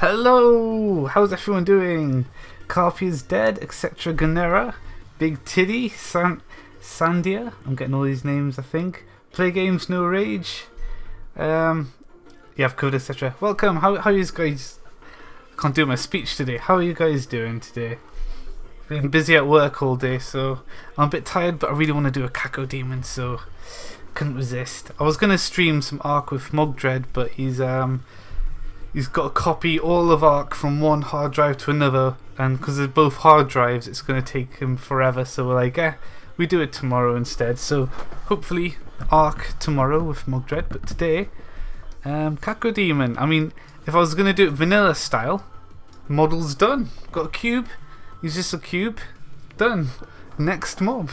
Hello! How's everyone doing? Carpi is dead, etc. Ganera, Big Tiddy, Sandia. I'm getting all these names, I think. Play games, no rage. Yeah, I've covered etc. Welcome. How are you guys? I can't do my speech today. How are you guys doing today? Been busy at work all day, so I'm a bit tired, but I really want to do a Cacodemon, so couldn't resist. I was gonna stream some Ark with Mogdread, but he's got to copy all of Ark from one hard drive to another, and because they're both hard drives, it's going to take him forever. So we're like, we do it tomorrow instead. So hopefully Ark tomorrow with Mogdread, but today, Cacodemon. I mean, if I was going to do it vanilla style, model's done. Got a cube. He's just a cube. Done. Next mob.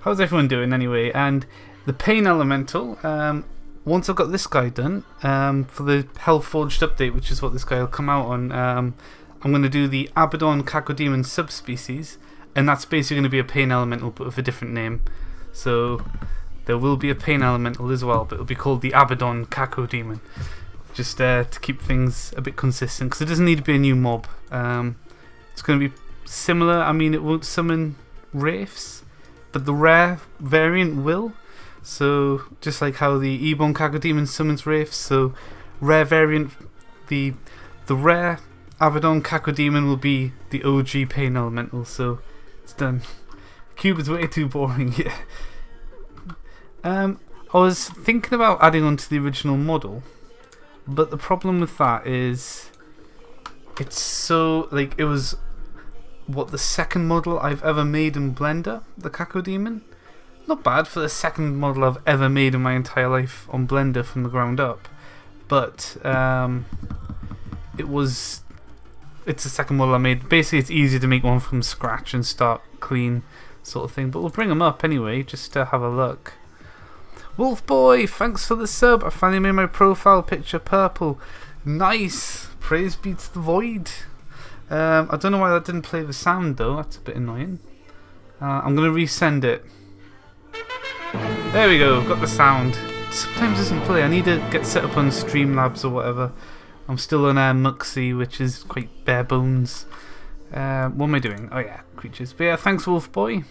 How's everyone doing anyway? And the Pain Elemental. Once I've got this guy done, for the Hellforged update, which is what this guy will come out on, I'm going to do the Abaddon Cacodemon subspecies, and that's basically going to be a Pain Elemental but with a different name. So there will be a Pain Elemental as well, but it'll be called the Abaddon Cacodemon, just to keep things a bit consistent, because it doesn't need to be a new mob. It's going to be similar. I mean, it won't summon Wraiths, but the rare variant will. So just like how the Ebon Cacodemon summons Wraiths, so rare variant, the rare Abaddon Cacodemon will be the OG Pain Elemental. So it's done. Cube is way too boring. Yeah. I was thinking about adding on to the original model, but the problem with that is it's so like it was the second model I've ever made in Blender, the Cacodemon. Not bad for the second model I've ever made in my entire life on Blender from the ground up, but it's the second model I made. Basically, it's easier to make one from scratch and start clean, sort of thing. But we'll bring them up anyway, just to have a look. Wolf Boy, thanks for the sub. I finally made my profile picture purple. Nice. Praise be to the void. I don't know why that didn't play the sound though. That's a bit annoying. I'm gonna resend it. There we go, got the sound. Sometimes it doesn't play. I need to get set up on Streamlabs or whatever. I'm still on Muxy, which is quite bare bones. What am I doing? Oh yeah, creatures. But yeah, thanks Wolf Boy.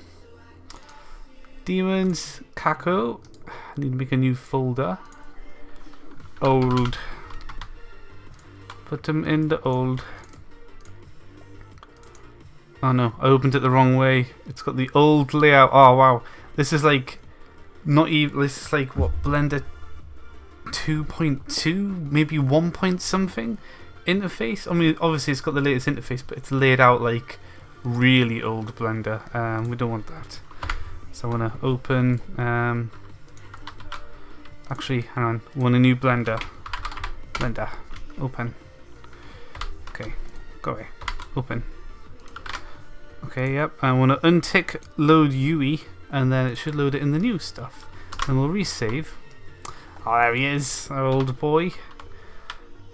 Demons, Caco. I need to make a new folder. Old. Put them in the old. Oh no, I opened it the wrong way. It's got the old layout. Oh wow. This is like not even. This is like what, Blender 2.2, maybe 1 point something interface. I mean, obviously it's got the latest interface, but it's laid out like really old Blender. We don't want that. So I want to open. Actually, hang on. I want a new Blender. Blender, open. Okay, go away. Open. Okay, yep. I want to untick load UI. And then it should load it in the new stuff. And we'll resave. Oh, there he is, our old boy.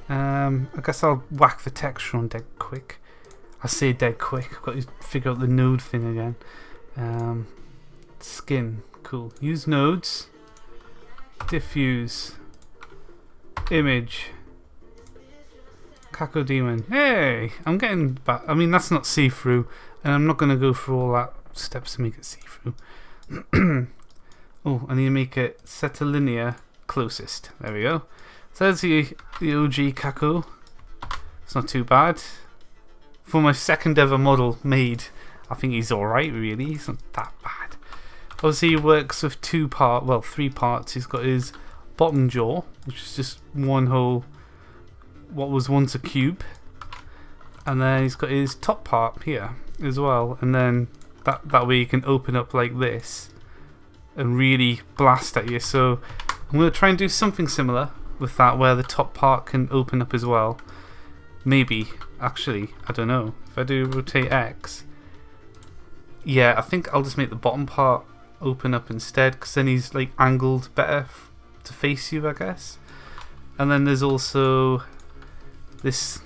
I guess I'll whack the texture on dead quick. I say dead quick. I've got to figure out the node thing again. Skin, cool. Use nodes. Diffuse. Image. Cacodemon. Hey, I'm getting back. I mean, that's not see-through, and I'm not going to go through all that steps to make it see-through. Oh, I need to make it set to linear closest. There we go. So that's the OG Caco. It's not too bad. For my second ever model made, I think he's alright really. He's not that bad. Obviously he works with three parts. He's got his bottom jaw, which is just one whole, what was once a cube. And then he's got his top part here as well. And then that way you can open up like this and really blast at you. So I'm going to try and do something similar with that, where the top part can open up as well. Maybe, actually, I don't know. If I do rotate X, yeah, I think I'll just make the bottom part open up instead, because then he's like angled better to face you, I guess. And then there's also this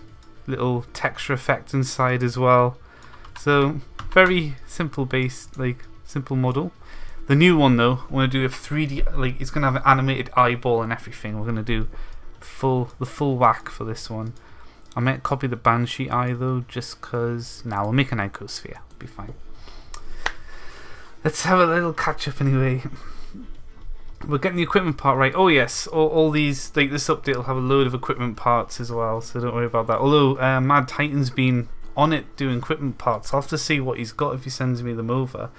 little texture effect inside as well. So very simple simple model. The new one though, I want to do a 3D, like it's going to have an animated eyeball and everything. We're going to do the full whack for this one. I might copy the Banshee eye though, just because. Now we'll make an Icosphere. Be fine. Let's have a little catch up anyway. We're getting the equipment part right. Oh yes, all these, like this update will have a load of equipment parts as well, so don't worry about that. Although Mad Titan's been on it doing equipment parts, I'll have to see what he's got if he sends me them over.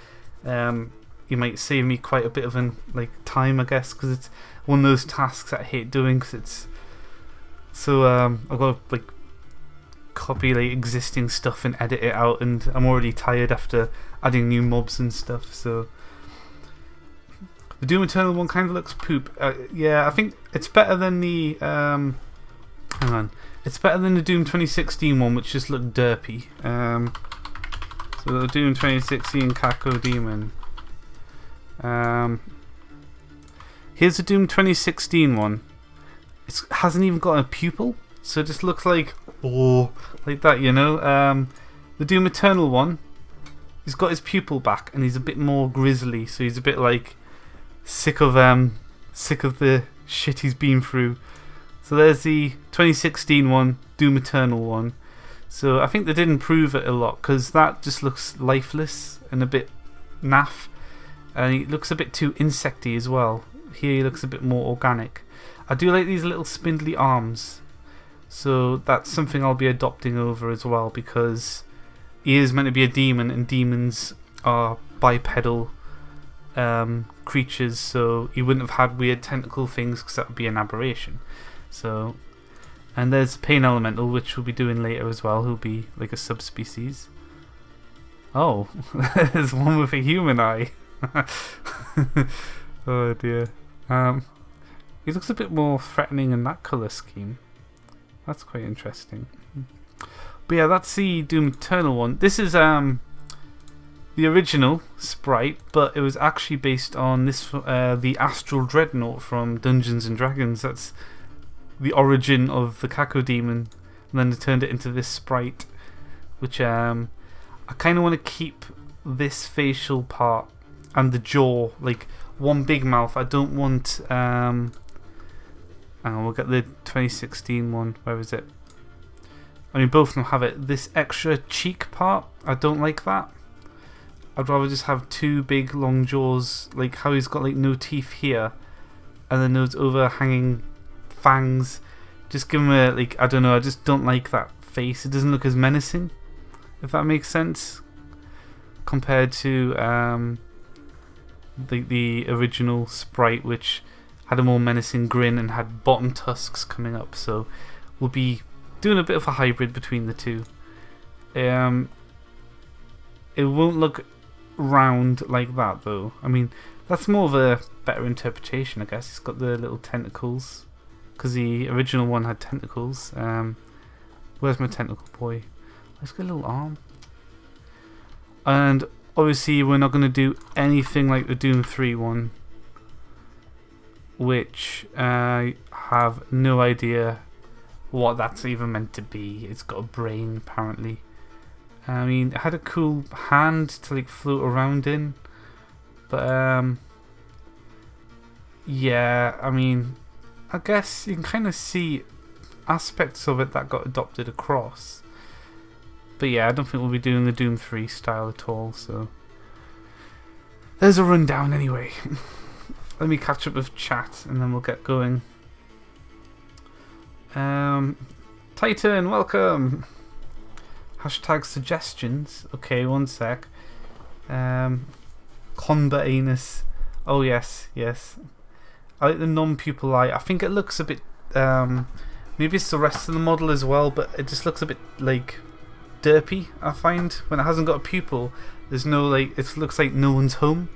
He might save me quite a bit of time, I guess, because it's one of those tasks that I hate doing. Because it's so I've got to copy existing stuff and edit it out, and I'm already tired after adding new mobs and stuff. So. The Doom Eternal one kind of looks poop. Yeah, I think it's better than the hang on. It's better than the Doom 2016 one, which just looked derpy. So the Doom 2016 Cacodemon. Here's the Doom 2016 one. It hasn't even got a pupil, so it just looks like that, you know. The Doom Eternal one, he's got his pupil back, and he's a bit more grisly. So he's a bit sick of the shit he's been through. So there's the 2016 one, Doom Eternal one. So I think they did improve it a lot, because that just looks lifeless and a bit naff, and he looks a bit too insecty as well. Here he looks a bit more organic. I do like these little spindly arms, so that's something I'll be adopting over as well, because he is meant to be a demon, and demons are bipedal creatures, so he wouldn't have had weird tentacle things, because that would be an aberration. So, and there's Pain Elemental, which we'll be doing later as well, who'll be like a subspecies. Oh, there's one with a human eye. Oh dear. He looks a bit more threatening in that colour scheme. That's quite interesting. But yeah, that's the Doom Eternal one. This is the original sprite, but it was actually based on this the Astral Dreadnought from Dungeons and Dragons. That's the origin of the Cacodemon, and then they turned it into this sprite, which I kind of want to keep this facial part and the jaw, like one big mouth. I don't want and we'll get the 2016 one. Where is it? I mean, both of them have it. This extra cheek part, I don't like that. I'd rather just have two big long jaws, like how he's got no teeth here, and then those overhanging fangs. Just give him a I don't know. I just don't like that face. It doesn't look as menacing, if that makes sense, compared to the original sprite, which had a more menacing grin and had bottom tusks coming up. So we'll be doing a bit of a hybrid between the two. It won't look round like that though. I mean, that's more of a better interpretation, I guess. It's got the little tentacles, because the original one had tentacles. Where's my tentacle boy? Let's get a little arm. And obviously we're not going to do anything like the Doom 3 one, which I have no idea what that's even meant to be. It's got a brain apparently. I mean, it had a cool hand to float around in, but yeah, I mean, I guess you can kind of see aspects of it that got adopted across. But yeah, I don't think we'll be doing the Doom 3 style at all, so there's a rundown anyway. Let me catch up with chat and then we'll get going. Titan, welcome! Hashtag suggestions. Okay, one sec. Conba anus. Oh yes, yes. I like the non-pupil eye. I think it looks a bit maybe it's the rest of the model as well, but it just looks a bit derpy, I find. When it hasn't got a pupil, there's no it looks like no one's home.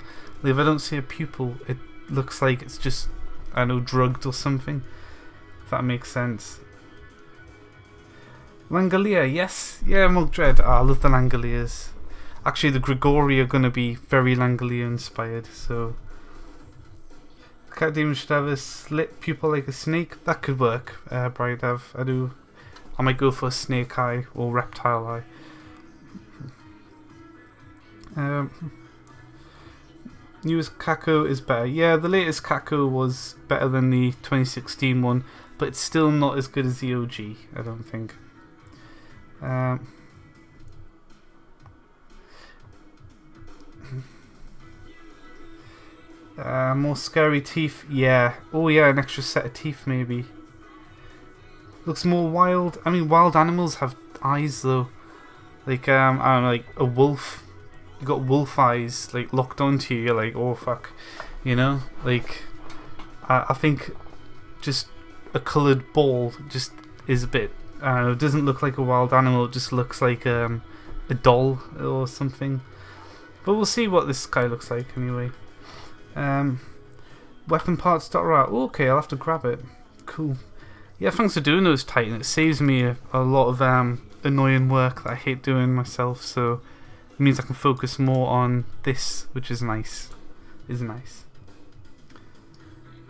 If I don't see a pupil, it looks like it's just, I don't know, drugged or something. If that makes sense. Langalia, yes. Yeah, Mugdred. I love the Langalias. Actually, the Grigori are going to be very Langalia inspired, so Cacodemon should have a slit pupil like a snake. That could work, Brideav. I might go for a snake eye or reptile eye. Newest Caco is better. Yeah, the latest Caco was better than the 2016 one. but it's still not as good as the OG, I don't think. More scary teeth, yeah. Oh yeah, an extra set of teeth maybe. Looks more wild. I mean, wild animals have eyes though. Like, I don't know, like a wolf. You got wolf eyes, like, locked onto you. You're like, oh fuck. You know? Like, I think just a coloured ball just is a bit, I don't know, it doesn't look like a wild animal. It just looks like a doll or something. But we'll see what this guy looks like anyway. Weapon parts. Oh, okay, I'll have to grab it. Cool. Yeah, thanks for doing those, Titan. It saves me a lot of annoying work that I hate doing myself, so it means I can focus more on this, which is nice.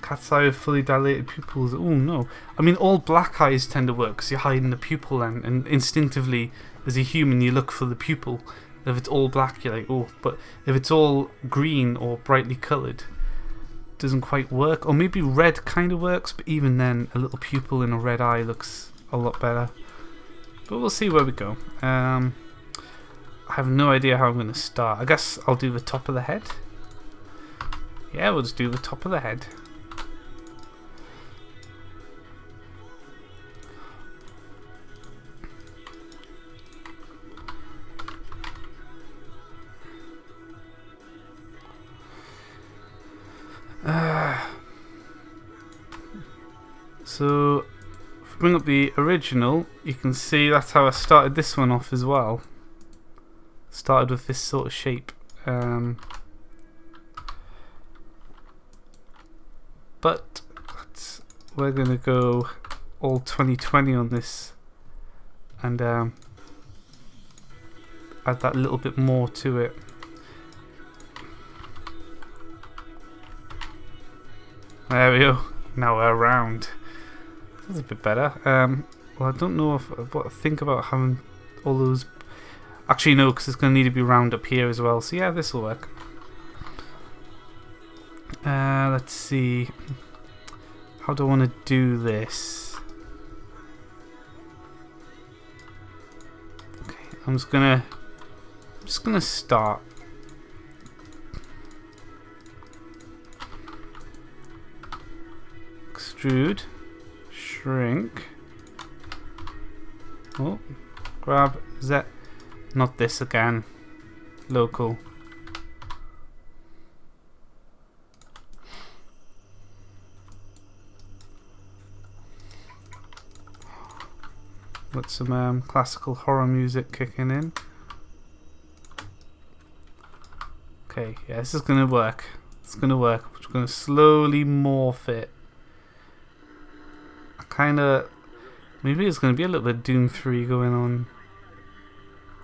Cat's eye with fully dilated pupils. Oh no. I mean, all black eyes tend to work because you're hiding the pupil, and instinctively, as a human, you look for the pupil. If it's all black, you're like, oh. But if it's all green or brightly coloured, it doesn't quite work. Or maybe red kind of works, but even then, a little pupil in a red eye looks a lot better. But we'll see where we go. I have no idea how I'm going to start. I guess I'll do the top of the head. Yeah, we'll just do the top of the head. So, if we bring up the original, you can see that's how I started this one off as well. Started with this sort of shape. But we're going to go all 2020 on this and add that little bit more to it. There we go. Now we're round. That's a bit better. Well, I don't know what I think about having all those. Actually, no, because it's going to need to be round up here as well. So yeah, this will work. Let's see. How do I want to do this? Okay, I'm just gonna start. Extrude, shrink. Oh, grab Z. Not this again. Local. Got some classical horror music kicking in. Okay, yeah, this is gonna work. It's gonna work. We're gonna slowly morph it. Maybe it's gonna be a little bit Doom 3 going on.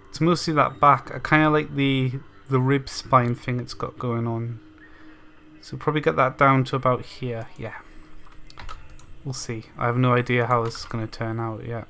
It's mostly that back. I kind of like the rib spine thing it's got going on. So probably get that down to about here. Yeah. We'll see. I have no idea how this is going to turn out yet.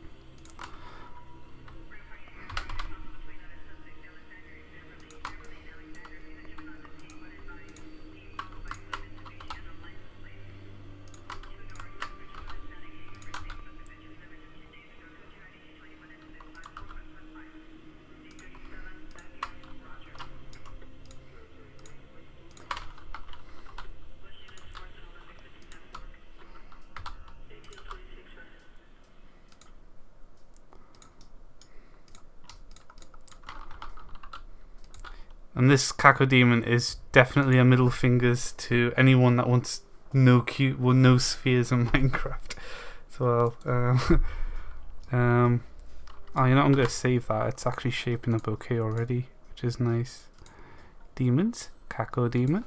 And this Cacodemon is definitely a middle fingers to anyone that wants no spheres in Minecraft. So oh, you know, I'm going to save that. It's actually shaping up okay already, which is nice. Demons, Cacodemon,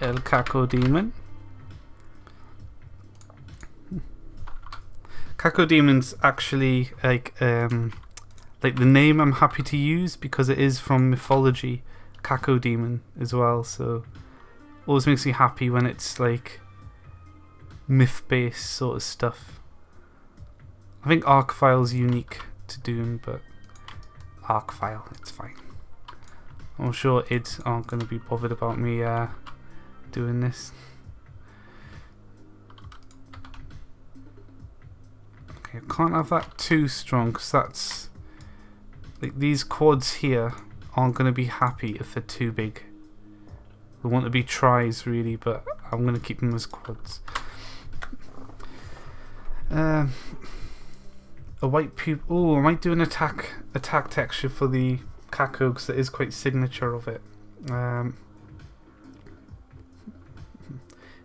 El Cacodemon. Cacodemon's actually like the name I'm happy to use because it is from mythology, Cacodemon as well, so always makes me happy when it's like myth-based sort of stuff. I think Arcfile's unique to Doom, but Arcfile, it's fine. I'm sure ids aren't going to be bothered about me doing this. Okay, I can't have that too strong because that's like these quads here aren't going to be happy if they're too big. They want to be tries really, but I'm going to keep them as quads. A white pupil. Oh, I might do an attack texture for the Caco because it is quite signature of it.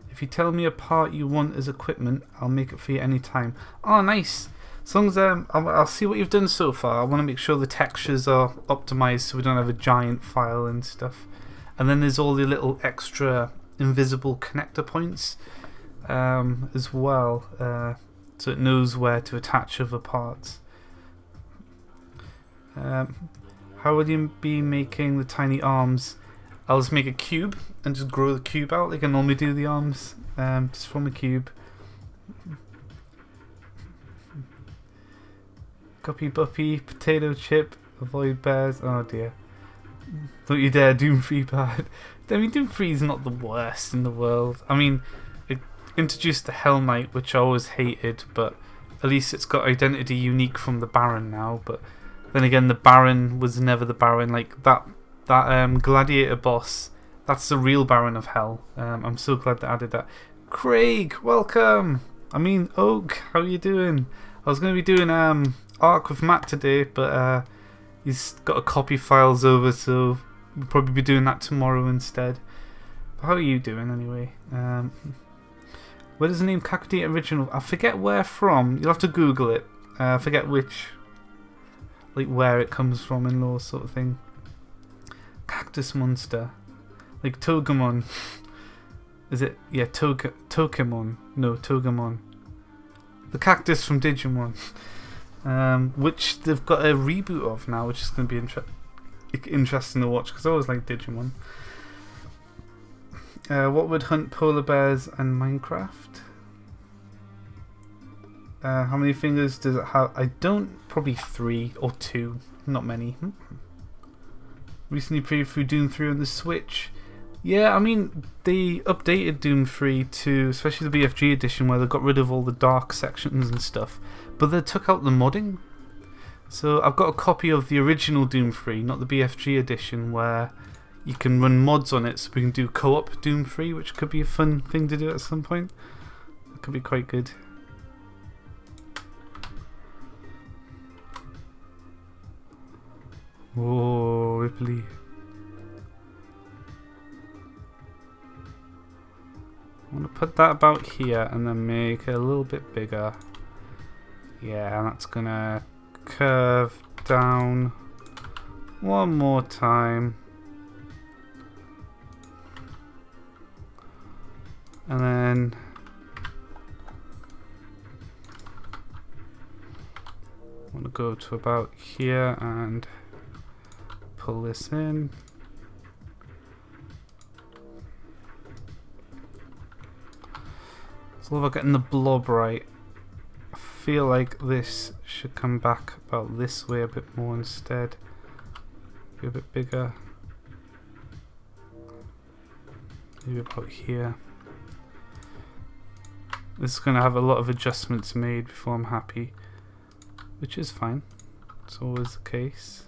If you tell me a part you want as equipment, I'll make it for you anytime. Oh, nice. As long as I'll see what you've done so far. I want to make sure the textures are optimized so we don't have a giant file and stuff. And then there's all the little extra invisible connector points as well. So it knows where to attach other parts. How would you be making the tiny arms? I'll just make a cube and just grow the cube out like I normally do the arms. Just from a cube. Guppy Buppy, potato chip, avoid bears. Oh dear. Don't you dare, Doom 3 bad. I mean, Doom 3 is not the worst in the world. I mean, it introduced the Hell Knight, which I always hated, but at least it's got identity unique from the Baron now. But then again, the Baron was never the Baron. Like that Gladiator boss, that's the real Baron of Hell. I'm so glad they added that. Craig, welcome. I mean, Oak, how you doing? I was going to be doing Arc with Matt today, but he's got to copy files over, so we'll probably be doing that tomorrow instead. But how are you doing anyway? Where does the name Cacodemon original? I forget where from. You'll have to Google it. I forget which, like where it comes from in lore sort of thing. Cactus monster, like Togemon. Is it? Yeah, Tokemon. No, Togemon. The cactus from Digimon. Which they've got a reboot of now, which is going to be interesting to watch because I always like Digimon. What would hunt polar bears and Minecraft? How many fingers does it have? I don't. Probably 3 or 2. Not many. Recently played through Doom 3 on the Switch. Yeah, I mean, they updated Doom 3 to, especially the BFG edition, where they got rid of all the dark sections and stuff. But they took out the modding. So I've got a copy of the original Doom 3, not the BFG edition, where you can run mods on it so we can do co-op Doom 3, which could be a fun thing to do at some point. It could be quite good. Whoa, Ripley. I'm going to put that about here and then make it a little bit bigger. Yeah, and that's going to curve down one more time. And then I'm going to go to about here and pull this in. It's all about getting the blob right. I feel like this should come back about this way a bit more instead. Be a bit bigger. Maybe about here. This is going to have a lot of adjustments made before I'm happy, which is fine. It's always the case.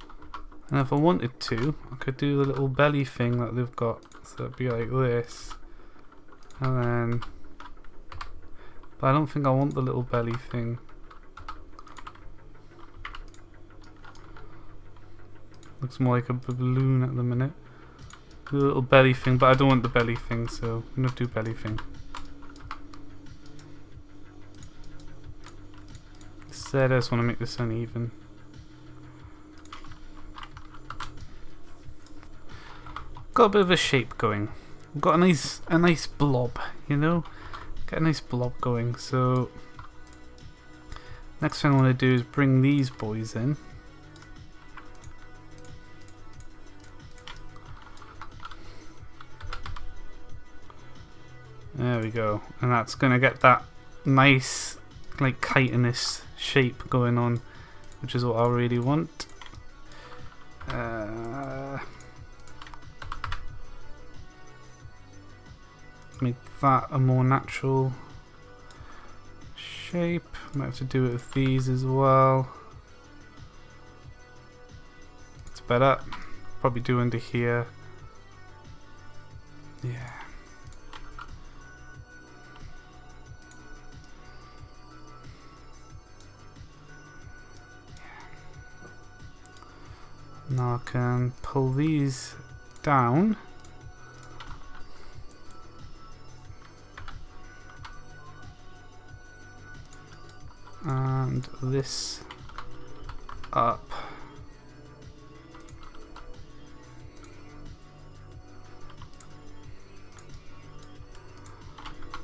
And if I wanted to, I could do the little belly thing that they've got. So it'd be like this. And then... But I don't think I want the little belly thing. Looks more like a balloon at the minute. The little belly thing, but I don't want the belly thing, so I'm going to do belly thing. Instead, I just want to make this uneven. Got a bit of a shape going. Got a nice blob, you know? Get a nice blob going. So next thing I want to do is bring these boys in. There we go. And that's going to get that nice, like, chitinous shape going on, which is what I really want. Make that a more natural shape. Might have to do it with these as well. It's better. Probably do under here. Yeah. Now I can pull these down. And this up.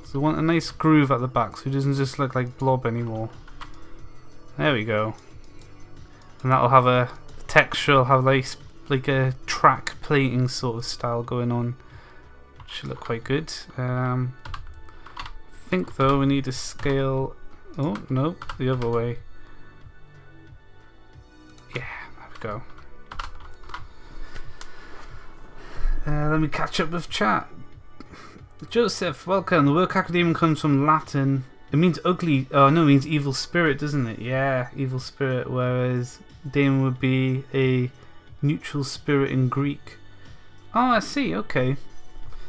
So we want a nice groove at the back so it doesn't just look like blob anymore. There we go. And that'll have a texture, will have like a track plating sort of style going on. Should look quite good. I think though we need to scale. Oh no, the other way. Yeah, there we go. Let me catch up with chat. Joseph, welcome. The word Cacodemon comes from Latin. It means ugly. Oh no, it means evil spirit, doesn't it? Yeah, evil spirit. Whereas daemon would be a neutral spirit in Greek. Oh, I see. Okay.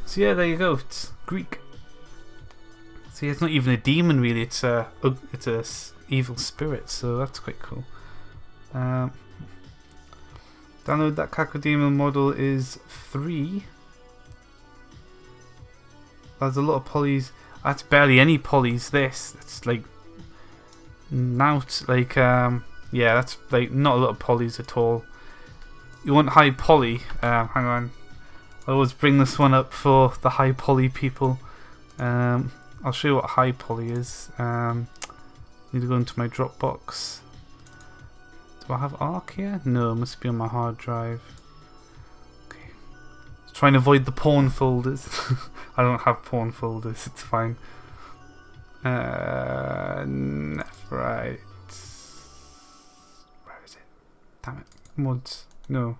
So yeah, there you go. It's Greek. See, it's not even a demon really. It's a evil spirit. So that's quite cool. Download that Cacodemon model is free. There's a lot of polys. That's barely any polys. This. It's like like yeah, that's like not a lot of polys at all. You want high poly? Hang on. I always bring this one up for the high poly people. I'll show you what high poly is. Need to go into my Dropbox. Do I have ARC here? No, it must be on my hard drive. Okay. Try and avoid the porn folders. I don't have porn folders, it's fine. Right. Where is it? Damn it. Mods. No.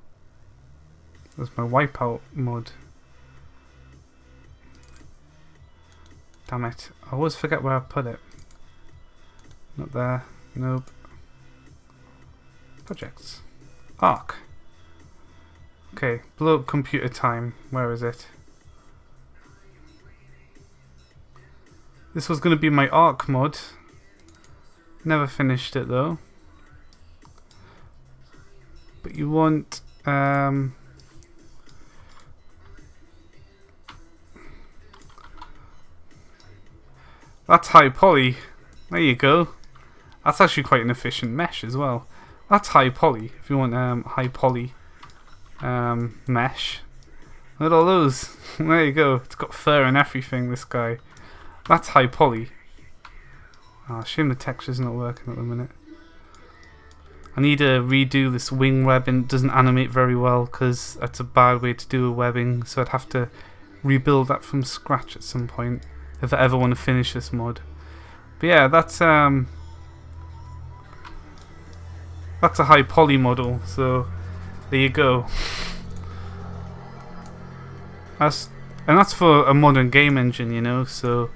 That's my wipeout mod. Damn it. I always forget where I put it. Not there. Nope. Projects. ARC. Okay. Blow up computer time. Where is it? This was going to be my ARC mod. Never finished it though. But you want that's high poly. There you go. That's actually quite an efficient mesh as well. That's high poly. If you want high poly mesh. Look at all those. There you go. It's got fur and everything, this guy. That's high poly. Oh, shame the texture's not working at the minute. I need to redo this wing webbing. It doesn't animate very well because that's a bad way to do a webbing. So I'd have to rebuild that from scratch at some point if I ever want to finish this mod. But yeah, that's a high poly model. So there you go. That's for a modern game engine, you know. So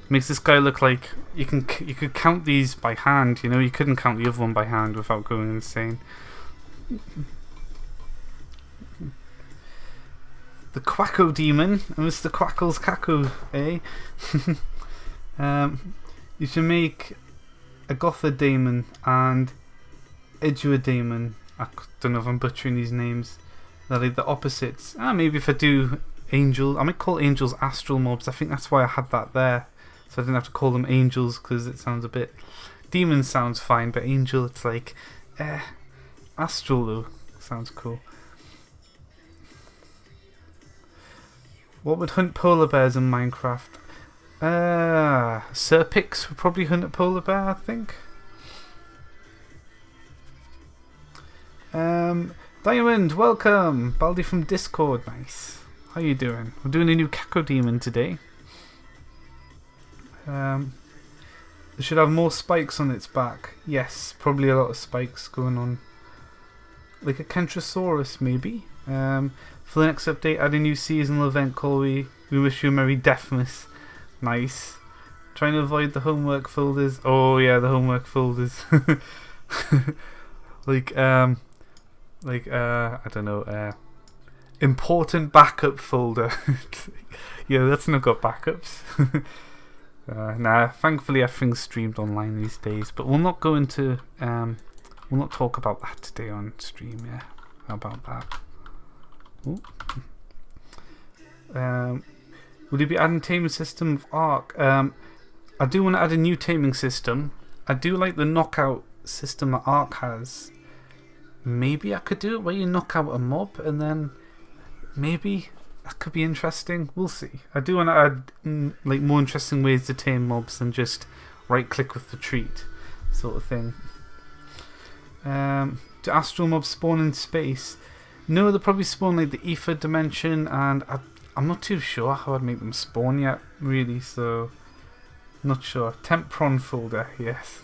makes this guy look like you could count these by hand, you know. You couldn't count the other one by hand without going insane. The Cacodemon, Mr. Quackle's Caco, eh? You should make a Gothodemon and Eduodemon. I don't know if I'm butchering these names. They're like the opposites. Maybe if I do angel, I might call angels astral mobs. I think that's why I had that there. So I didn't have to call them angels because it sounds a bit... Demon sounds fine, but angel, it's like... Astral though. Sounds cool. What would hunt polar bears in Minecraft? Serpix would probably hunt a polar bear, I think. Diamond, welcome! Baldi from Discord, nice. How you doing? We're doing a new Cacodemon today. It should have more spikes on its back. Yes, probably a lot of spikes going on. Like a Kentrosaurus, maybe. For the next update, add a new seasonal event called We Wish You a Merry Deathmas. Nice. Trying to avoid the homework folders. Oh yeah, the homework folders. like I don't know, important backup folder. Yeah, that's not got backups. Nah, thankfully everything's streamed online these days, but we'll not go into we'll not talk about that today on stream. Yeah, how about that? Ooh. Would you be adding taming system of Ark? I do want to add a new taming system. I do like the knockout system that Ark has. Maybe I could do it where you knock out a mob and then maybe that could be interesting. We'll see. I do want to add like more interesting ways to tame mobs than just right click with the treat sort of thing. Do astral mobs spawn in space? No, they'll probably spawn like the ether dimension, and I'm not too sure how I'd make them spawn yet, really, so not sure. Temp prawn folder, yes.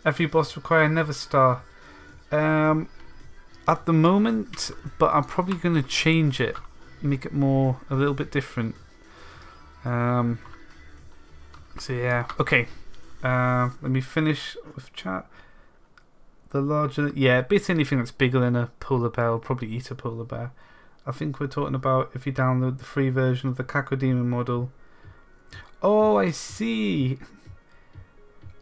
Every boss require Never Star. At the moment, but I'm probably going to change it, make it a little bit different. So yeah, okay. Let me finish with chat. The larger, yeah, basically anything that's bigger than a polar bear will probably eat a polar bear. I think we're talking about if you download the free version of the Cacodemon model. Oh, I see.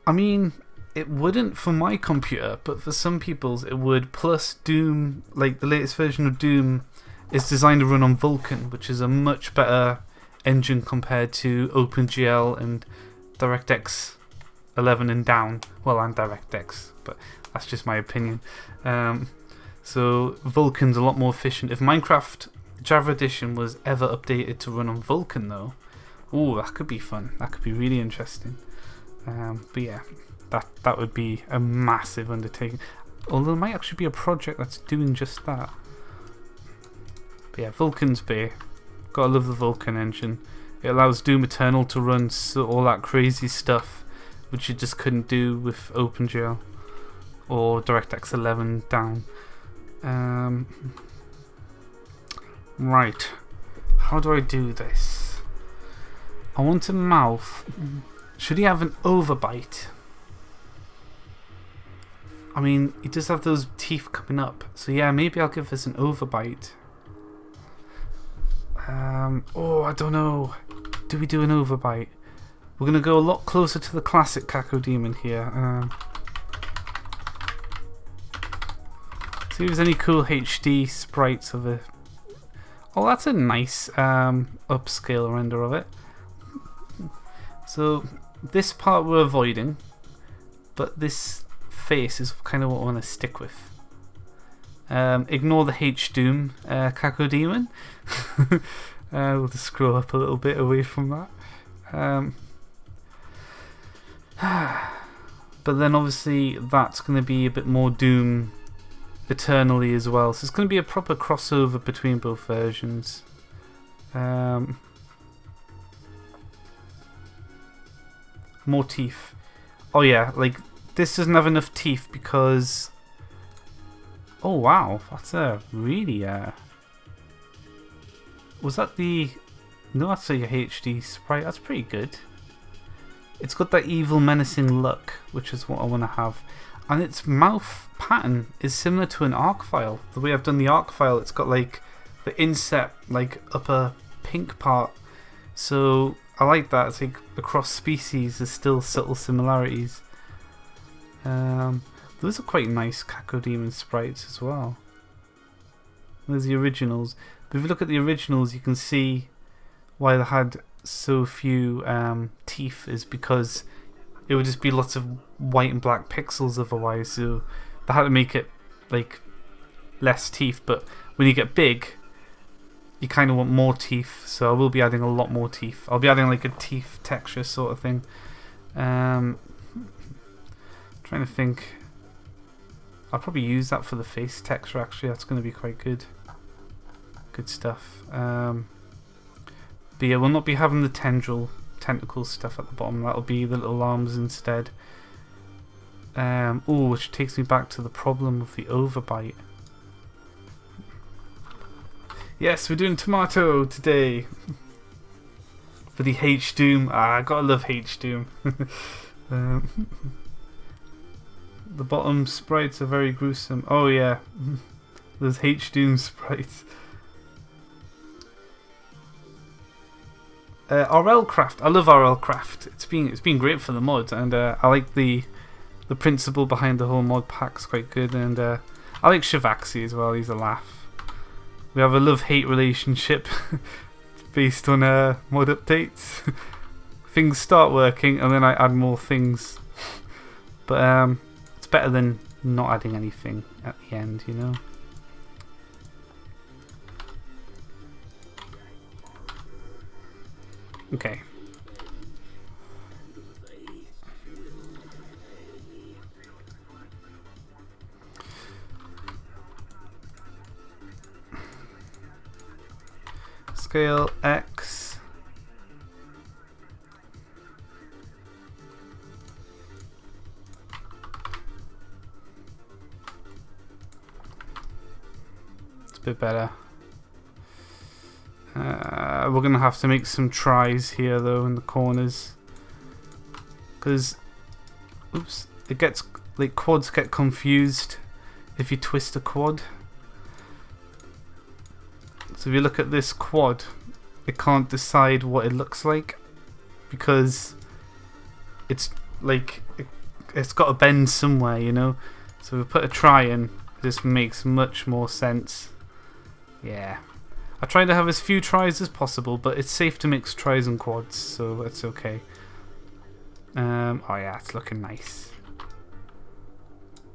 I mean, it wouldn't for my computer, but for some people's it would. Plus, Doom, like the latest version of Doom, is designed to run on Vulkan, which is a much better engine compared to OpenGL and DirectX 11 and down. Well, and DirectX, but that's just my opinion. So Vulkan's a lot more efficient. If Minecraft Java Edition was ever updated to run on Vulkan, though, ooh, that could be fun. That could be really interesting. But yeah, that would be a massive undertaking. Although there might actually be a project that's doing just that. But yeah, Vulkan's Bay. Gotta love the Vulkan engine. It allows Doom Eternal to run all that crazy stuff, which you just couldn't do with OpenGL or DirectX 11 down. Right, how do I do this? I want a mouth. Should he have an overbite? I mean, he does have those teeth coming up, so yeah, maybe I'll give this an overbite. Oh, I don't know. Do we do an overbite? We're gonna go a lot closer to the classic Cacodemon here. See if there's any cool HD sprites of it. Oh, that's a nice upscale render of it. So this part we're avoiding, but this face is kind of what I want to stick with. Ignore the H-Doom Cacodemon. We'll just scroll up a little bit away from that. But then obviously that's going to be a bit more Doom eternally as well, so it's going to be a proper crossover between both versions. More teeth. Oh yeah, like this doesn't have enough teeth because, oh wow, that's a really was that the, no, that's a HD sprite. That's pretty good. It's got that evil menacing look, which is what I want to have. And its mouth pattern is similar to an ARC file. The way I've done the ARC file, it's got like the inset, like upper pink part. So I like that. It's like across species, there's still subtle similarities. Those are quite nice Cacodemon sprites as well. There's the originals. But if you look at the originals, you can see why they had so few teeth is because it would just be lots of white and black pixels otherwise, so they had to make it like less teeth. But when you get big, you kind of want more teeth, so I will be adding a lot more teeth. I'll be adding like a teeth texture sort of thing. Trying to think. I'll probably use that for the face texture actually. That's going to be quite good. Good stuff. But yeah, we'll not be having the tentacle stuff at the bottom. That'll be the little arms instead. Oh, which takes me back to the problem of the overbite. Yes, we're doing tomato today. For the H-Doom. I gotta love H-Doom. The bottom sprites are very gruesome. Oh yeah. Those H-Doom sprites. RL Craft. I love RL Craft. It's been great for the mod, and I like the principle behind the whole mod pack's quite good, and I like Shavaxi as well. He's a laugh. We have a love-hate relationship based on mod updates. Things start working, and then I add more things. But it's better than not adding anything at the end, you know. Okay. Scale X. It's a bit better. We're going to have to make some tries here though in the corners, because oops, it gets like quads get confused if you twist a quad. So if you look at this quad, it can't decide what it looks like because it's like it's got to bend somewhere, you know. So we put a try in, this makes much more sense. Yeah, I try to have as few tries as possible, but it's safe to mix tries and quads, so that's okay. Oh yeah, it's looking nice.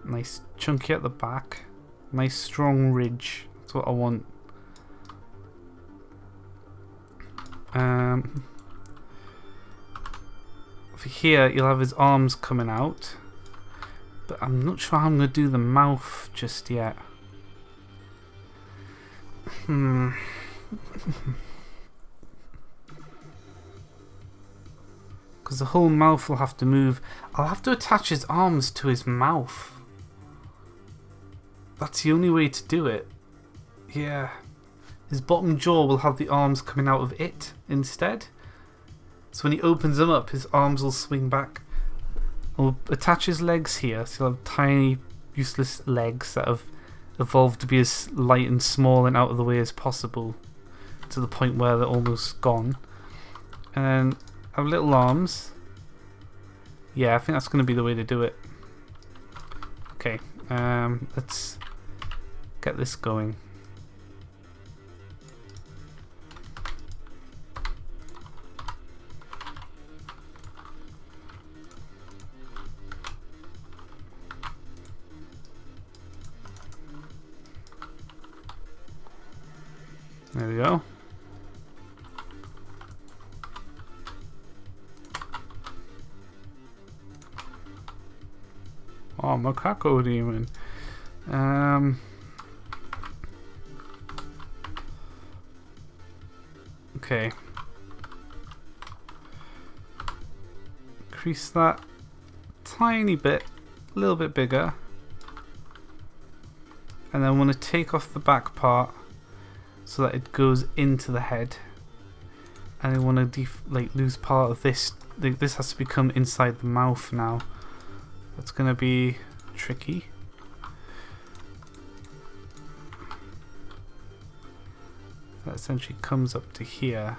Nice chunky at the back, nice strong ridge. That's what I want. For here, you'll have his arms coming out, but I'm not sure how I'm going to do the mouth just yet. Because the whole mouth will have to move. I'll have to attach his arms to his mouth. That's the only way to do it. Yeah. His bottom jaw will have the arms coming out of it instead. So when he opens them up, his arms will swing back. I'll attach his legs here, so he'll have tiny, useless legs that have evolved to be as light and small and out of the way as possible, to the point where they're almost gone. And then have little arms. Yeah, I think that's going to be the way to do it. Okay, let's get this going. There we go. Oh, my Cacodemon. Okay. Increase that tiny bit, a little bit bigger. And then I want to take off the back part so that it goes into the head. And I want to lose part of this. This has to become inside the mouth now. That's going to be tricky. That essentially comes up to here.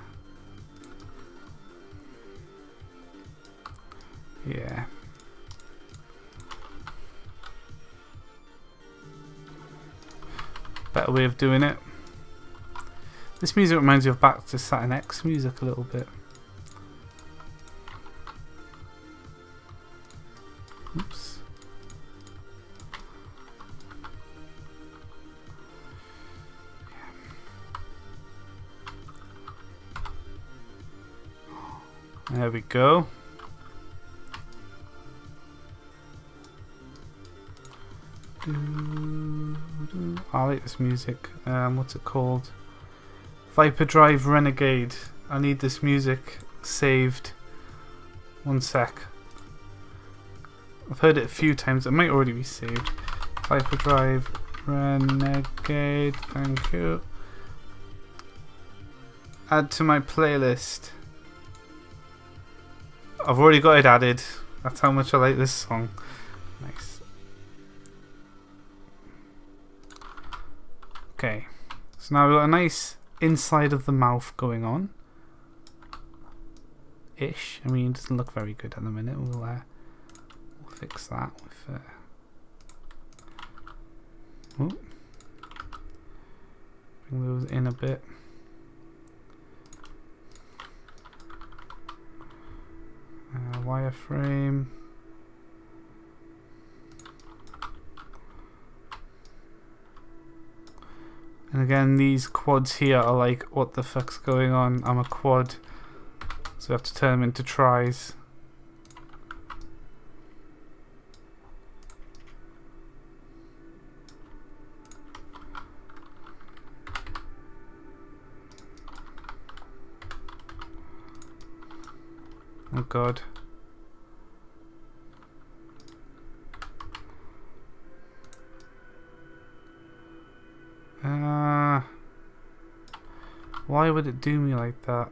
Yeah. Better way of doing it. This music reminds me of back to Saturn X music a little bit. Oops. There we go. I like this music. What's it called? Viper Drive Renegade. I need this music saved. One sec. I've heard it a few times. It might already be saved. Hyperdrive Renegade. Thank you. Add to my playlist. I've already got it added. That's how much I like this song. Nice. Okay. So now we've got a nice inside of the mouth going on. Ish. I mean, it doesn't look very good at the minute. We'll fix that with. Bring those in a bit. Wireframe. And again, these quads here are like, what the fuck's going on? I'm a quad. So we have to turn them into tries. Oh god. Why would it do me like that?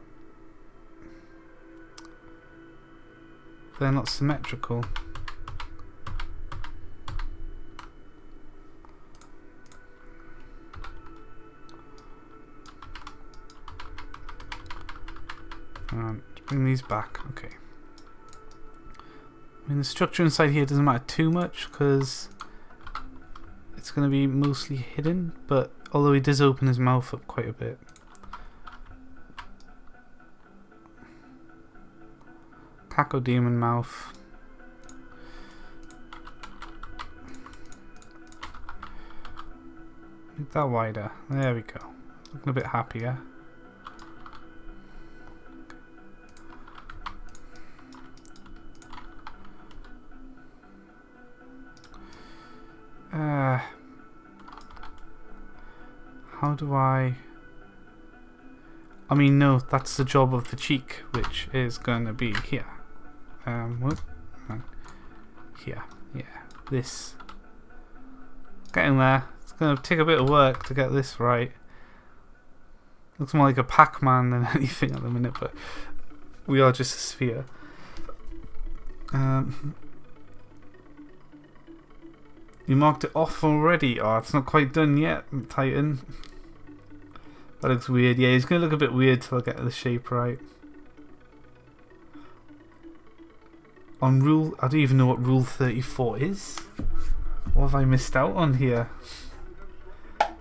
They're not symmetrical. Let's bring these back. Okay. I mean, the structure inside here doesn't matter too much because it's going to be mostly hidden, but although he does open his mouth up quite a bit. Cacodemon mouth. Make that wider. There we go. Looking a bit happier. How do I mean, no, that's the job of the cheek, which is going to be here. Whoop, here, yeah, this. Getting there. It's going to take a bit of work to get this right. Looks more like a Pac-Man than anything at the minute, but we are just a sphere. You marked it off already? Oh, it's not quite done yet, Titan. That looks weird. Yeah, he's going to look a bit weird till I get the shape right. On rule... I don't even know what rule 34 is. What have I missed out on here?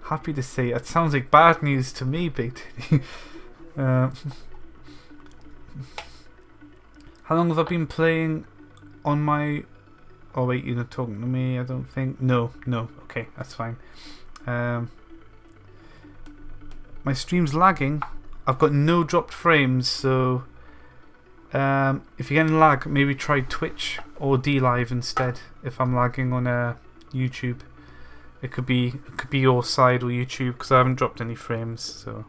Happy to say it sounds like bad news to me, Big Titty. How long have I been playing on my... Oh wait, you're not talking to me, I don't think. No, okay, that's fine. My stream's lagging. I've got no dropped frames, so if you're getting lag, maybe try Twitch or DLive instead. If I'm lagging on YouTube, it could be your side or YouTube because I haven't dropped any frames. So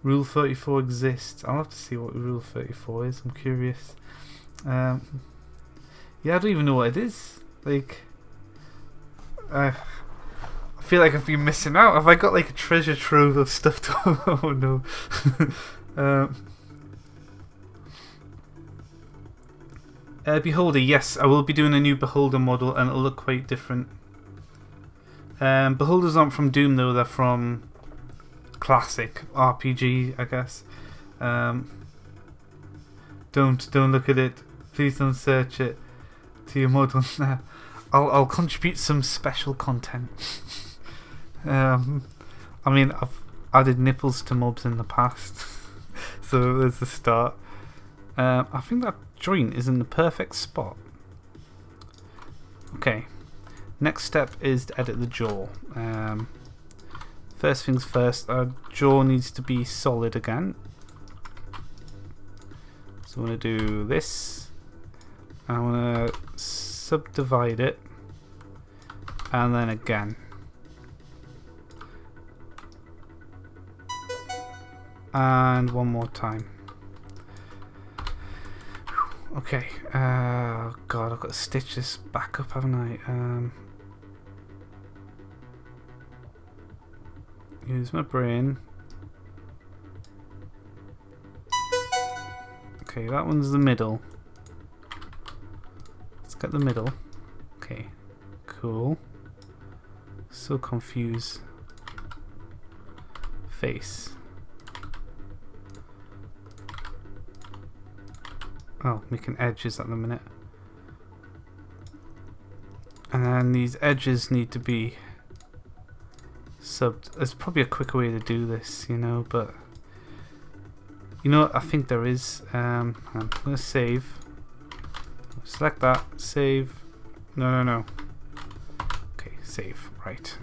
Rule 34 exists. I'll have to see what Rule 34 is. I'm curious. Yeah, I don't even know what it is. Like. I feel like I've been missing out. Have I got like a treasure trove of stuff to... Oh no. Beholder, yes, I will be doing a new Beholder model and it'll look quite different. Beholders aren't from Doom though, they're from classic RPG, I guess. Don't look at it. Please don't search it to your model now. I'll contribute some special content. I mean, I've added nipples to mobs in the past, so there's the start. I think that joint is in the perfect spot. Okay, next step is to edit the jaw. First things first, our jaw needs to be solid again. So I'm going to do this. I want to subdivide it, and then again. and one more time. Okay, God, I've got to stitch this back up, haven't I? Use my brain. Okay, that one's the middle. Let's get the middle. Okay, cool. So confused. Face. Oh, making edges at the minute. And then these edges need to be subbed. There's probably a quicker way to do this, you know, but you know what? I think there is. I'm gonna save. Select that. Save. No. Okay, save. Right.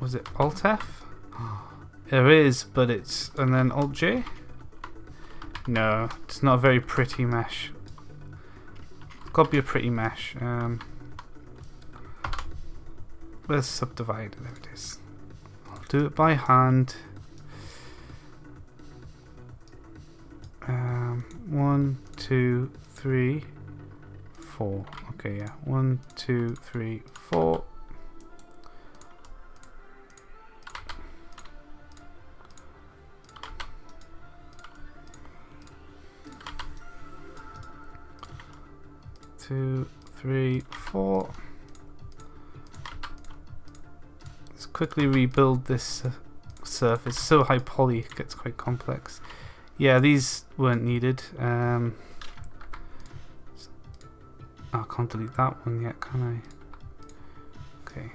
Was it Alt F? There is, but it's and then Alt J. No, it's not a very pretty mesh. It's got to be a pretty mesh. Let's subdivide. There it is. I'll do it by hand. 1, 2, 3, 4. Okay, yeah. 1, 2, 3, 4. Two, three, four. Let's quickly rebuild this surface. So high poly, it gets quite complex. Yeah, these weren't needed. I can't delete that one yet, can I? Okay.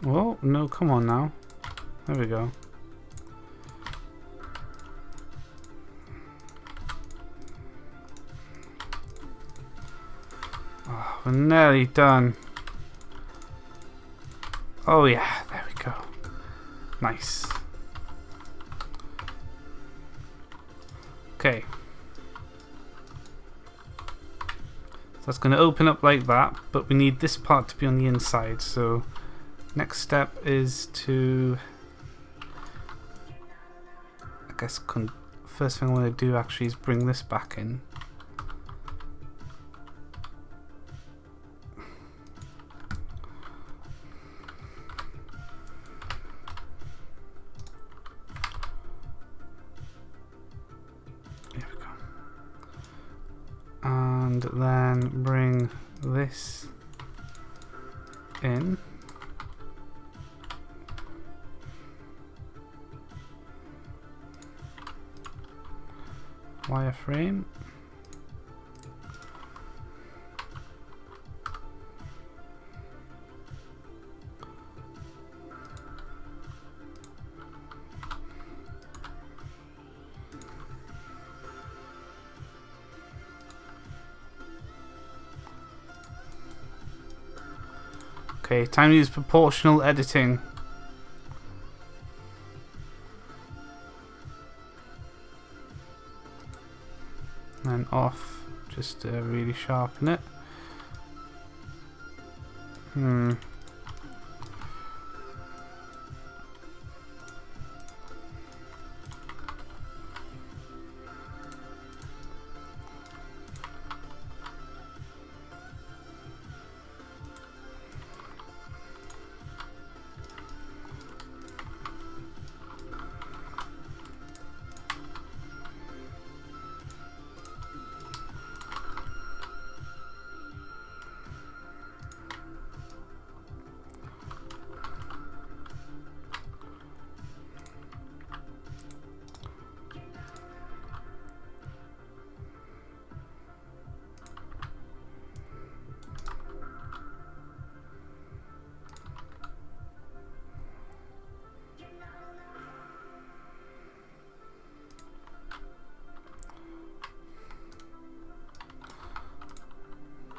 Whoa, no, come on now. There we go. Oh, we're nearly done. Oh yeah, there we go. Nice. Okay. So that's going to open up like that, but we need this part to be on the inside, so next step is to, I guess, first thing I want to do actually is bring this back in. There we go. And then bring this in. Wireframe. Okay, time to use proportional editing. And off, just to really sharpen it.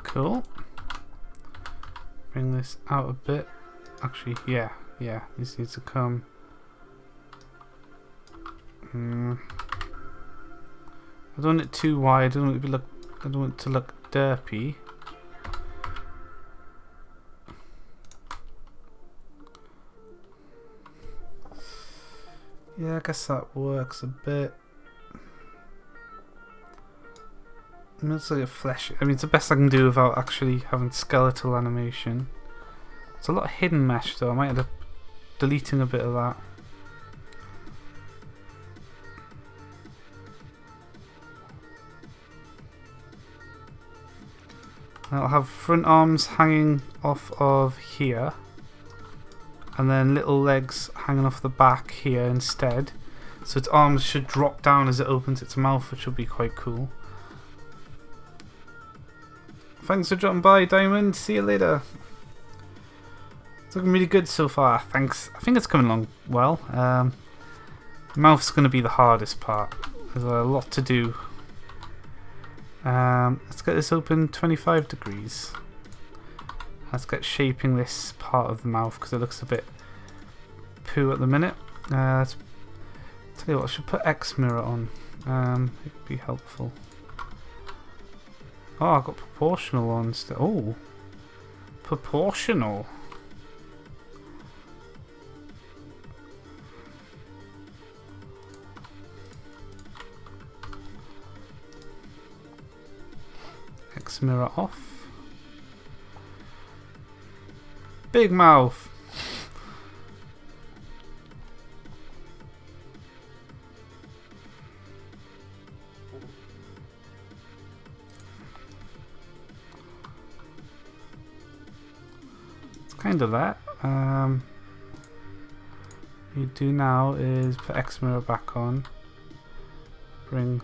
Cool. Bring this out a bit. Actually, yeah, this needs to come. I don't want it too wide. I don't want it to look derpy. Yeah, I guess that works a bit. It looks like a flesh. I mean, it's the best I can do without actually having skeletal animation. It's a lot of hidden mesh though. I might end up deleting a bit of that. I'll have front arms hanging off of here, and then little legs hanging off the back here instead. So its arms should drop down as it opens its mouth, which will be quite cool. Thanks for dropping by, Diamond. See you later. It's looking really good so far. Thanks. I think it's coming along well. Mouth's going to be the hardest part. There's a lot to do. Let's get this open 25 degrees. Let's get shaping this part of the mouth because it looks a bit poo at the minute. Let's tell you what, I should put X mirror on. It'd be helpful. Oh, I've got proportional on still. Oh, proportional. X mirror off. Big mouth. It's kind of that. You do now is put X mirror back on. Bring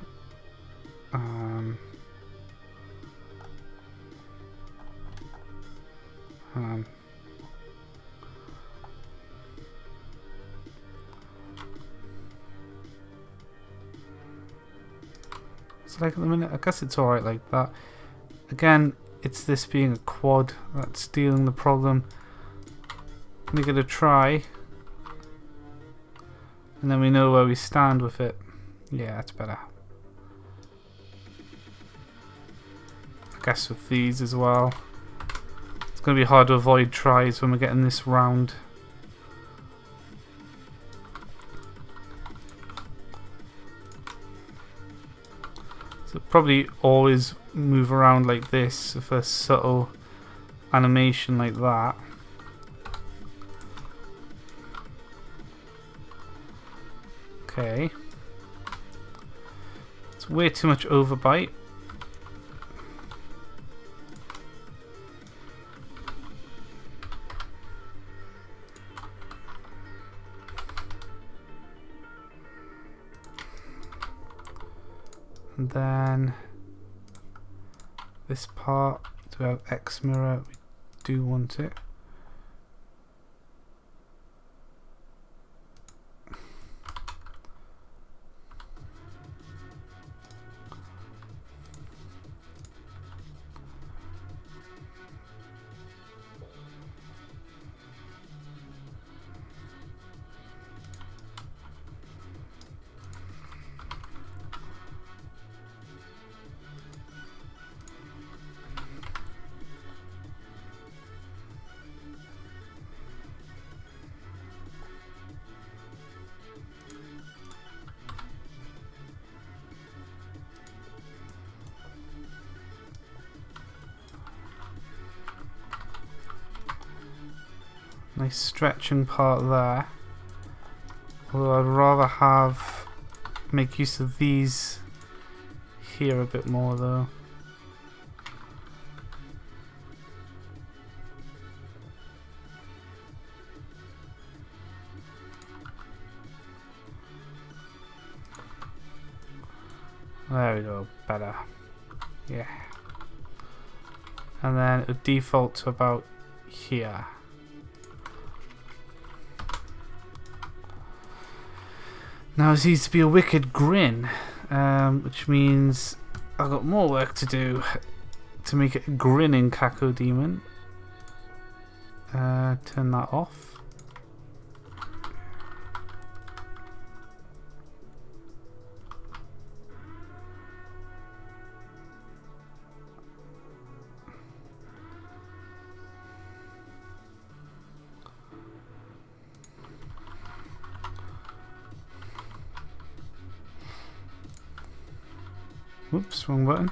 it's like at the minute, I guess it's alright like that. Again, it's this being a quad that's stealing the problem. Let me give it a try, and then we know where we stand with it. Yeah, that's better. I guess with these as well. It's going to be hard to avoid tries when we're getting this round. So probably always move around like this with a subtle animation like that. Okay. It's way too much overbite. And then this part, do we have X mirror? We do want it. Nice stretching part there. Although I'd rather make use of these here a bit more though. There we go, better. Yeah. And then it would default to about here. Now it needs to be a wicked grin, which means I've got more work to do to make it a grinning Cacodemon. Turn that off. Oops, wrong button.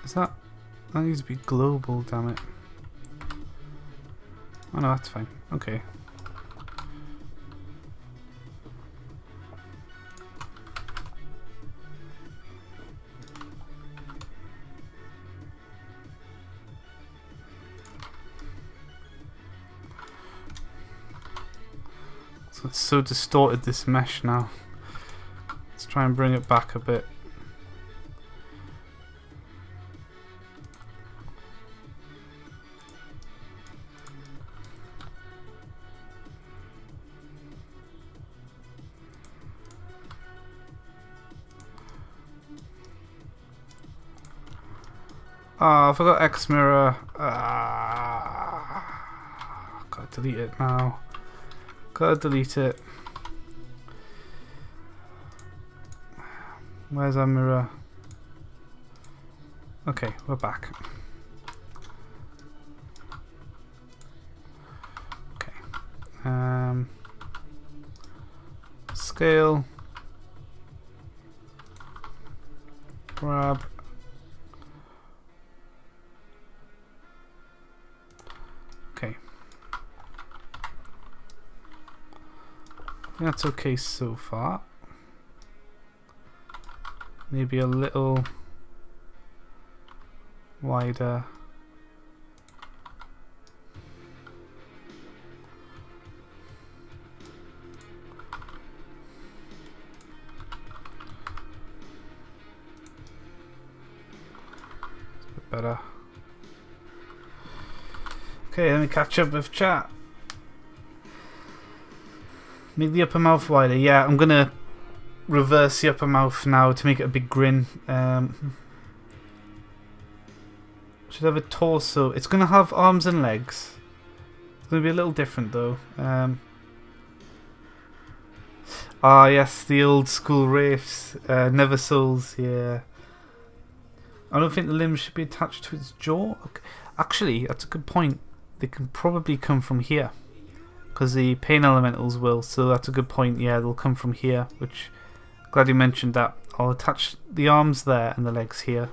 Is that needs to be global, damn it. Oh no, that's fine. Okay. So it's so distorted, this mesh now. Let's try and bring it back a bit. Ah, I forgot X mirror. Gotta delete it now. Gotta delete it. Where's our mirror? Okay, we're back. Okay. Scale. Grab. Okay. That's okay so far. Maybe a little wider. It's a bit better. Okay, let me catch up with chat. Make the upper mouth wider. Yeah, I'm gonna reverse the upper mouth now to make it a big grin. Should have a torso. It's gonna have arms and legs. It's gonna be a little different though. Ah yes, the old school wraiths, never souls. Yeah. I don't think the limbs should be attached to its jaw. Okay. Actually, that's a good point. They can probably come from here, because the pain elementals will. So that's a good point. Yeah, they'll come from here. Which, glad you mentioned that. I'll attach the arms there and the legs here,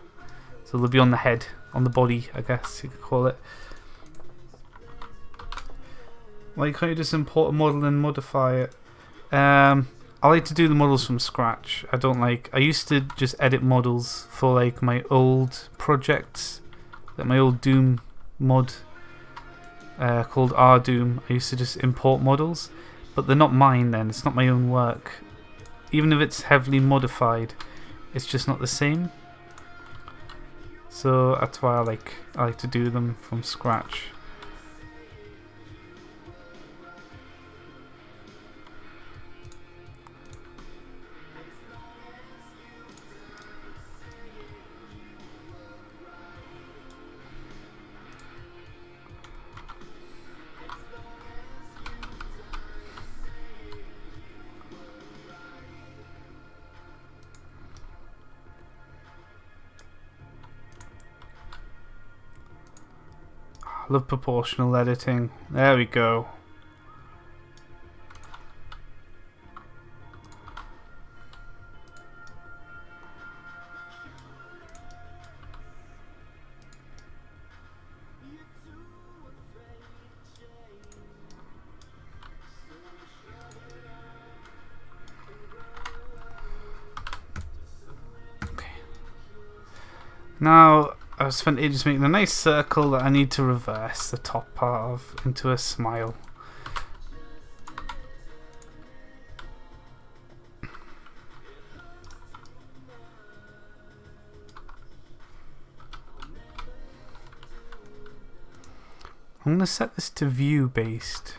so they'll be on the head, on the body, I guess you could call it. Why can't you just import a model and modify it? I like to do the models from scratch. I don't like. I used to just edit models for like my old projects, like my old Doom mod. Called R Doom. I used to just import models, but they're not mine then. It's not my own work. Even if it's heavily modified, it's just not the same. So that's why I like to do them from scratch. Love proportional editing. There we go. Okay. Now I've spent ages making a nice circle that I need to reverse the top part of into a smile. I'm going to set this to view based.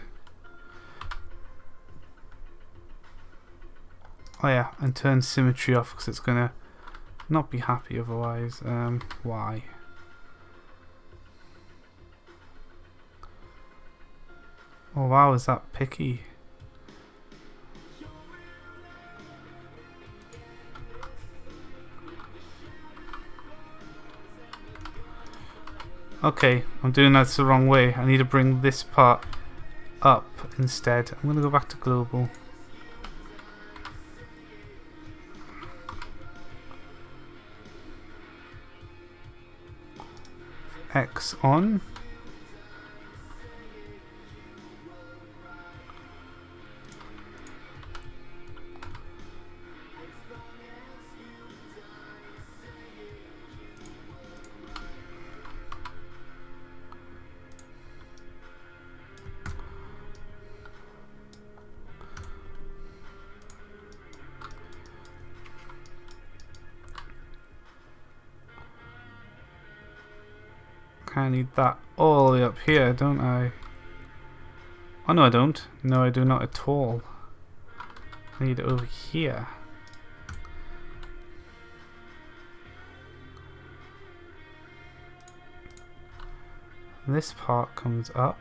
Oh yeah, and turn symmetry off because it's going to not be happy otherwise. Why? Oh wow, is that picky? Okay, I'm doing that the wrong way. I need to bring this part up instead. I'm going to go back to global. X on. I need that all the way up here, don't I? Oh no I don't. No I do not at all. I need it over here. This part comes up.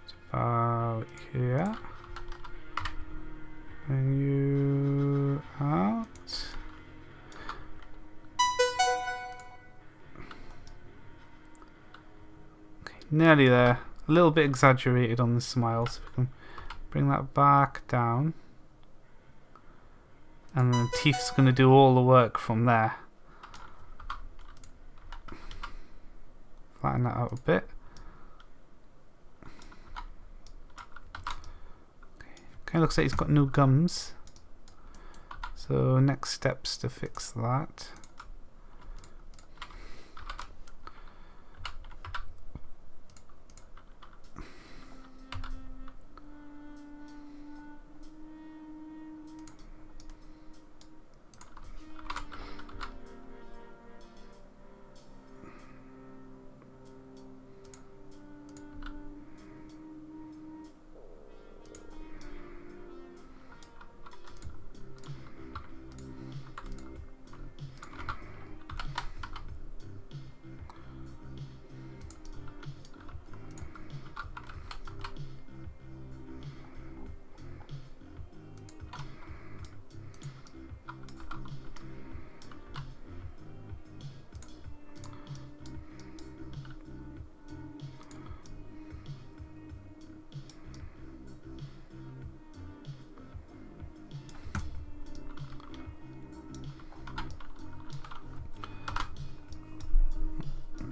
It's about here. And you out. Okay, nearly there. A little bit exaggerated on the smile, so we can bring that back down. And then the teeth's going to do all the work from there. Flatten that out a bit. Okay, looks like he's got no gums. So next steps to fix that.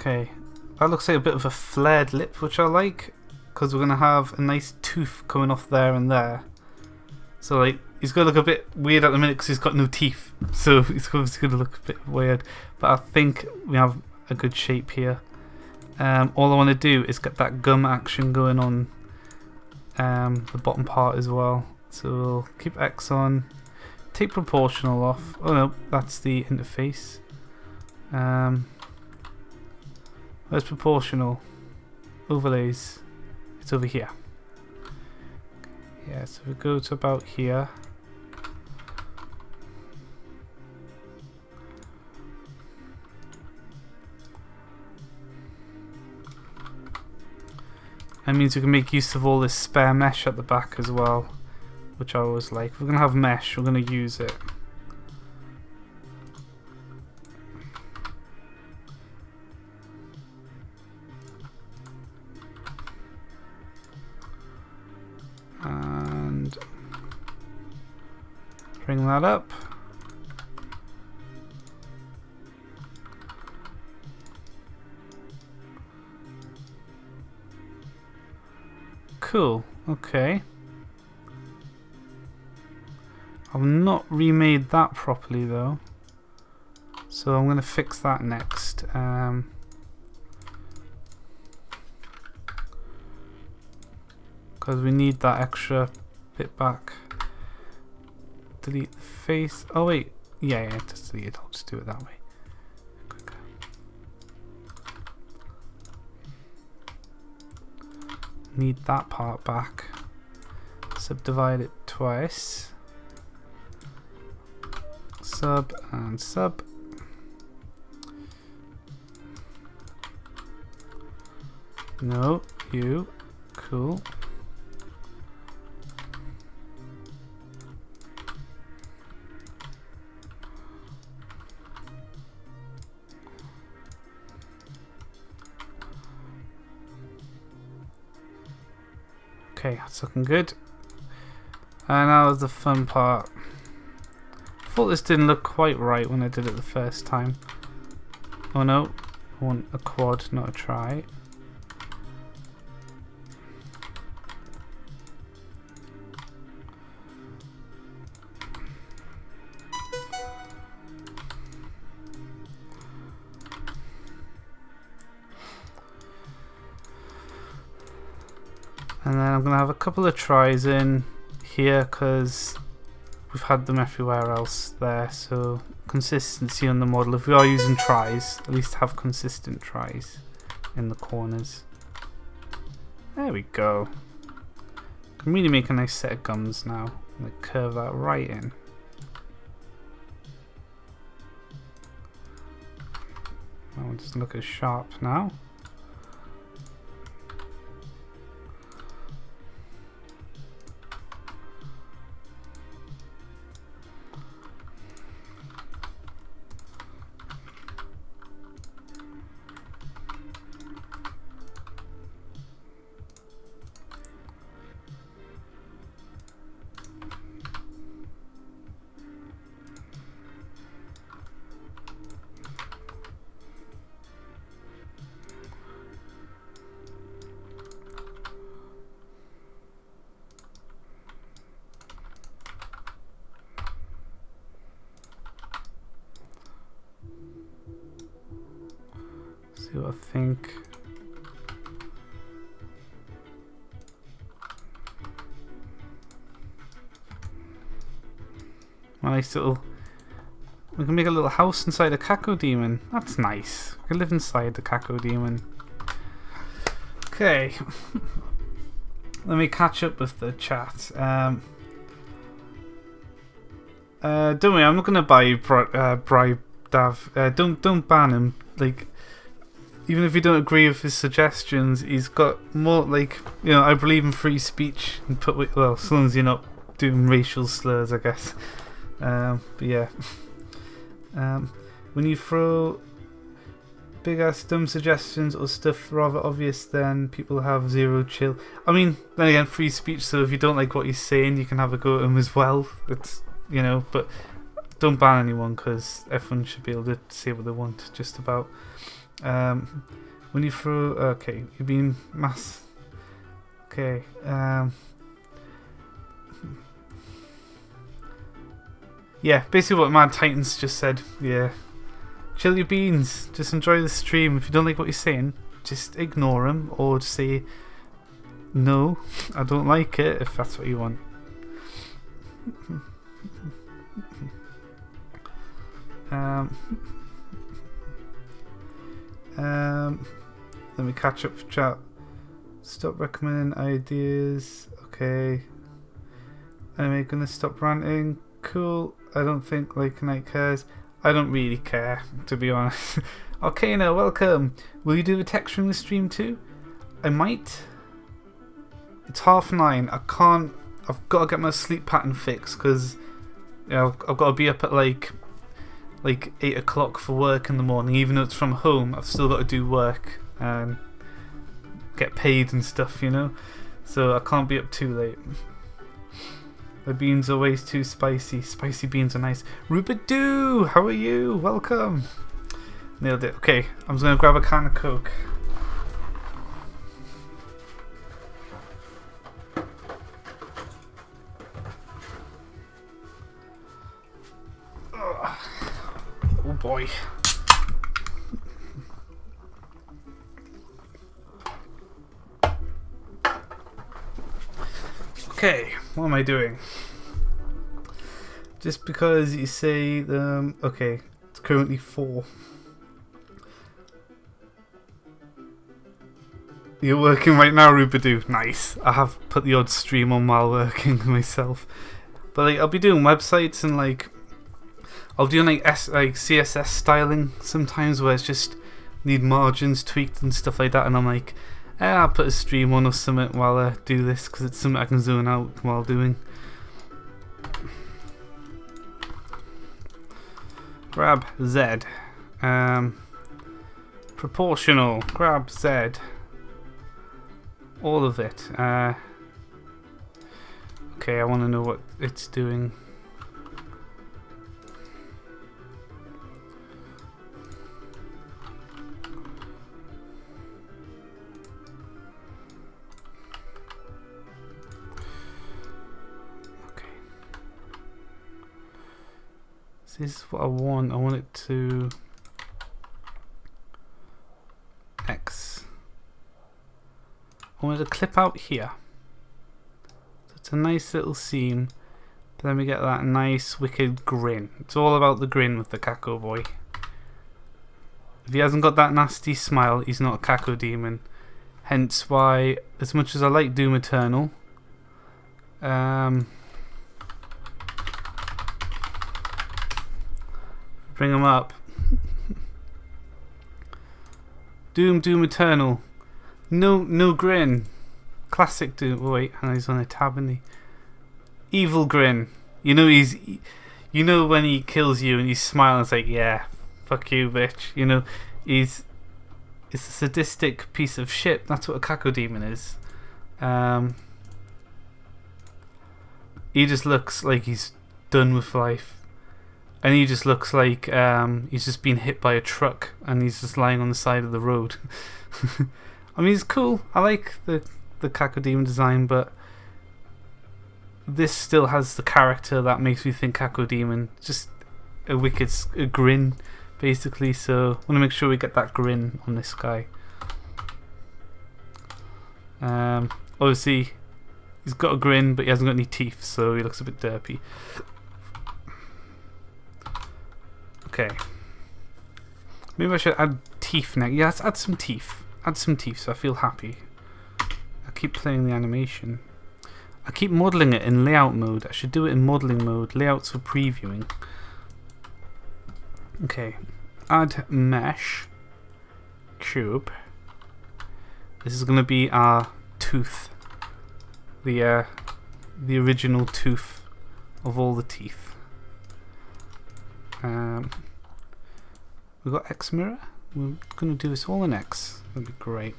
Okay, that looks like a bit of a flared lip, which I like, because we're going to have a nice tooth coming off there and there. So like, he's going to look a bit weird at the minute because he's got no teeth, so he's obviously going to look a bit weird, but I think we have a good shape here. All I want to do is get that gum action going on the bottom part as well. So we'll keep X on, take proportional off. Oh no, that's the interface. Where's proportional? Overlays. It's over here. Yeah, so we go to about here. That means we can make use of all this spare mesh at the back as well, which I always like. If we're going to have mesh, we're going to use it. And bring that up. Cool, okay. I've not remade that properly though, so I'm going to fix that next. Because we need that extra bit back. Delete the face. Oh wait, Yeah, just delete it. I'll just do it that way. Quicker. Need that part back. Subdivide it twice. Sub and sub. No, you. Cool. Okay, that's looking good. And now the fun part. I thought this didn't look quite right when I did it the first time. Oh no, I want a quad, not a tri. And then I'm going to have a couple of tries in here because we've had them everywhere else there. So consistency on the model. If we are using tries, at least have consistent tries in the corners. There we go. Can really make a nice set of gums now. I'm going to curve that right in. That one doesn't look as sharp now. See what I think. Nice little. We can make a little house inside a Cacodemon. That's nice. We can live inside the Cacodemon. Okay. Let me catch up with the chat. Don't worry, I'm not gonna bribe Dav. Don't ban him. Like, even if you don't agree with his suggestions, he's got more, like, you know, I believe in free speech and well, as long as you're not doing racial slurs, I guess. But yeah. When you throw big ass dumb suggestions or stuff rather obvious, then people have zero chill. I mean, then again, free speech, so if you don't like what he's saying, you can have a go at him as well. It's, you know, but don't ban anyone because everyone should be able to say what they want, just about. When you throw, okay, you're being okay, yeah, basically what Mad Titans just said. Yeah, chill your beans, just enjoy the stream. If you don't like what you're saying, just ignore him or say no, I don't like it, if that's what you want. Let me catch up for chat. Stop recommending ideas. Okay. Anyway, gonna stop ranting. Cool. I don't think Lycanite cares. I don't really care, to be honest. Okay, now welcome. Will you do the text from the stream too? I might. It's 9:30. I can't. I've got to get my sleep pattern fixed because, you know, I've got to be up at like 8 o'clock for work in the morning. Even though it's from home, I've still got to do work and get paid and stuff, you know. So I can't be up too late. The beans are always too spicy. Spicy beans are nice. Rupert Doo, how are you? Welcome. Nailed it. Okay, I'm just gonna grab a can of Coke. Oh boy. Okay, what am I doing? Just because you say okay, it's currently 4. You're working right now, Rubadoo. Nice. I have put the odd stream on while working myself. But like, I'll be doing websites and like I'll do like CSS styling sometimes where it's just need margins tweaked and stuff like that, and I'm like, I'll put a stream on or something while I do this because it's something I can zone out while doing. Grab Z. Proportional. Grab Z. All of it. Okay, I want to know what it's doing. Okay. This is what I want. I want it to X. I want it to clip out here. So it's a nice little seam. But then we get that nice wicked grin. It's all about the grin with the Caco boy. If he hasn't got that nasty smile, he's not a Cacodemon. Hence why, as much as I like Doom Eternal, bring him up. Doom Eternal. No grin. Classic Doom. Oh, wait, hang on, he's on a tab, isn't he? Evil grin. You know you know when he kills you and he's smiling, it's like, yeah, fuck you, bitch. You know, it's a sadistic piece of shit. That's what a Cacodemon is. He just looks like he's done with life. And he just looks like he's just been hit by a truck and he's just lying on the side of the road. I mean, it's cool. I like the Cacodemon design, but this still has the character that makes me think Cacodemon. Just a wicked grin, basically. So I want to make sure we get that grin on this guy. Obviously, he's got a grin, but he hasn't got any teeth, so he looks a bit derpy. Okay. Maybe I should add teeth next. Yeah, let's add some teeth. Add some teeth so I feel happy. I keep playing the animation. I keep modelling it in layout mode. I should do it in modelling mode. Layouts for previewing. Okay. Add mesh. Cube. This is going to be our tooth. The original tooth of all the teeth. We've got X mirror. We're going to do this all in X. That'd be great.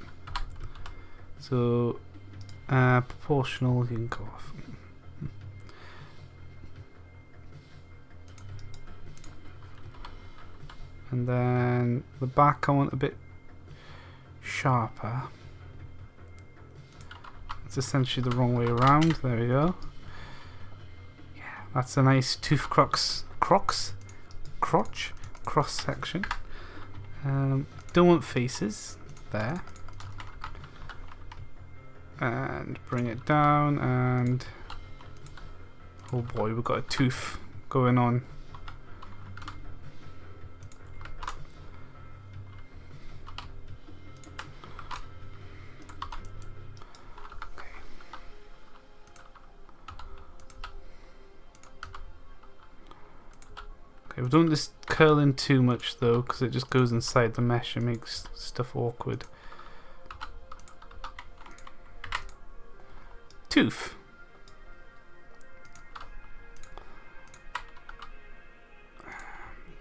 So, proportional, you can go off. And then the back I want a bit sharper. It's essentially the wrong way around. There we go. Yeah, that's a nice tooth crotch section. Don't want faces there. And bring it down, and oh boy, we've got a tooth going on. Okay, we don't just curl in too much though, because it just goes inside the mesh and makes stuff awkward. Tooth.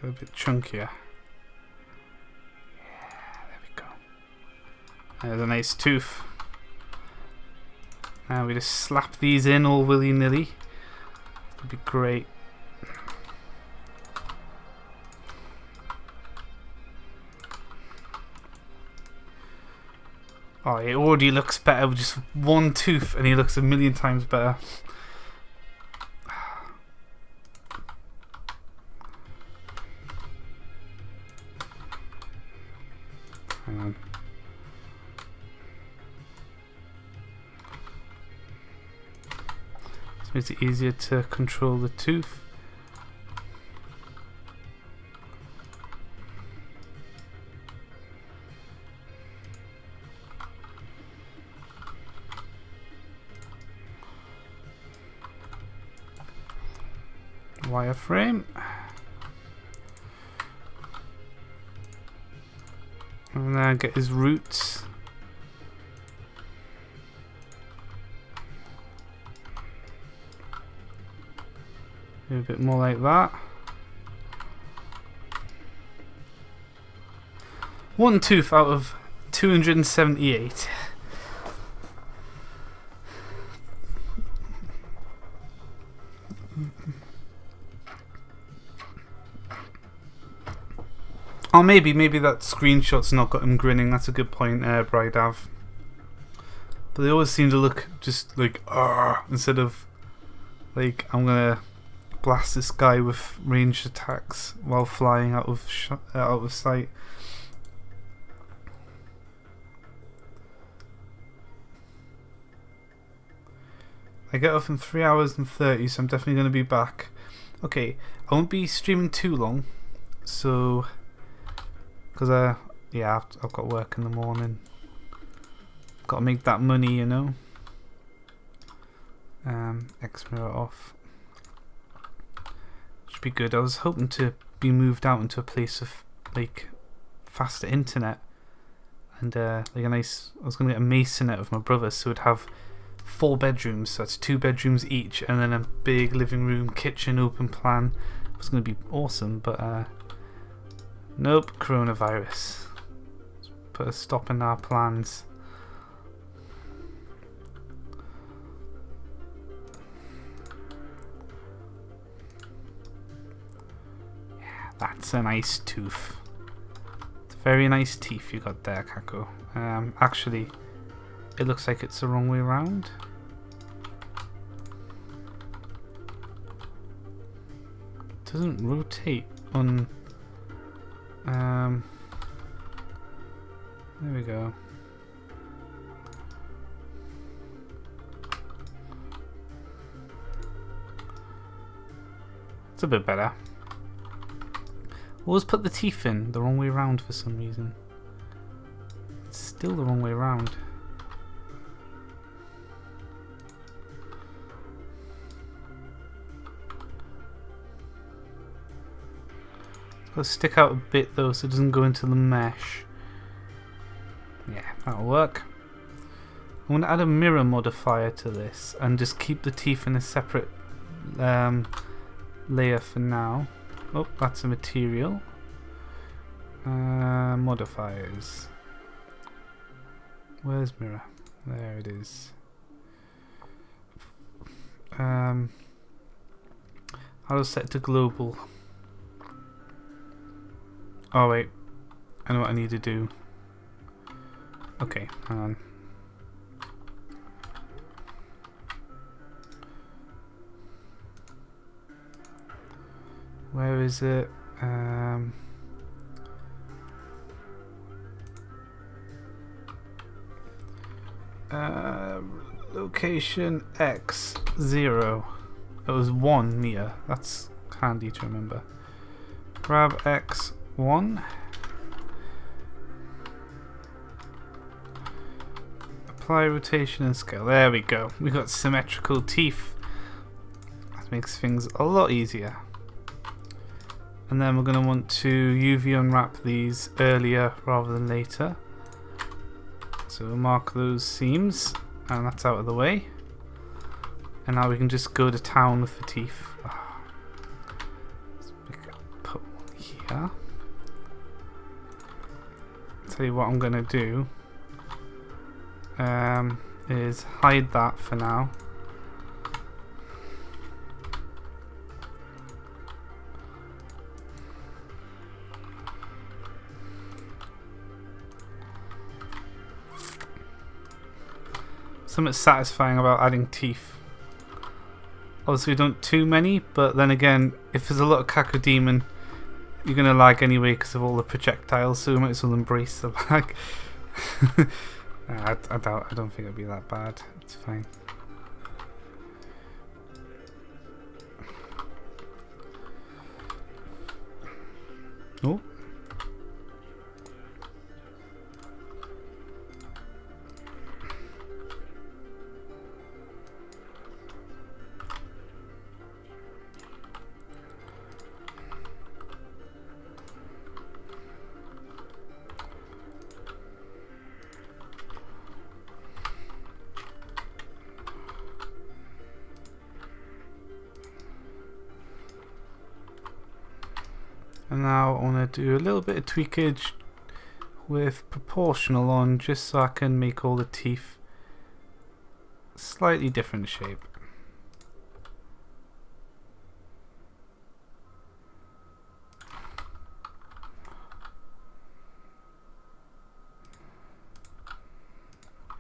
A bit chunkier. Yeah, there we go. There's a nice tooth. Now we just slap these in all willy-nilly. That'd be great. Oh, it already looks better with just one tooth, and he looks a million times better. Hang on. This makes it easier to control the tooth. wireframe. And then get his roots. Do a bit more like that. 1 tooth out of 278. Oh, maybe that screenshot's not got him grinning. That's a good point, Brydav. But they always seem to look just like, instead of like, I'm gonna blast this guy with ranged attacks while flying out of sight. I get off in 3 hours and 30, so I'm definitely going to be back. Okay, I won't be streaming too long, so because yeah, I've got work in the morning. Got to make that money, you know. X mirror off. Should be good. I was hoping to be moved out into a place of like faster internet, and like a nice. I was going to get a masonette with my brother, so we'd have 4 bedrooms. So that's 2 bedrooms each, and then a big living room, kitchen, open plan. It was going to be awesome, but nope, coronavirus. Let's put a stop in our plans. Yeah, that's a nice tooth. It's very nice teeth you got there, Caco. Actually, it looks like it's the wrong way around. It doesn't rotate on. There we go. It's a bit better. Always put the teeth in the wrong way around for some reason. It's still the wrong way around. Let's stick out a bit though so it doesn't go into the mesh. Yeah, that'll work. I'm going to add a mirror modifier to this and just keep the teeth in a separate layer for now. Oh, that's a material. Modifiers. Where's mirror? There it is. I'll set it to global. Oh wait, I know what I need to do. Okay, hang on. Where is it? Location X 0. It was 1 meter. That's handy to remember. Grab X 1. Apply rotation and scale. There we go. We got symmetrical teeth. That makes things a lot easier. And then we're going to want to UV unwrap these earlier rather than later. So we'll mark those seams, and that's out of the way. And now we can just go to town with the teeth. Let's put one here. Tell you what I'm going to do is hide that for now. Something satisfying about adding teeth. Obviously we don't too many, but then again, if there's a lot of Cacodemon, you're going to lag anyway because of all the projectiles, so we might as well embrace the lag. I don't think it'll be that bad. It's fine. Oh. And now I want to do a little bit of tweakage with proportional on, just so I can make all the teeth slightly different shape.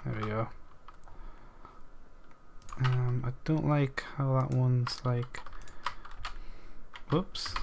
There we go. I don't like how that one's like. Whoops.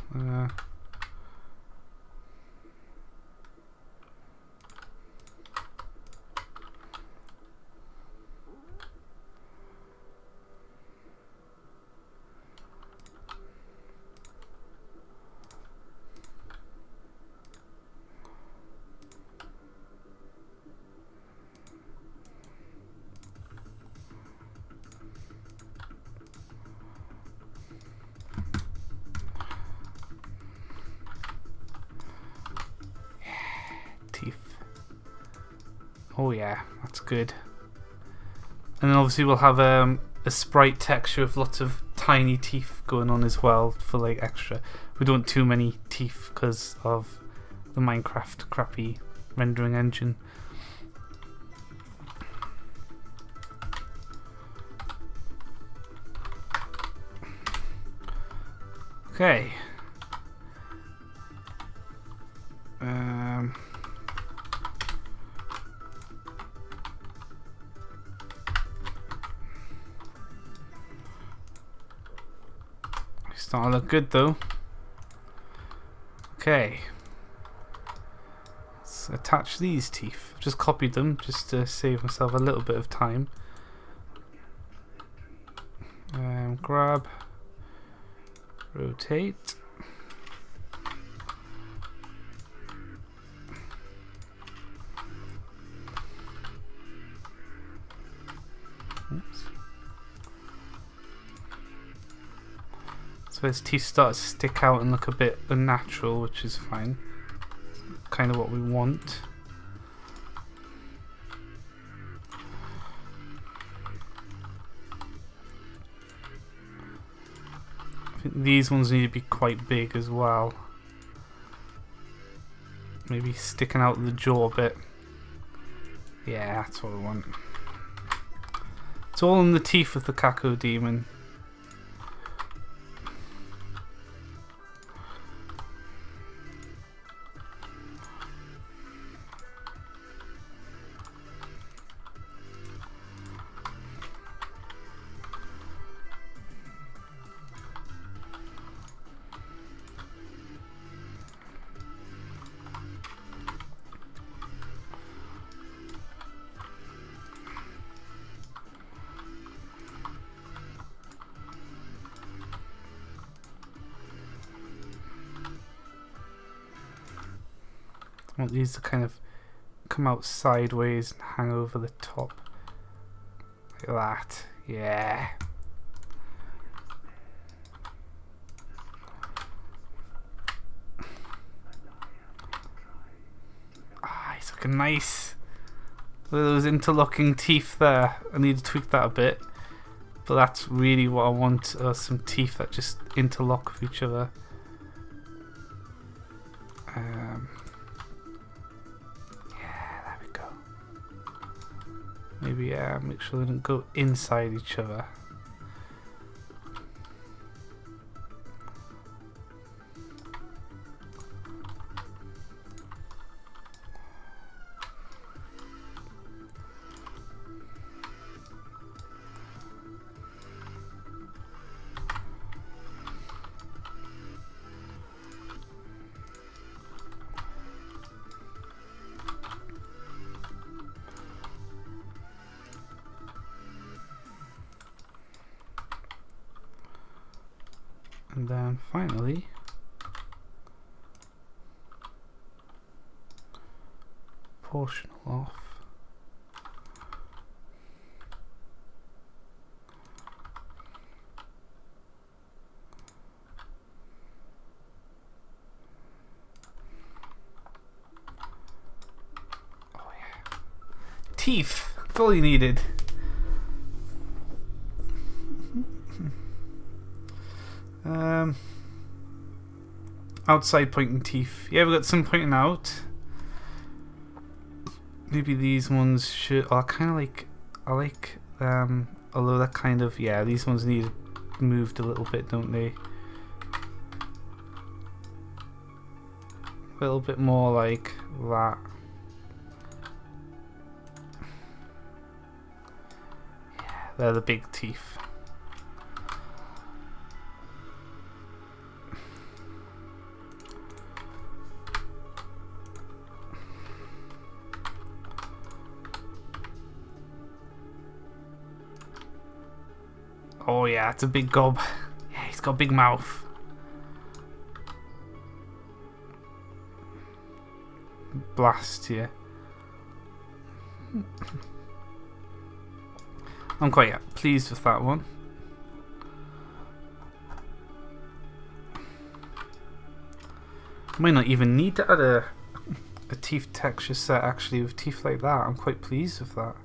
Teeth. Oh yeah, that's good. And then obviously we'll have a sprite texture with lots of tiny teeth going on as well for like extra. We don't want too many teeth because of the Minecraft crappy rendering engine. Okay. Starting to look good though. Okay. Let's attach these teeth. Just copied them just to save myself a little bit of time. Grab, rotate. Oops. So his teeth start to stick out and look a bit unnatural, which is fine. Kind of what we want. I think these ones need to be quite big as well. Maybe sticking out the jaw a bit. Yeah, that's what we want. It's all in the teeth of the Cacodemon. I want these to kind of come out sideways and hang over the top. Like that. Yeah. Ah, he's looking nice. Look at those interlocking teeth there. I need to tweak that a bit. But that's really what I want, some teeth that just interlock with each other. Maybe make sure they don't go inside each other. And then finally, proportional off. Oh yeah. Teeth! That's all you needed. outside pointing teeth. Yeah, we've got some pointing out. Maybe these ones should. Oh, I kind of like. I like. Although that kind of. Yeah, these ones need moved a little bit, don't they? A little bit more like that. Yeah, they're the big teeth. Oh yeah, it's a big gob. Yeah, he's got a big mouth. Blast here. I'm quite pleased with that one. Might not even need to add a teeth texture set actually with teeth like that. I'm quite pleased with that.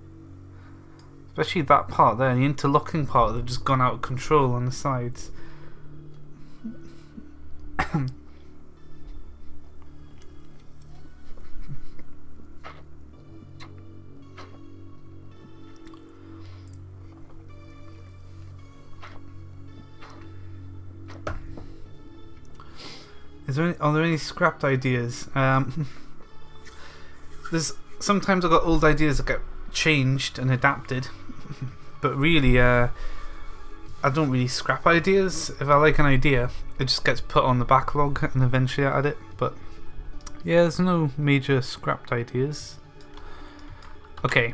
Especially that part there, the interlocking part, they've just gone out of control on the sides. Are there any scrapped ideas? There's sometimes I've got old ideas that get changed and adapted, but really I don't really scrap ideas. If I like an idea, it just gets put on the backlog and eventually I add it. But yeah, there's no major scrapped ideas. Okay,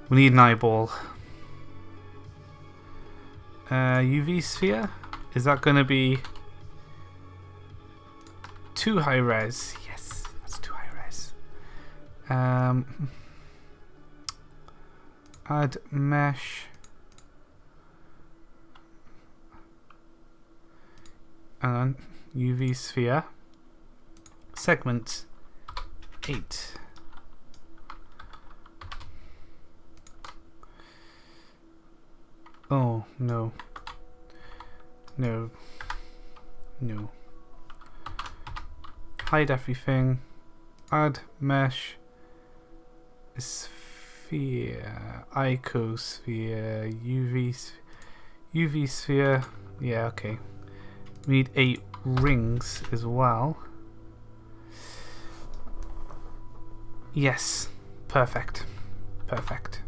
we need an eyeball. UV sphere, is that going to be too high res? Yes, that's too high res. Add mesh. And UV sphere. Segment 8. Oh no. No. No. Hide everything. Add mesh. Sphere. Icosphere. UV sphere. Yeah, okay. We need 8 rings as well. Yes. Perfect. Perfect.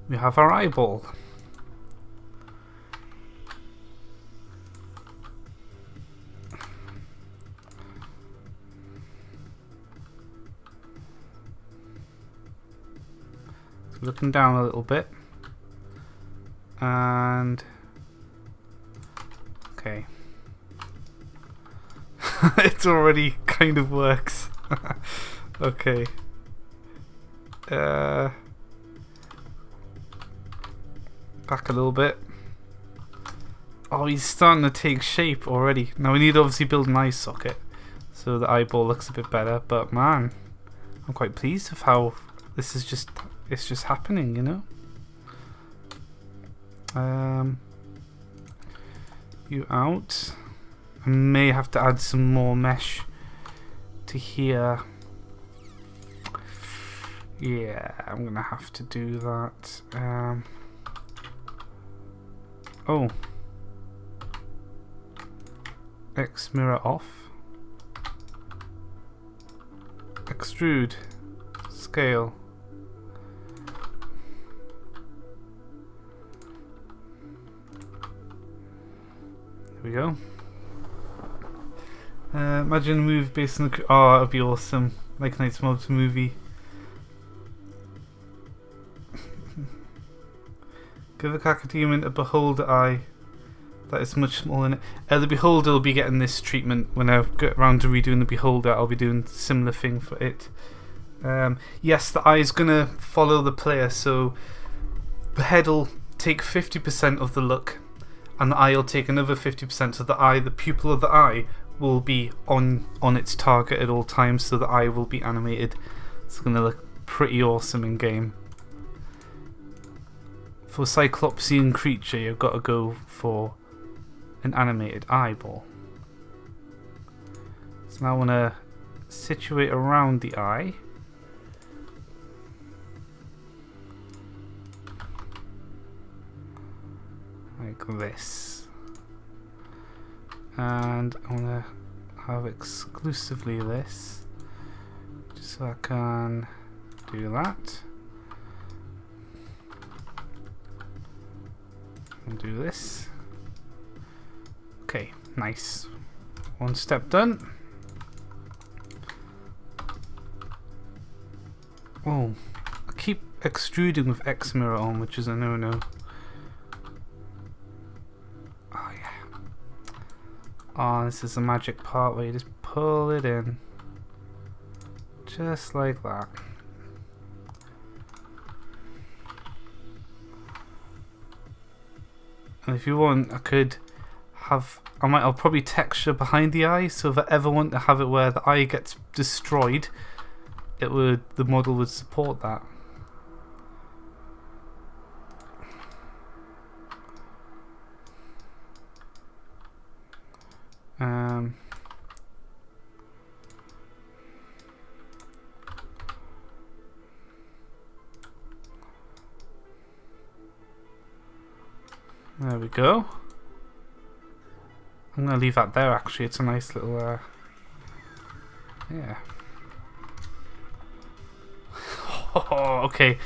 We have our eyeball. So looking down a little bit. And okay. It already kind of works. Okay. Back a little bit. Oh, he's starting to take shape already. Now we need to obviously build an eye socket so the eyeball looks a bit better. But man, I'm quite pleased with how this is it's just happening, you know. You out. I may have to add some more mesh to here. Yeah, I'm gonna have to do that. Oh. X mirror off. Extrude. Scale. There we go. Imagine a move based on the... Oh, that would be awesome. Lycanites mobs movie. Give the Cacodemon a beholder eye that is much smaller than it. The beholder will be getting this treatment when I get around to redoing the beholder. I'll be doing a similar thing for it. Yes, the eye is going to follow the player, so the head will take 50% of the look and the eye will take another 50%. So the pupil of the eye will be on its target at all times, so the eye will be animated. It's going to look pretty awesome in game. For Cyclopsian creature, you've got to go for an animated eyeball. So now I want to situate around the eye. Like this. And I want to have exclusively this, just so I can do that. And do this. Okay, nice. One step done. Oh, I keep extruding with X mirror on, which is a no-no. Oh yeah. Oh, this is the magic part where you just pull it in. Just like that. And if you want, I could have, I'll probably texture behind the eye, so if I ever want to have it where the eye gets destroyed, the model would support that. There we go. I'm going to leave that there actually, it's a nice little, yeah. Oh, okay,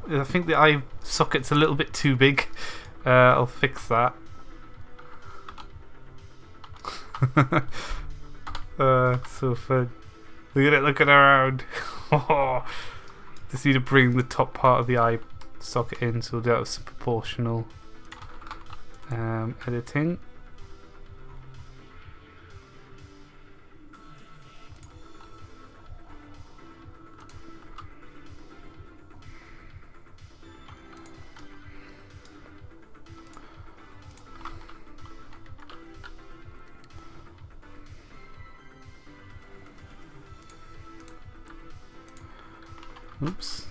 I think the eye socket's a little bit too big. I'll fix that. It's so fun. Look at it looking around. Just need to bring the top part of the eye socket in, so we'll do that with some proportional editing. Oops.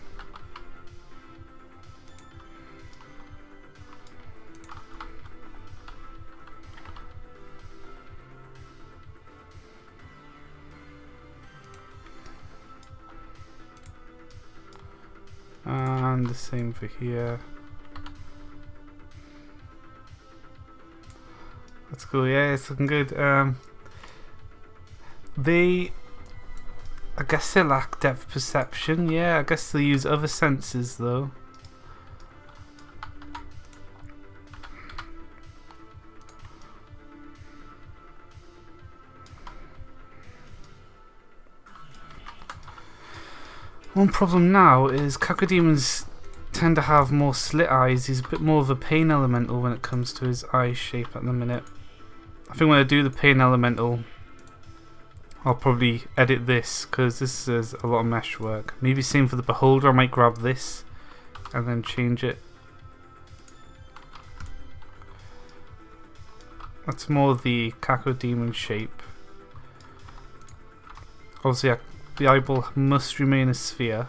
And the same for here. That's cool, yeah, it's looking good. I guess they lack depth perception, yeah, I guess they use other senses though. One problem now is Cacodemons tend to have more slit eyes. He's a bit more of a pain elemental when it comes to his eye shape at the minute. I think when I do the pain elemental, I'll probably edit this because this is a lot of mesh work. Maybe same for the beholder, I might grab this and then change it. That's more the Cacodemon shape. Obviously the eyeball must remain a sphere.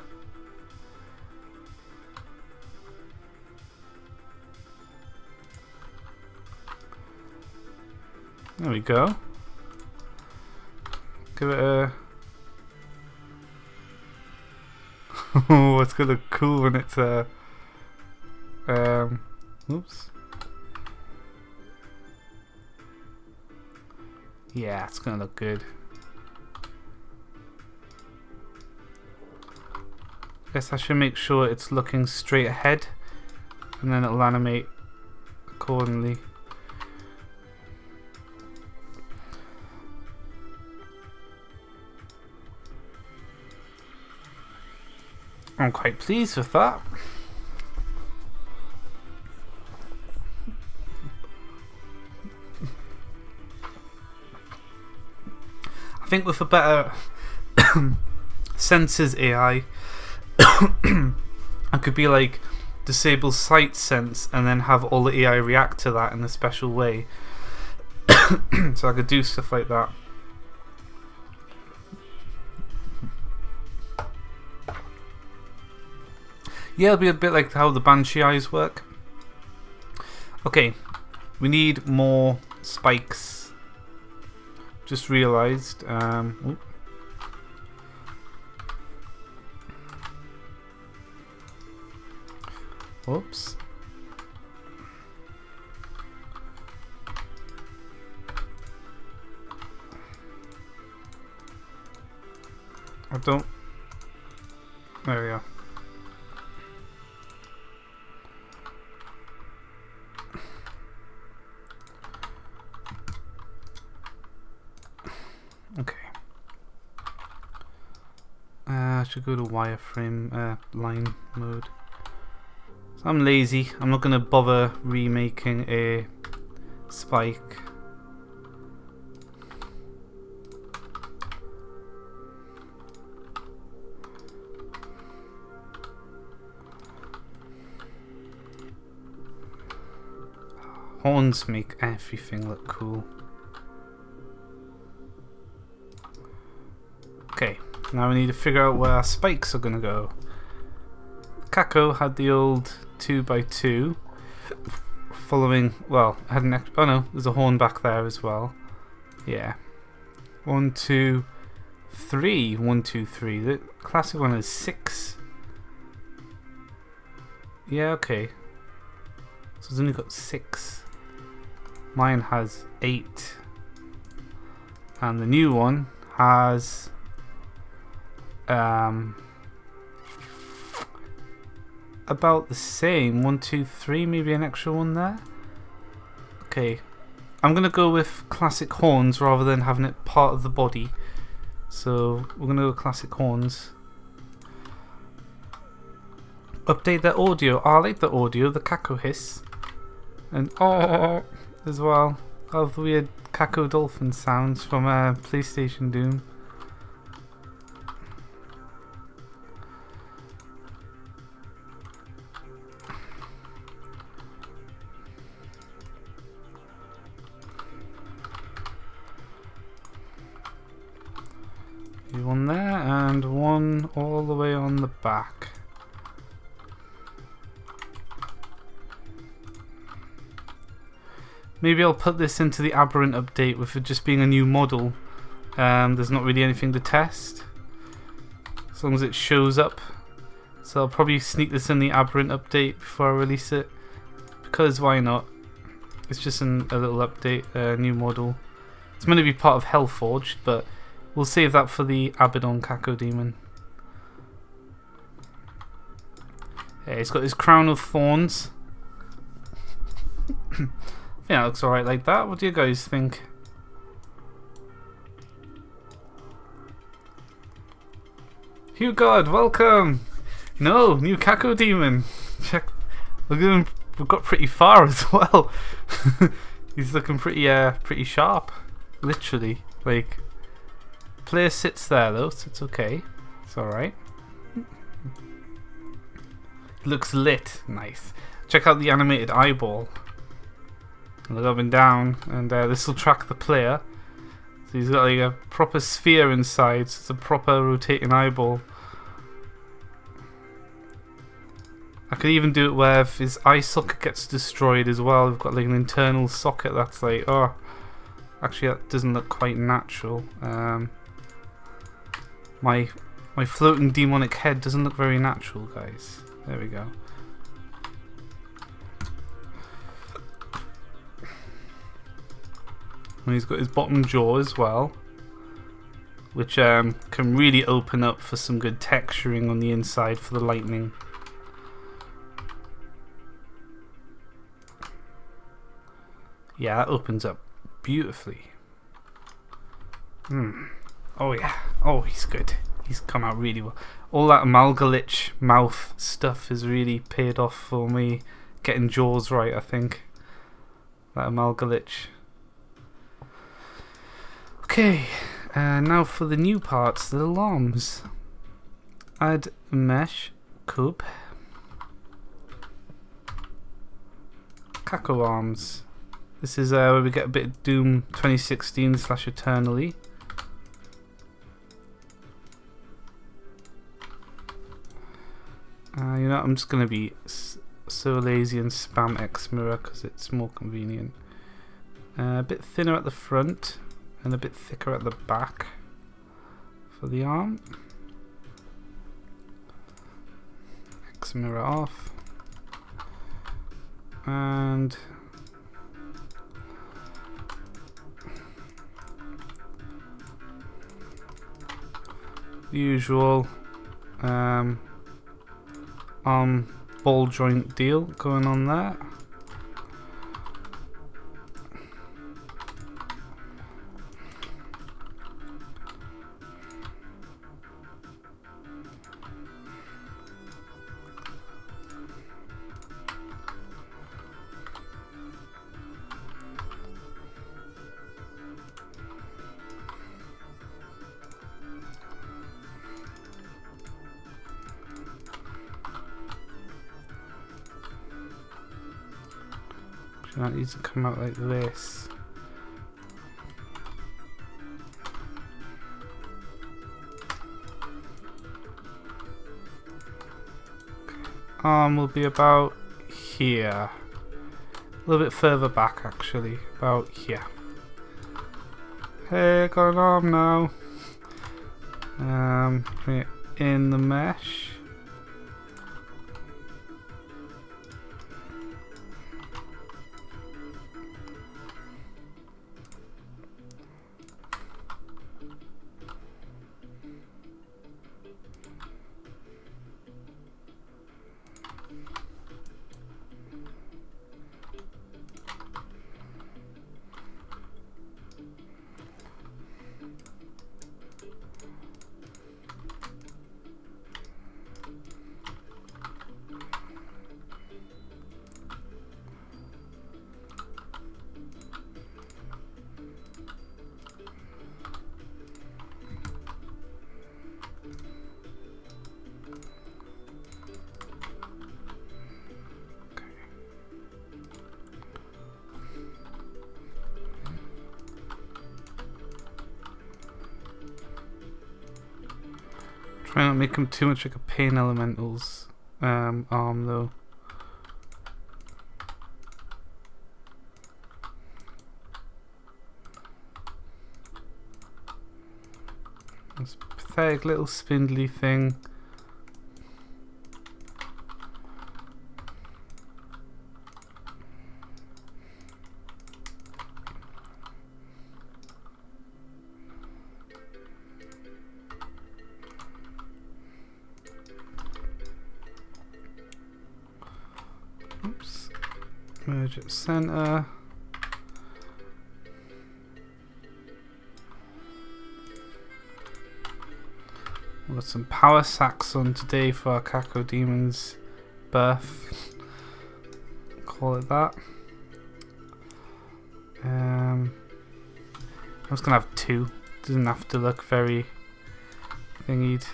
There we go. Give it a... Oh, it's gonna look cool when it's oops. Yeah, it's gonna look good. I guess I should make sure it's looking straight ahead and then it'll animate accordingly. I'm quite pleased with that. I think with a better Senses AI, I could be like, disable sight sense and then have all the AI react to that in a special way. So I could do stuff like that. Yeah, it'll be a bit like how the Banshee eyes work. Okay, we need more spikes. Just realised. Whoops. I don't. There we go. Okay. I should go to wireframe line mode. So I'm lazy. I'm not going to bother remaking a spike. Horns make everything look cool. Okay, now we need to figure out where our spikes are going to go. Caco had the old 2x2 following, well, I had an extra, oh no, there's a horn back there as well. Yeah. 1, 2, 3. 1, 2, 3. The classic one is 6. Yeah, okay. So it's only got 6. Mine has 8. And the new one has about the same. 1, 2, 3, maybe an extra one there. Okay, I'm gonna go with classic horns rather than having it part of the body. So we're gonna go classic horns. Update the audio. I like the audio, the caco hiss, and as well. Of the weird caco dolphin sounds from PlayStation Doom. One there and one all the way on the back. Maybe I'll put this into the Aberrant update with it just being a new model. There's not really anything to test as long as it shows up. So I'll probably sneak this in the Aberrant update before I release it, because why not? It's just a little update, a new model. It's meant to be part of Hellforged, but we'll save that for the Abaddon Cacodemon. Yeah, he's got his crown of thorns. Yeah, it looks alright like that. What do you guys think? Hugh God, welcome! No, new Cacodemon. Check. We've got pretty far as well. He's looking pretty sharp. Literally. Like, player sits there though, so it's okay. It's alright. Looks lit. Nice. Check out the animated eyeball. Look up and down, and this will track the player. So he's got like a proper sphere inside, so it's a proper rotating eyeball. I could even do it where if his eye socket gets destroyed as well, we've got like an internal socket that's like, oh, actually that doesn't look quite natural. My floating demonic head doesn't look very natural, guys. There we go. And he's got his bottom jaw as well, which can really open up for some good texturing on the inside for the lightning. Yeah, that opens up beautifully. Oh yeah. Oh, he's good. He's come out really well. All that Amalgalich mouth stuff has really paid off for me getting jaws right, I think. That Amalgalich. Okay, now for the new parts, the alarms. Add mesh cube. Caco arms. This is where we get a bit of Doom 2016/Eternally. You know, I'm just going to be so lazy and spam X mirror because it's more convenient. A bit thinner at the front and a bit thicker at the back for the arm. X mirror off. And the usual arm ball joint deal going on there. That needs to come out like this. Arm will be about here. A little bit further back actually, about here. Hey, I got an arm now. Bring it in the mesh. Try not to make him too much like a Pain Elementals arm though. This pathetic little spindly thing. Oops. Merge at center. We've got some power sacks on today for our Cacodemon's birth. Call it that. I'm just gonna have two. Doesn't have to look very thingied.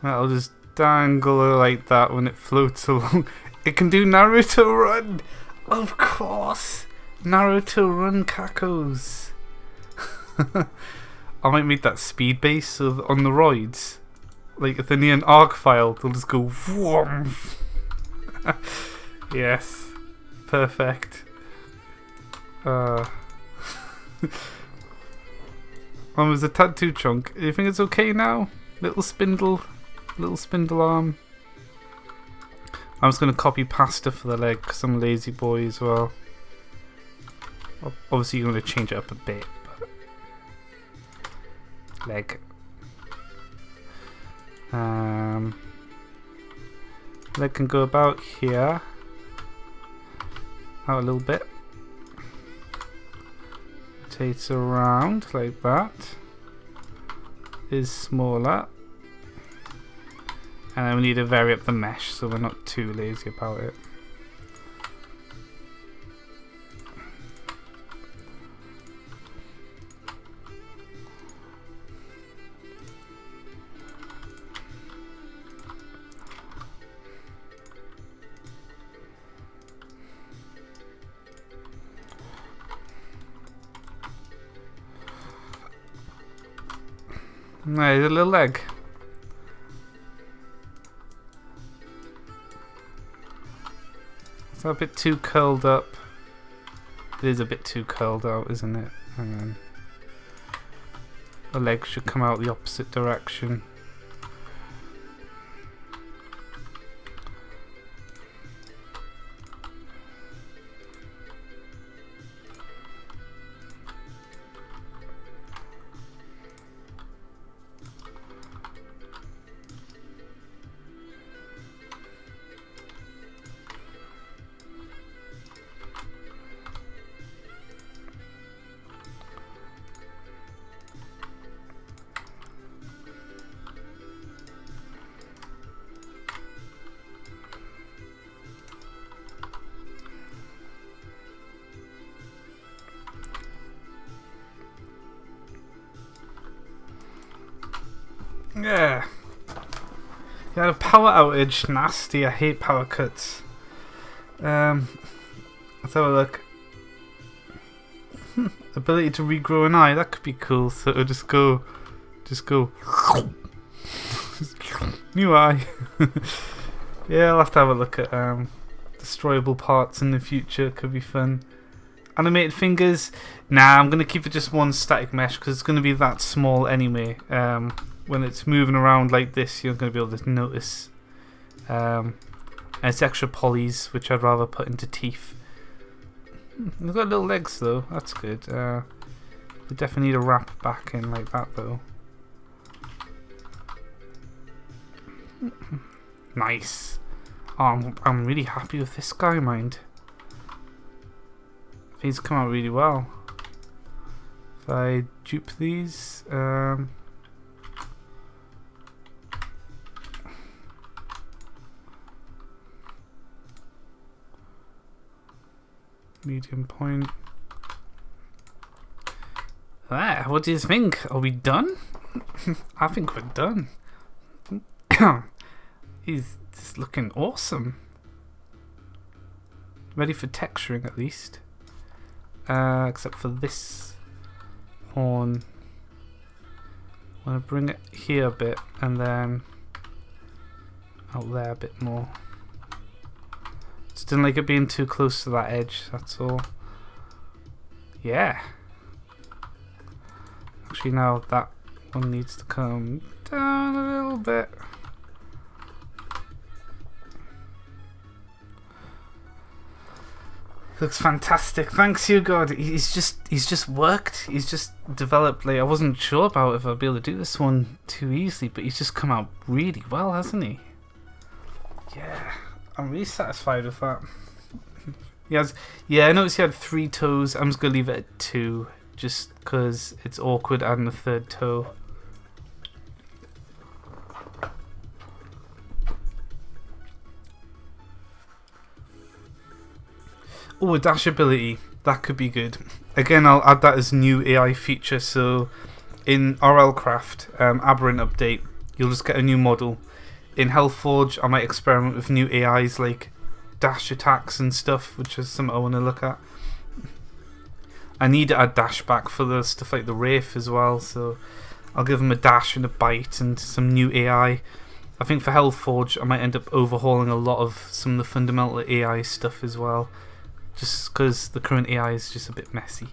That'll just dangle like that when it floats along. It can do Naruto Run! Of course! Naruto Run Cacos! I might make that speed base so on the roids. Like if they're near an arc file, they'll just go vroom. Yes. Perfect. Was a tattoo chunk. Do you think it's okay now? Little spindle arm. I'm just going to copy pasta for the leg because I'm a lazy boy as well. Obviously you're going to change it up a bit. But leg. Leg can go about here, out a little bit, rotates around like that, is smaller, and then we need to vary up the mesh so we're not too lazy about it. No, a little leg. It's a bit too curled up. It is a bit too curled out, isn't it? And then the leg should come out the opposite direction. Yeah. You had a power outage. Nasty. I hate power cuts. Let's have a look. Ability to regrow an eye. That could be cool. So it'll just go. New eye. Yeah, I'll have to have a look at destroyable parts in the future. Could be fun. Animated fingers. Nah, I'm gonna keep it just one static mesh because it's gonna be that small anyway. When it's moving around like this, you're going to be able to notice. And it's extra polys, which I'd rather put into teeth. They've got little legs though, that's good. We definitely need a wrap back in like that though. Nice. Oh, I'm really happy with this guy, mind. He's come out really well. If I dupe these, medium point. Ah, what do you think? Are we done? I think we're done. He's just looking awesome. Ready for texturing at least. Except for this horn. I'm going to bring it here a bit and then out there a bit more. Just didn't like it being too close to that edge, that's all. Yeah. Actually, now that one needs to come down a little bit. Looks fantastic. Thanks you, God. He's just worked. He's just developed. Like, I wasn't sure about if I'd be able to do this one too easily, but he's just come out really well, hasn't he? Yeah. I'm really satisfied with that. Yeah, I noticed he had 3 toes. I'm just going to leave it at 2, just because it's awkward adding a 3rd toe. Oh, a dash ability. That could be good. Again, I'll add that as new AI feature. So in RLCraft Aberrant update, you'll just get a new model. In Hellforge, I might experiment with new AIs like dash attacks and stuff, which is something I want to look at. I need to add dash back for the stuff like the Wraith as well, so I'll give them a dash and a bite and some new AI. I think for Hellforge, I might end up overhauling a lot of some of the fundamental AI stuff as well, just because the current AI is just a bit messy.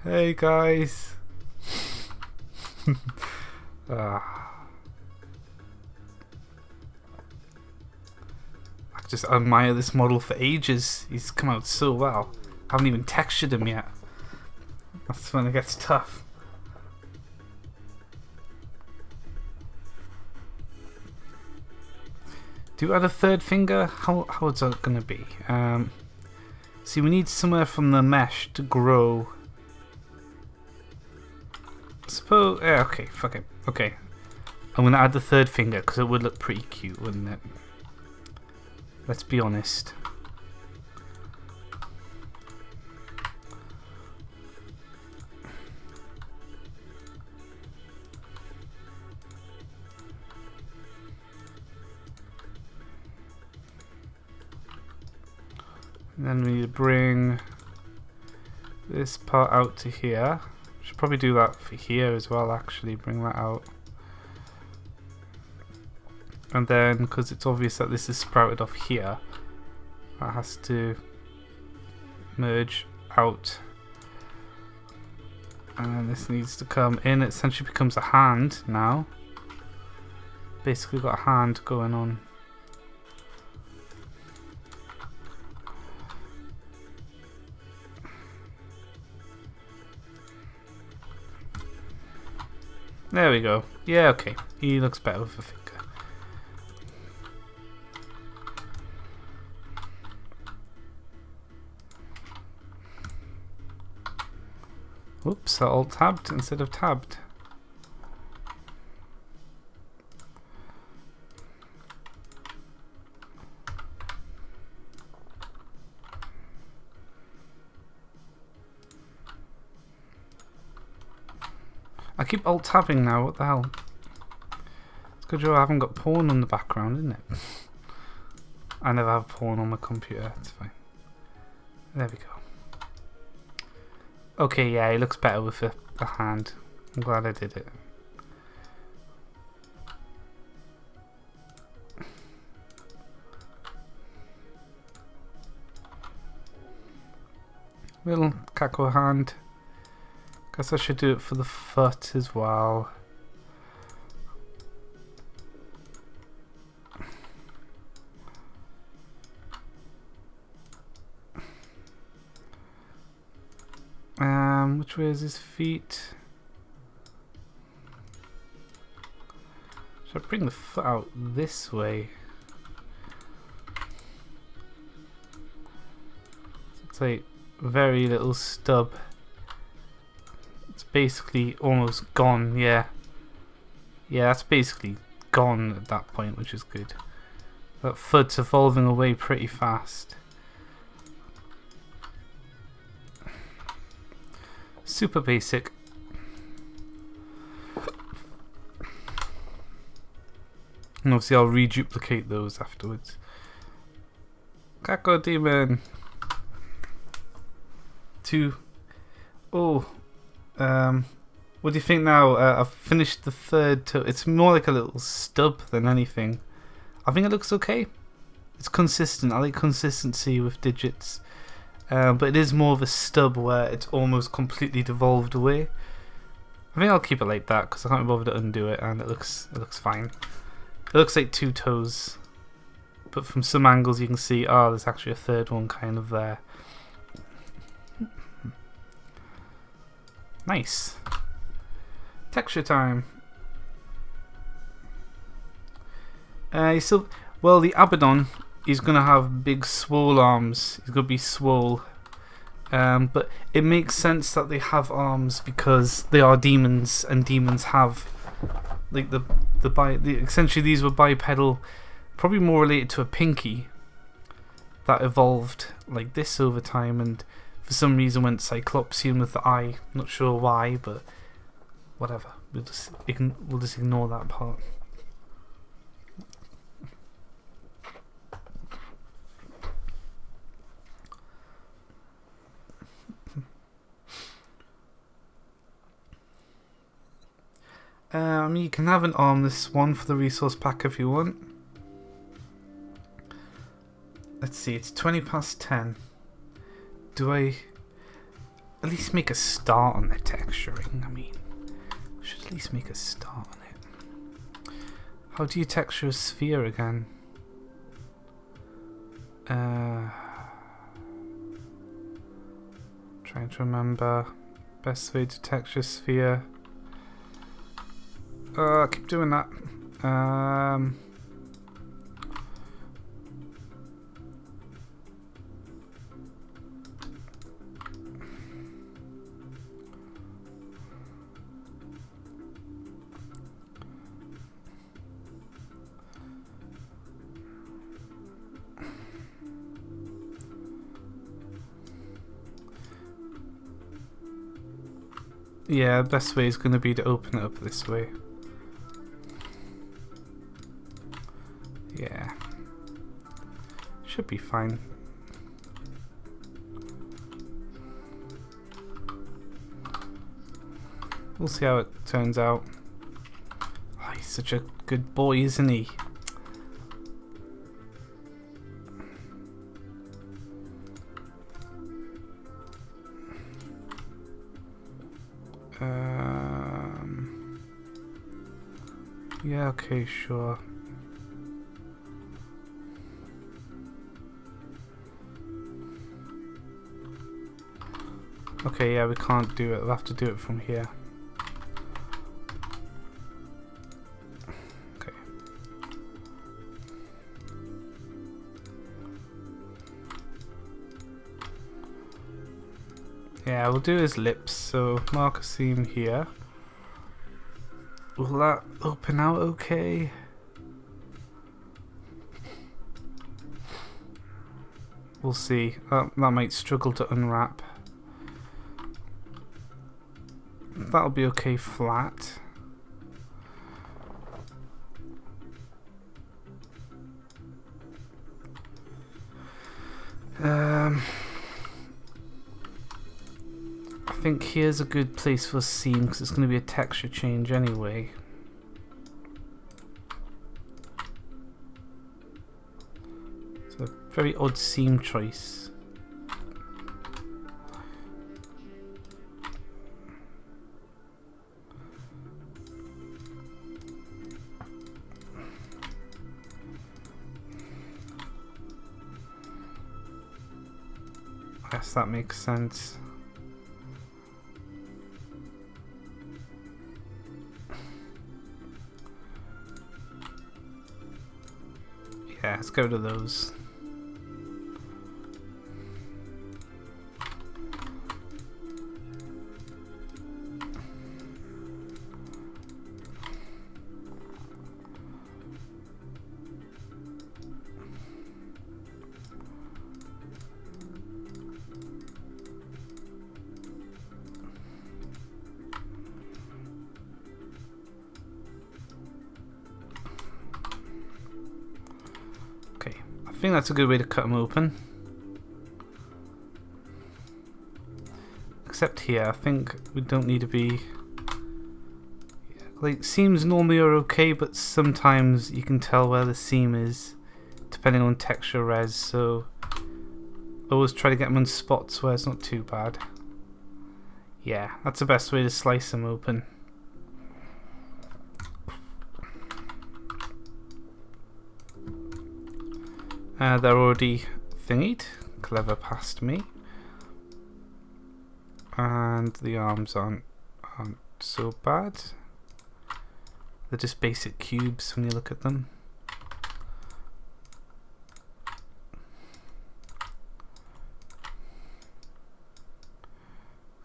Hey guys. just admire this model for ages. He's come out so well. I haven't even textured him yet. That's when it gets tough. Do you add a third finger? How is that going to be? See, we need somewhere from the mesh to grow. Suppose. Yeah, okay, fuck it. Okay. I'm going to add the third finger because it would look pretty cute, wouldn't it? Let's be honest. And then we need to bring this part out to here. Should probably do that for here as well, actually. Bring that out. And then, because it's obvious that this is sprouted off here, that has to merge out. And then this needs to come in. It essentially becomes a hand now. Basically got a hand going on. There we go. Yeah, okay. He looks better with a finger. Oops, I alt-tabbed instead of tabbed. I keep alt-tabbing now, what the hell? It's good job I haven't got porn on the background, isn't it? I never have porn on my computer, it's fine. There we go. Okay, yeah, it looks better with the hand. I'm glad I did it. Little Caco hand. Guess I should do it for the foot as well. Which way is his feet? Should I bring the foot out this way? It's like very little stub. It's basically almost gone, yeah. Yeah, that's basically gone at that point, which is good. That foot's evolving away pretty fast. Super basic. And obviously I'll reduplicate those afterwards. Cacodemon. 2. Oh. What do you think now? I've finished the third toe. It's more like a little stub than anything. I think it looks okay. It's consistent. I like consistency with digits. But it is more of a stub where it's almost completely devolved away. I think I'll keep it like that because I can't be bothered to undo it, and it looks fine. It looks like 2 toes, but from some angles you can see, oh, there's actually a third one kind of there. Nice. Texture time. Well, the Abaddon, he's gonna have big swole arms. He's gonna be swole. But it makes sense that they have arms because they are demons, and demons have like essentially these were bipedal, probably more related to a pinky that evolved like this over time, and for some reason went Cyclopsian with the eye. Not sure why, but whatever. We'll just ignore that part. I mean, you can have an armless one for the resource pack if you want. Let's see, it's 20 past 10. Do I at least make a start on the texturing? I mean, I should at least make a start on it. How do you texture a sphere again? Trying to remember best way to texture sphere. I keep doing that. Yeah, best way is going to be to open it up this way. Yeah. Should be fine. We'll see how it turns out. Oh, he's such a good boy, isn't he? Yeah, okay, sure. Okay, yeah, we can't do it. We'll have to do it from here. Okay. Yeah, we'll do his lips. So mark a seam here. Will that open out okay? We'll see. That might struggle to unwrap. That'll be okay flat. I think here's a good place for a seam because it's going to be a texture change anyway. It's a very odd seam choice. Yes, that makes sense. Yeah, let's go to those. I think that's a good way to cut them open. Except here, I think we don't need to be... Like, seams normally are okay, but sometimes you can tell where the seam is, depending on texture res, so always try to get them in spots where it's not too bad. Yeah, that's the best way to slice them open. They're already thingied, clever past me, and the arms aren't so bad. They're just basic cubes when you look at them.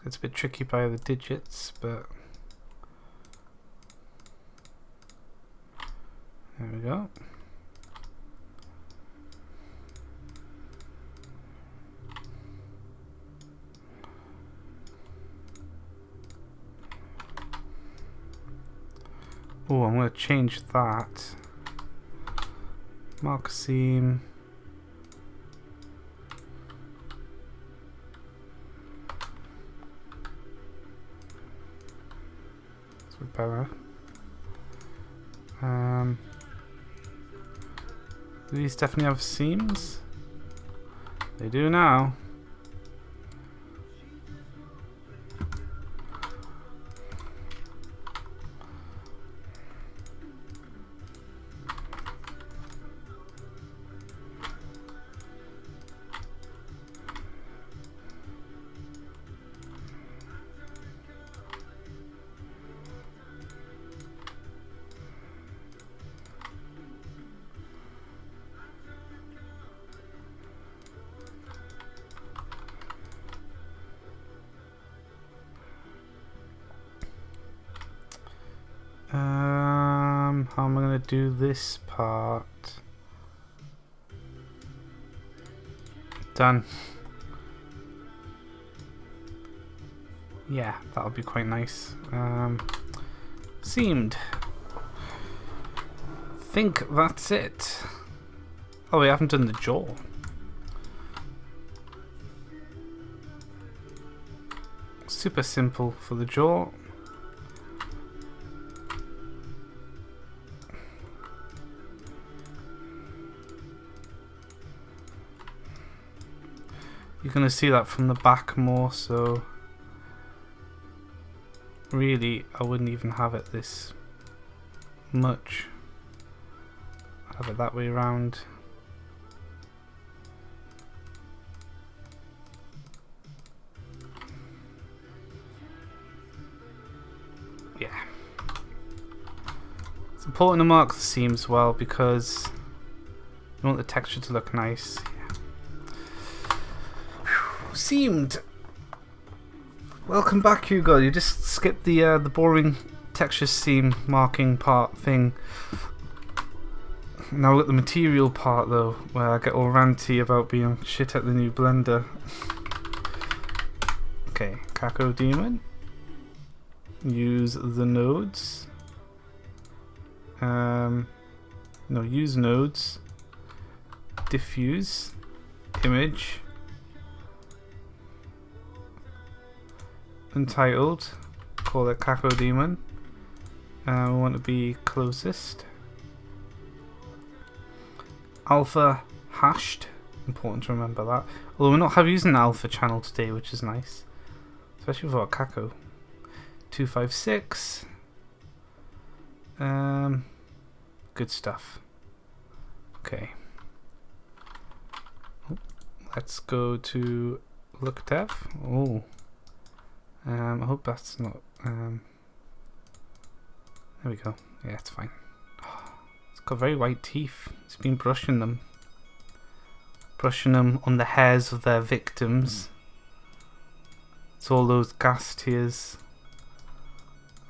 It's a bit tricky by the digits, but there we go. Oh, I'm going to change that. Mark seam. That's better. Do these definitely have seams? They do now. How am I going to do this part? Done. Yeah, that'll be quite nice. Seamed. Think that's it. Oh, we haven't done the jaw. Super simple for the jaw. You're going to see that from the back more, so really I wouldn't even have it this much. Have it that way around. Yeah. It's important to mark the seams well because you want the texture to look nice. Seamed. Welcome back, Hugo. You just skipped the boring texture seam marking part thing. Now look at the material part though, where I get all ranty about being shit at the new blender. Okay, Cacodemon. Use the nodes. No, use nodes. Diffuse. Image. Untitled, call it Cacodemon. We want to be closest. Alpha hashed, important to remember that. Although we're not using the alpha channel today, which is nice, especially for Caco. 256. Good stuff. Okay. Let's go to look dev. Oh. I hope that's not. There we go. Yeah, it's fine. It's got very white teeth. It's been brushing them. Brushing them on the hairs of their victims. It's all those gas tears.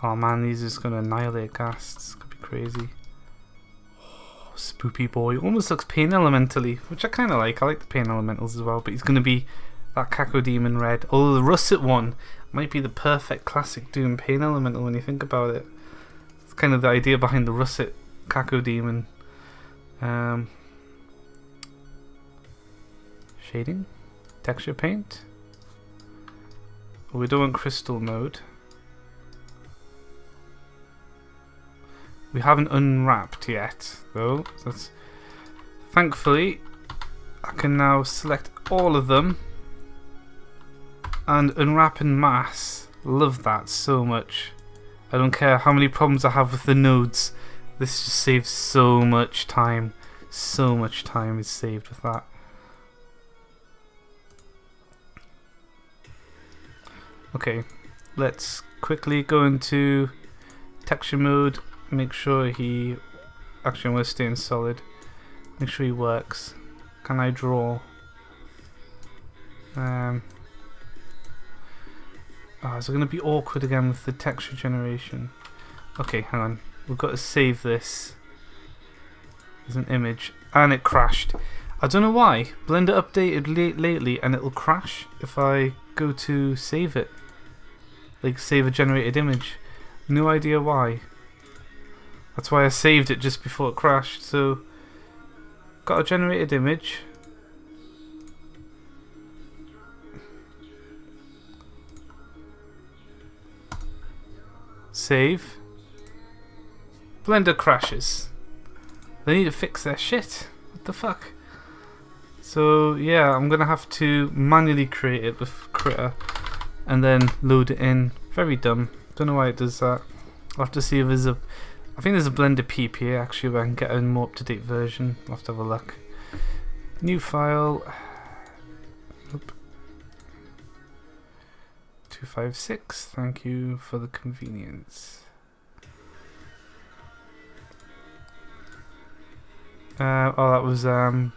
Oh man, these are just going to annihilate gas. It's going to be crazy. Oh, Spoopy boy. Almost looks pain elementally, which I kind of like. I like the pain elementals as well, but he's going to be that Cacodemon red. Although the russet one might be the perfect classic Doom pain elemental when you think about it. It's kind of the idea behind the russet Cacodemon. Shading, texture paint. Well, we don't want crystal mode. We haven't unwrapped yet, though. So that's thankfully I can now select all of them. And unwrap en masse. Love that so much. I don't care how many problems I have with the nodes. This just saves so much time. So much time is saved with that. Okay, let's quickly go into texture mode. Make sure he... Actually, I'm going to stay in solid. Make sure he works. Can I draw? Oh, is it going to be awkward again with the texture generation? Okay, hang on. We've got to save this. There's an image. And it crashed. I don't know why. Blender updated lately and it'll crash if I go to save it. Like save a generated image. No idea why. That's why I saved it just before it crashed. So, got a generated image. Save. Blender crashes. They need to fix their shit. What the fuck? So yeah, I'm gonna have to manually create it with Critter and then load it in. Very dumb. Don't know why it does that. I'll have to see if there's a... I think there's a Blender PPA actually where I can get a more up-to-date version. I'll have to have a look. New file. Nope. 256. Thank you for the convenience. Oh, that was the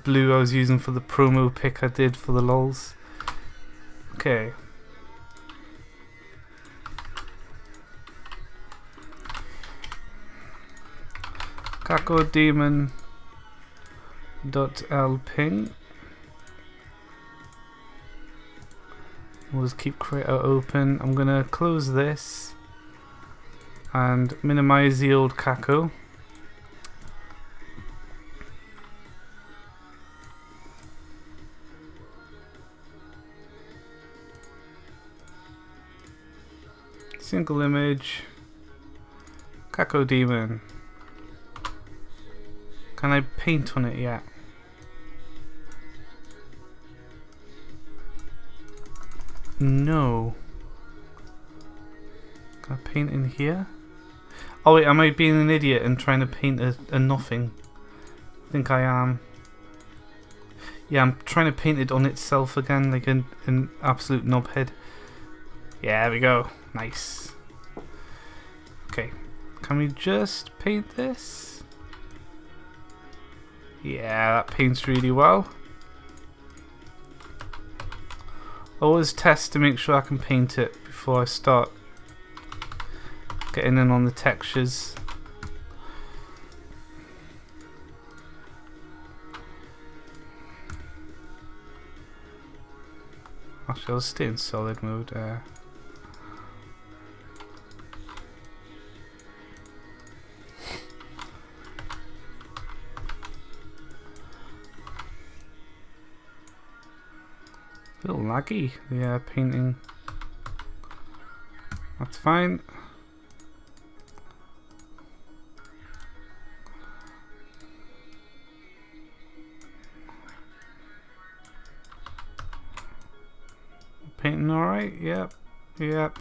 blue I was using for the promo pic I did for the lols. Okay. Cacodemon .lping. We'll just keep creator open. I'm gonna close this and minimize the old Caco. Single image. Cacodemon. Can I paint on it yet? No. Can I paint in here? Oh wait, am I being an idiot and trying to paint a nothing? I think I am. Yeah, I'm trying to paint it on itself again, like an absolute knobhead. Yeah, there we go. Nice. Okay, can we just paint this? Yeah, that paints really well. Always test to make sure I can paint it before I start getting in on the textures. Actually, I'll stay in solid mode. A little laggy, yeah, painting. That's fine. Painting alright? Yep. Yep.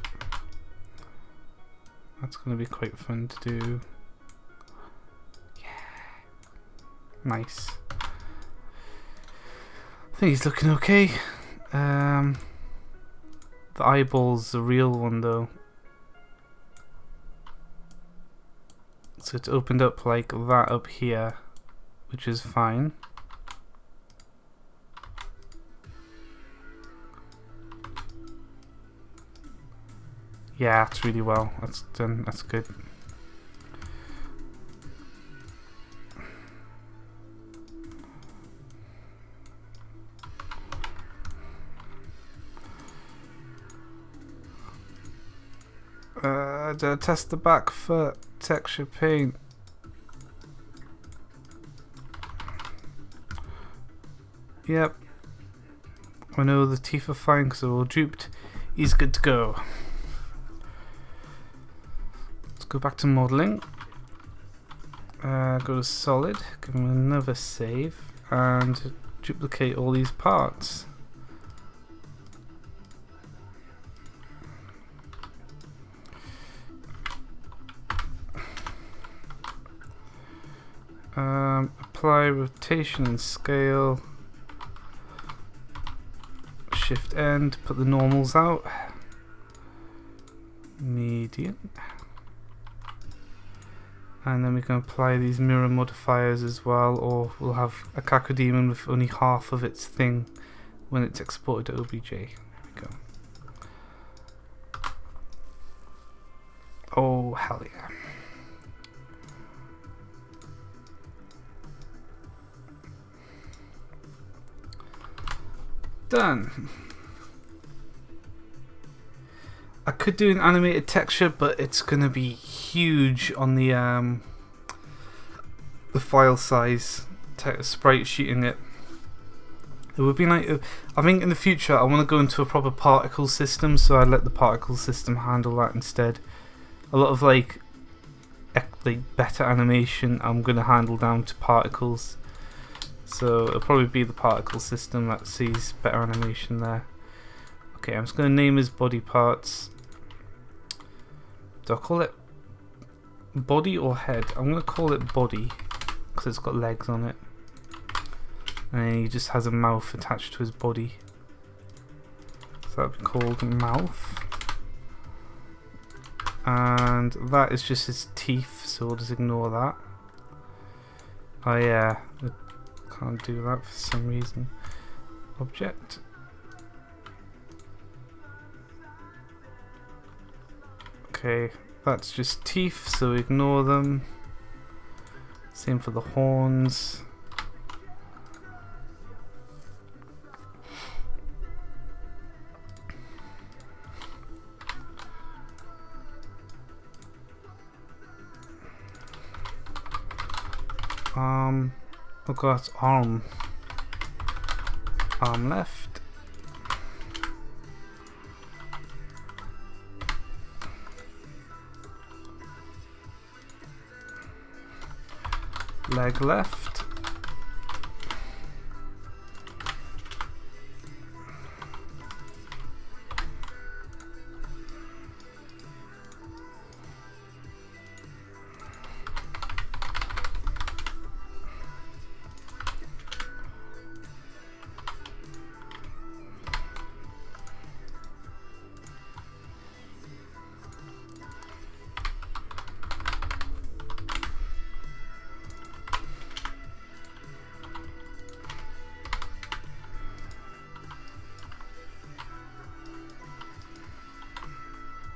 That's going to be quite fun to do. Yeah. Nice. I think he's looking okay. The eyeball's the real one though. So it's opened up like that up here, which is fine. Yeah, that's really well. That's done. That's good. Test the back foot texture paint. Yep. I know the teeth are fine because they're all drooped. He's good to go. Let's go back to modeling. Go to solid, give him another save, and duplicate all these parts. Apply rotation and scale. Shift end, put the normals out. Median. And then we can apply these mirror modifiers as well, or we'll have a Cacodemon with only half of its thing when it's exported to OBJ. There we go. Oh, hell yeah. Done. I could do an animated texture, but it's gonna be huge on the file size. Sprite sheeting it. It would be like, I think in the future I want to go into a proper particle system, so I'd let the particle system handle that instead. A lot of like better animation I'm gonna handle down to particles. So it'll probably be the particle system that sees better animation there. Okay, I'm just going to name his body parts. Do I call it body or head? I'm going to call it body because it's got legs on it. And he just has a mouth attached to his body. So that would be called mouth. And that is just his teeth, so we'll just ignore that. Oh yeah. Can't do that for some reason. Object. Okay, that's just teeth, so ignore them. Same for the horns. Oh god, it's arm. Arm left. Leg left.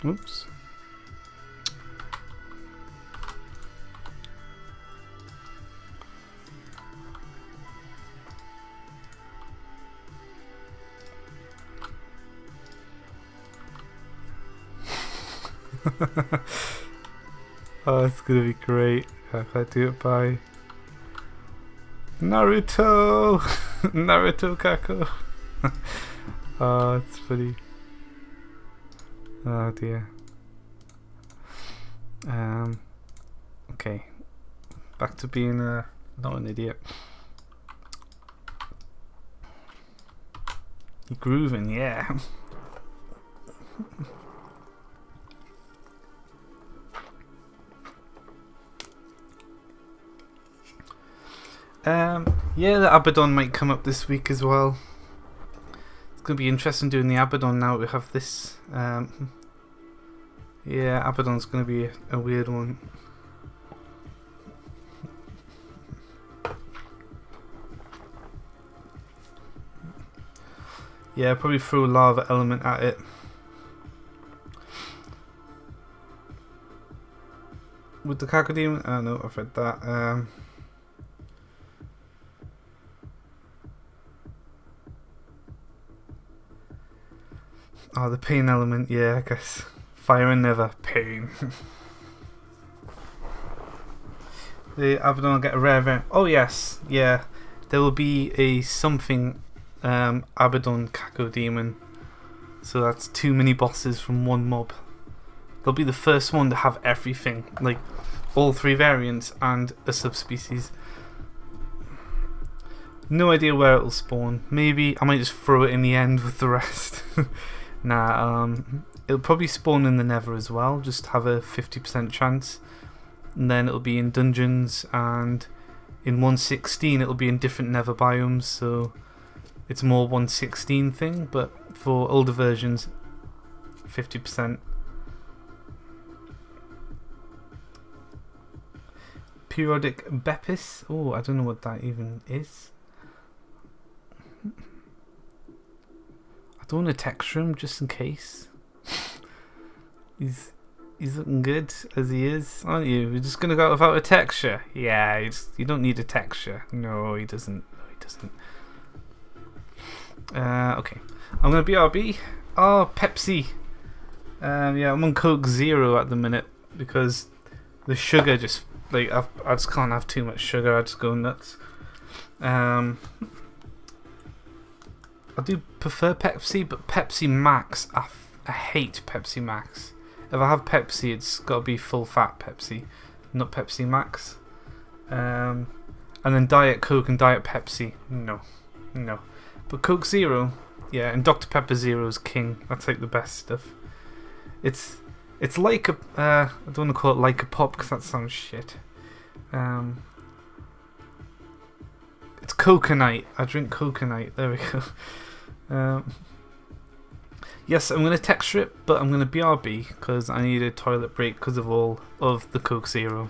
Oops. Oh, it's gonna be great if I do it by Naruto! Naruto Kako! Oh, it's funny. Oh dear. Okay. Back to being not an idiot. You're grooving, yeah. Yeah, the Abaddon might come up this week as well. It's gonna be interesting doing the Abaddon now. We have this. Yeah, Abaddon's gonna be a weird one. Yeah, probably throw a lava element at it. With the Cacodemon, I don't know, I've read that. Oh, the pain element, yeah, I guess. Fire and never, pain. The Abaddon will get a rare event. Oh yes, yeah. There will be a something Abaddon Cacodemon. So that's 2 mini bosses from one mob. They'll be the first one to have everything, like all 3 variants and a subspecies. No idea where it'll spawn. Maybe I might just throw it in the end with the rest. Nah, it'll probably spawn in the Nether as well, just have a 50% chance. And then it'll be in dungeons, and in 1.16 it'll be in different Nether biomes, so it's more 1.16 thing, but for older versions, 50%. Periodic Bepis. Oh, I don't know what that even is. I don't want to texture him just in case. He's looking good as he is, aren't you? We're just gonna go without a texture. Yeah, you don't need a texture. No, he doesn't. No, he doesn't. Okay, I'm gonna BRB. Oh, Pepsi. Yeah, I'm on Coke Zero at the minute because the sugar just I just can't have too much sugar. I just go nuts. I do prefer Pepsi, but Pepsi Max, I hate Pepsi Max. If I have Pepsi, it's got to be full fat Pepsi, not Pepsi Max. And then Diet Coke and Diet Pepsi, no. But Coke Zero, yeah, and Dr Pepper Zero is king. That's like the best stuff. It's like a I don't want to call it like a pop because that sounds shit. It's Coconut. I drink Coconut. There we go. Yes, I'm going to texture it, but I'm going to BRB because I need a toilet break because of all of the Coke Zero.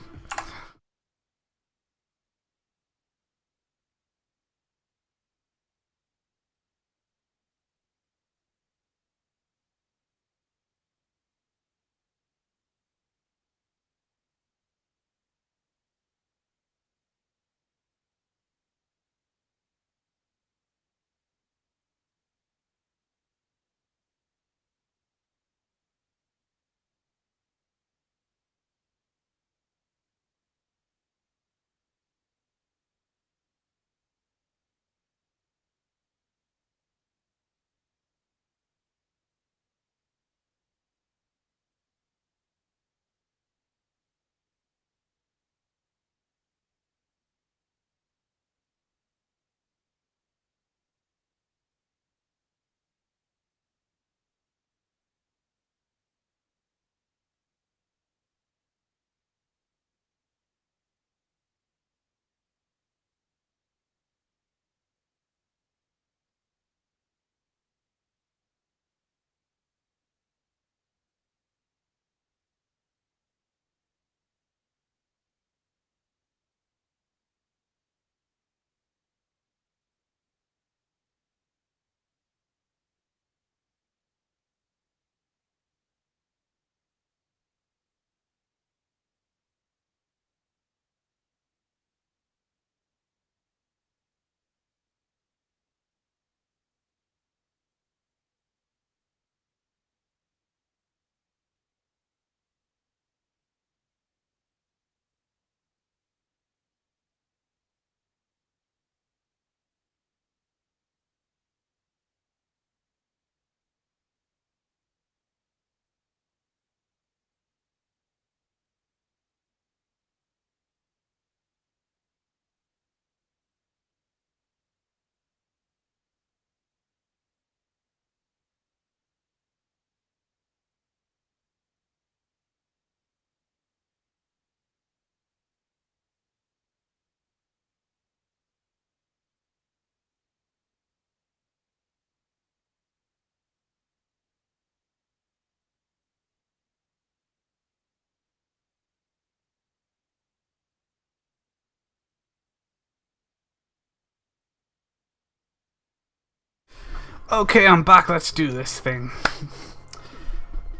Okay, I'm back. Let's do this thing.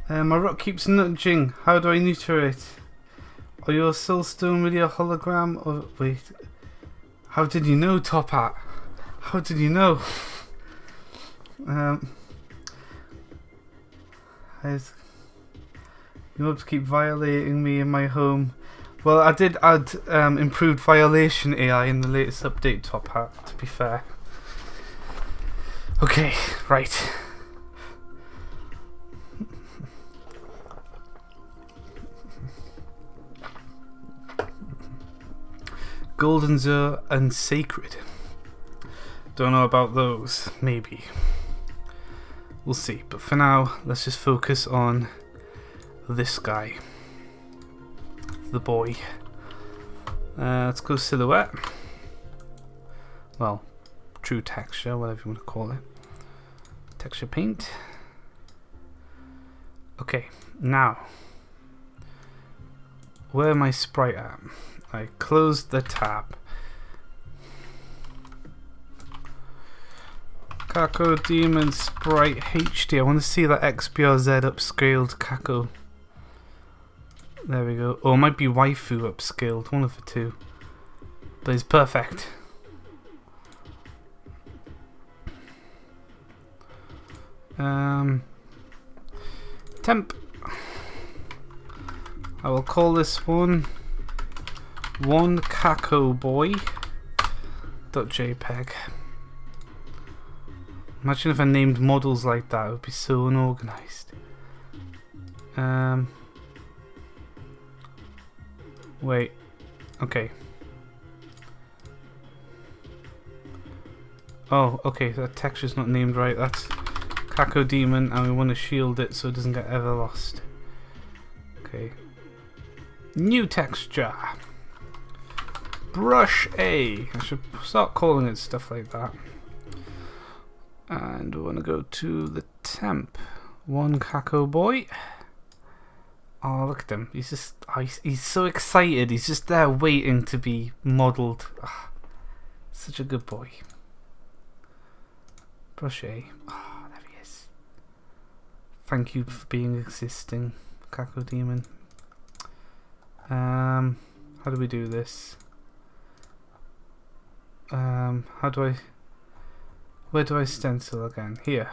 My rock keeps nudging. How do I neuter it? Are your soulstone really a hologram? Or wait, how did you know, Top Hat? How did you know? You mobs keep violating me in my home. Well, I did add improved violation AI in the latest update, Top Hat, to be fair. Okay, right. Golden Zur and Sacred. Don't know about those. Maybe. We'll see. But for now, let's just focus on this guy. The boy. Let's go silhouette. Well, true texture, whatever you want to call it. Texture paint. Okay, now. Where am I sprite at? I closed the tab. Cacodemon Sprite HD. I want to see that XBRZ upscaled Caco. There we go. Or it might be Waifu upscaled. One of the two. But it's perfect. Temp. I will call this one cacoboy.jpg. Imagine if I named models like that, it would be so unorganized. Wait. Okay. Oh, okay, that texture's not named right. That's Cacodemon, and we want to shield it so it doesn't get ever lost. Okay. New texture. Brush A. I should start calling it stuff like that. And we want to go to the temp. One Caco boy. Oh, look at him. He's just, he's so excited. He's just there waiting to be modelled. Oh, such a good boy. Brush A. Oh, there he is. Thank you for being existing, Cacodemon. How do we do this? How do I... Where do I stencil again? Here.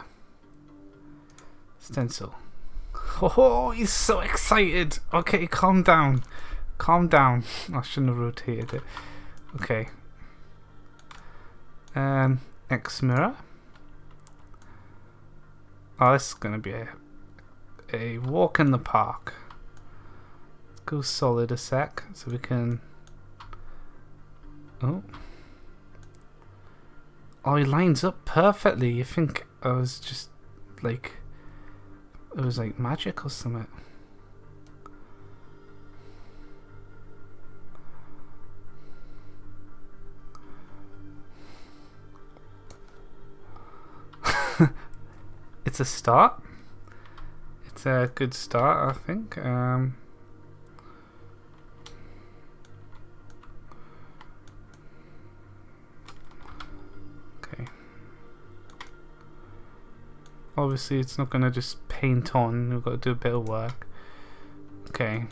Stencil. Oh, he's so excited. Okay, calm down. Calm down. I shouldn't have rotated it. Okay. X mirror. Oh, this is gonna be a walk in the park. Let's go solid a sec so we can. Oh. Oh, he lines up perfectly. You think I was just like, it was like magic or something. It's a start. It's a good start, I think. Okay. Obviously, it's not going to just paint on. We've got to do a bit of work. Okay.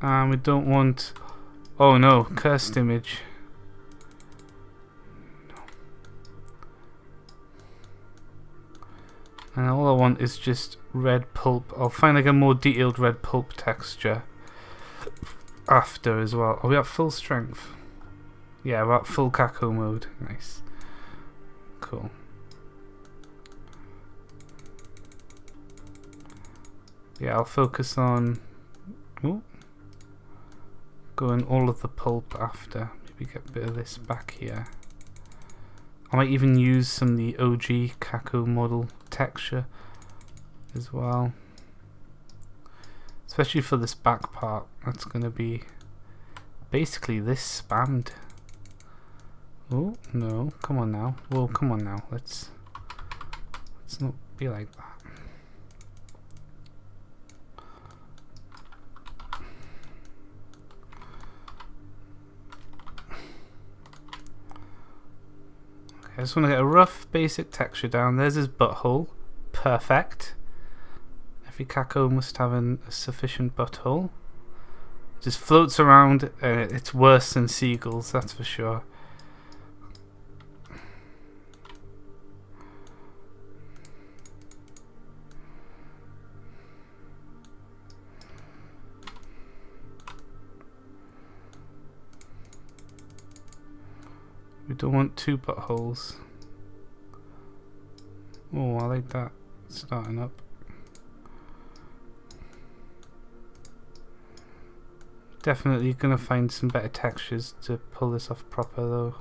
And we don't want... Oh no, cursed image. And all I want is just red pulp. I'll find like a more detailed red pulp texture after as well. Are we at full strength? Yeah, we're at full Caco mode. Nice. Cool. Yeah, I'll focus on going all of the pulp after. Maybe get a bit of this back here. I might even use some of the OG Caco model texture as well. Especially for this back part. That's going to be basically this spammed. Oh, no. Come on now. Well, come on now. Let's not be like that. I just want to get a rough basic texture down. There's his butthole. Perfect. Every Caco must have a sufficient butthole. It just floats around and it's worse than seagulls, that's for sure. We don't want two buttholes. Oh, I like that starting up. Definitely gonna find some better textures to pull this off proper though.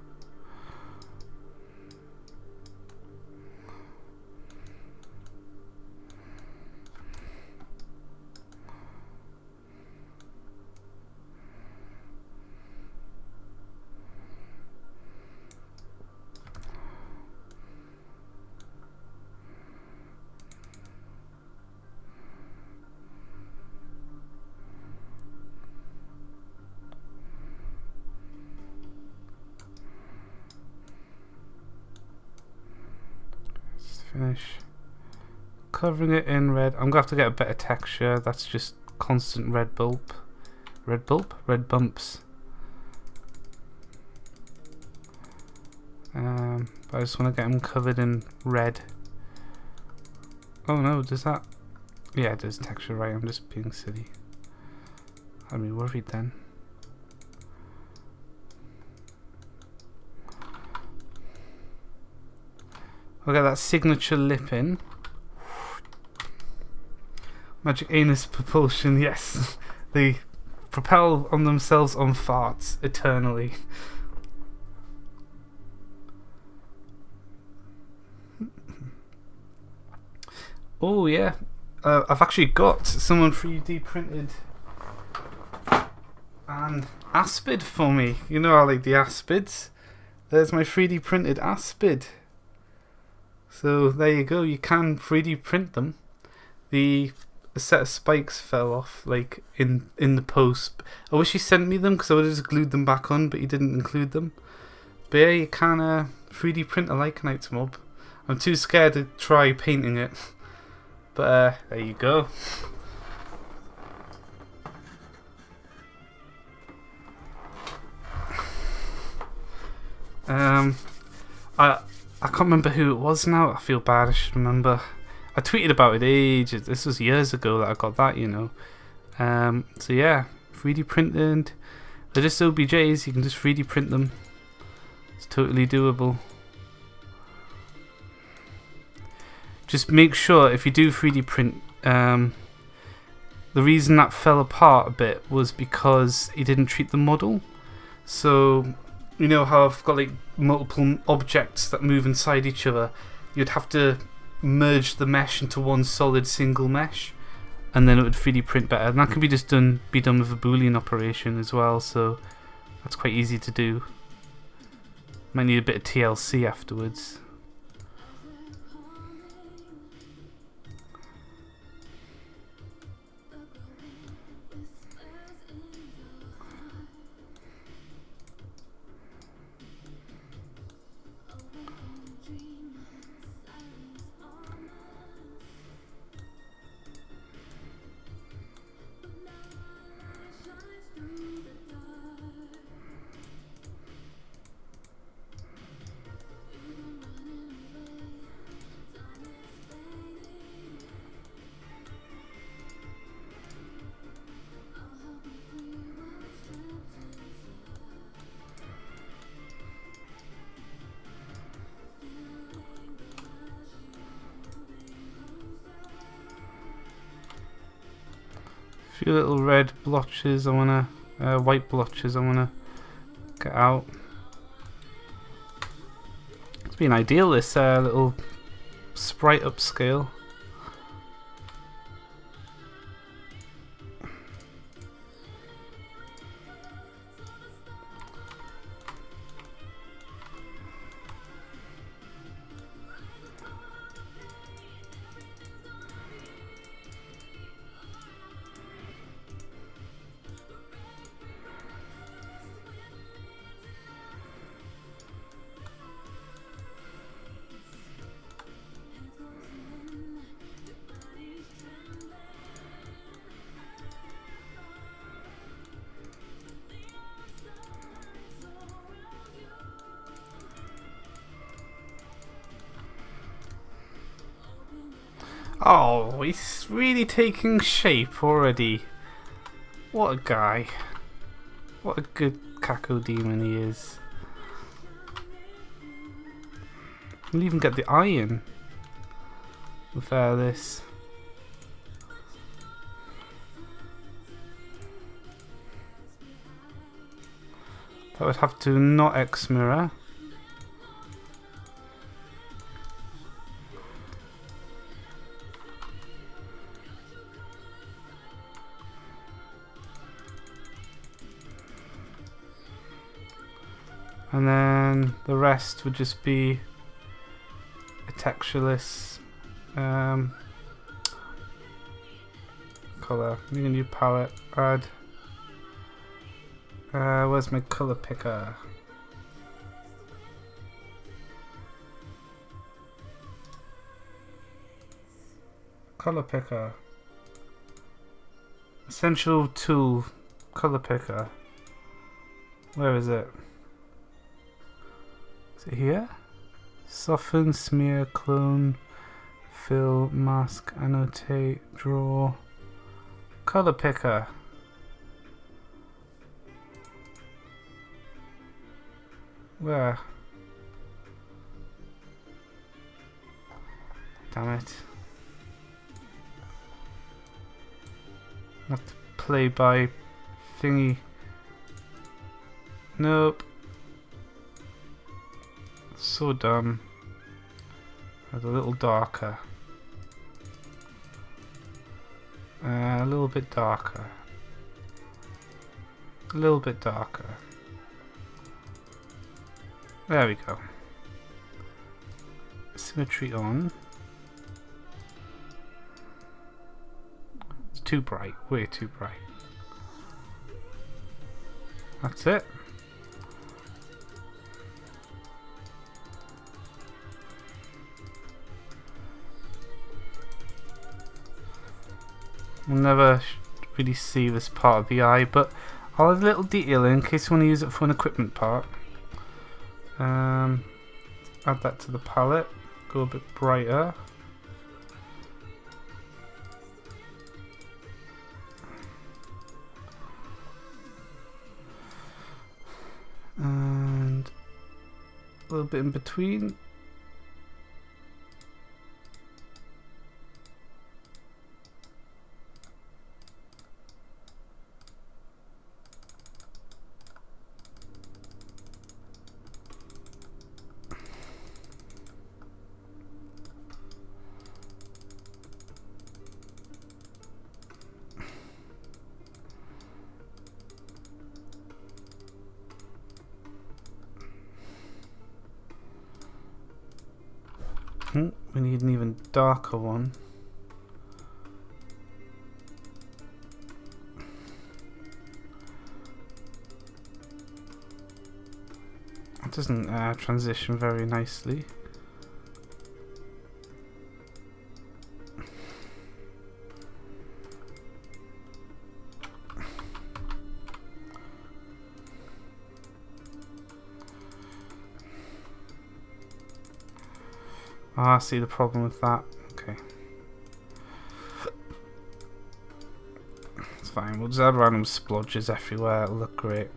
Finish covering it in red. I'm gonna have to get a better texture. That's just constant red bulb. Red bumps. But I just want to get them covered in red. Oh no, does that? Yeah, it does texture right. I'm just being silly. I'd be worried then. I'll get that signature lip in. Magic anus propulsion, yes. They propel on themselves on farts eternally. Oh yeah, I've actually got someone 3D printed an aspid for me. You know I like the aspids. There's my 3D printed aspid. So there you go, you can 3D print them. A set of spikes fell off like in the post. I wish he sent me them because I would have just glued them back on, but he didn't include them. But yeah, you can 3D print a Lycanites mob. I'm too scared to try painting it. But there you go. I can't remember who it was now. I feel bad, I should remember. I tweeted about it ages. This was years ago that I got that, you know. So yeah, 3D printed. They're just OBJs, you can just 3D print them. It's totally doable. Just make sure if you do 3D print, the reason that fell apart a bit was because he didn't treat the model. So you know how I've got like multiple objects that move inside each other. You'd have to merge the mesh into one solid single mesh, and then it would 3D print better. And that can be done with a Boolean operation as well. So that's quite easy to do. Might need a bit of TLC afterwards. Few little red blotches I wanna, white blotches I wanna get out. It's been ideal, this little sprite upscale. Oh, he's really taking shape already. What a guy. What a good Cacodemon he is. We'll even get the iron with this. That would have to not X mirror. And then the rest would just be a textureless colour. Make a new palette. Add. Where's my colour picker? Colour picker. Essential tool. Colour picker. Where is it? Is it here? Soften, smear, clone, fill, mask, annotate, draw. Colour picker. Where? Damn it. Have to play by thingy. Nope. So dumb. A little darker. A little bit darker. A little bit darker. There we go. Symmetry on. It's too bright. Way too bright. That's it. We'll never really see this part of the eye, but I'll have a little detail in case you want to use it for an equipment part. Add that to the palette. Go a bit brighter. And a little bit in between. We need an even darker one. It doesn't transition very nicely. Ah, I see the problem with that. Okay. It's fine, we'll just add random splodges everywhere, it'll look great.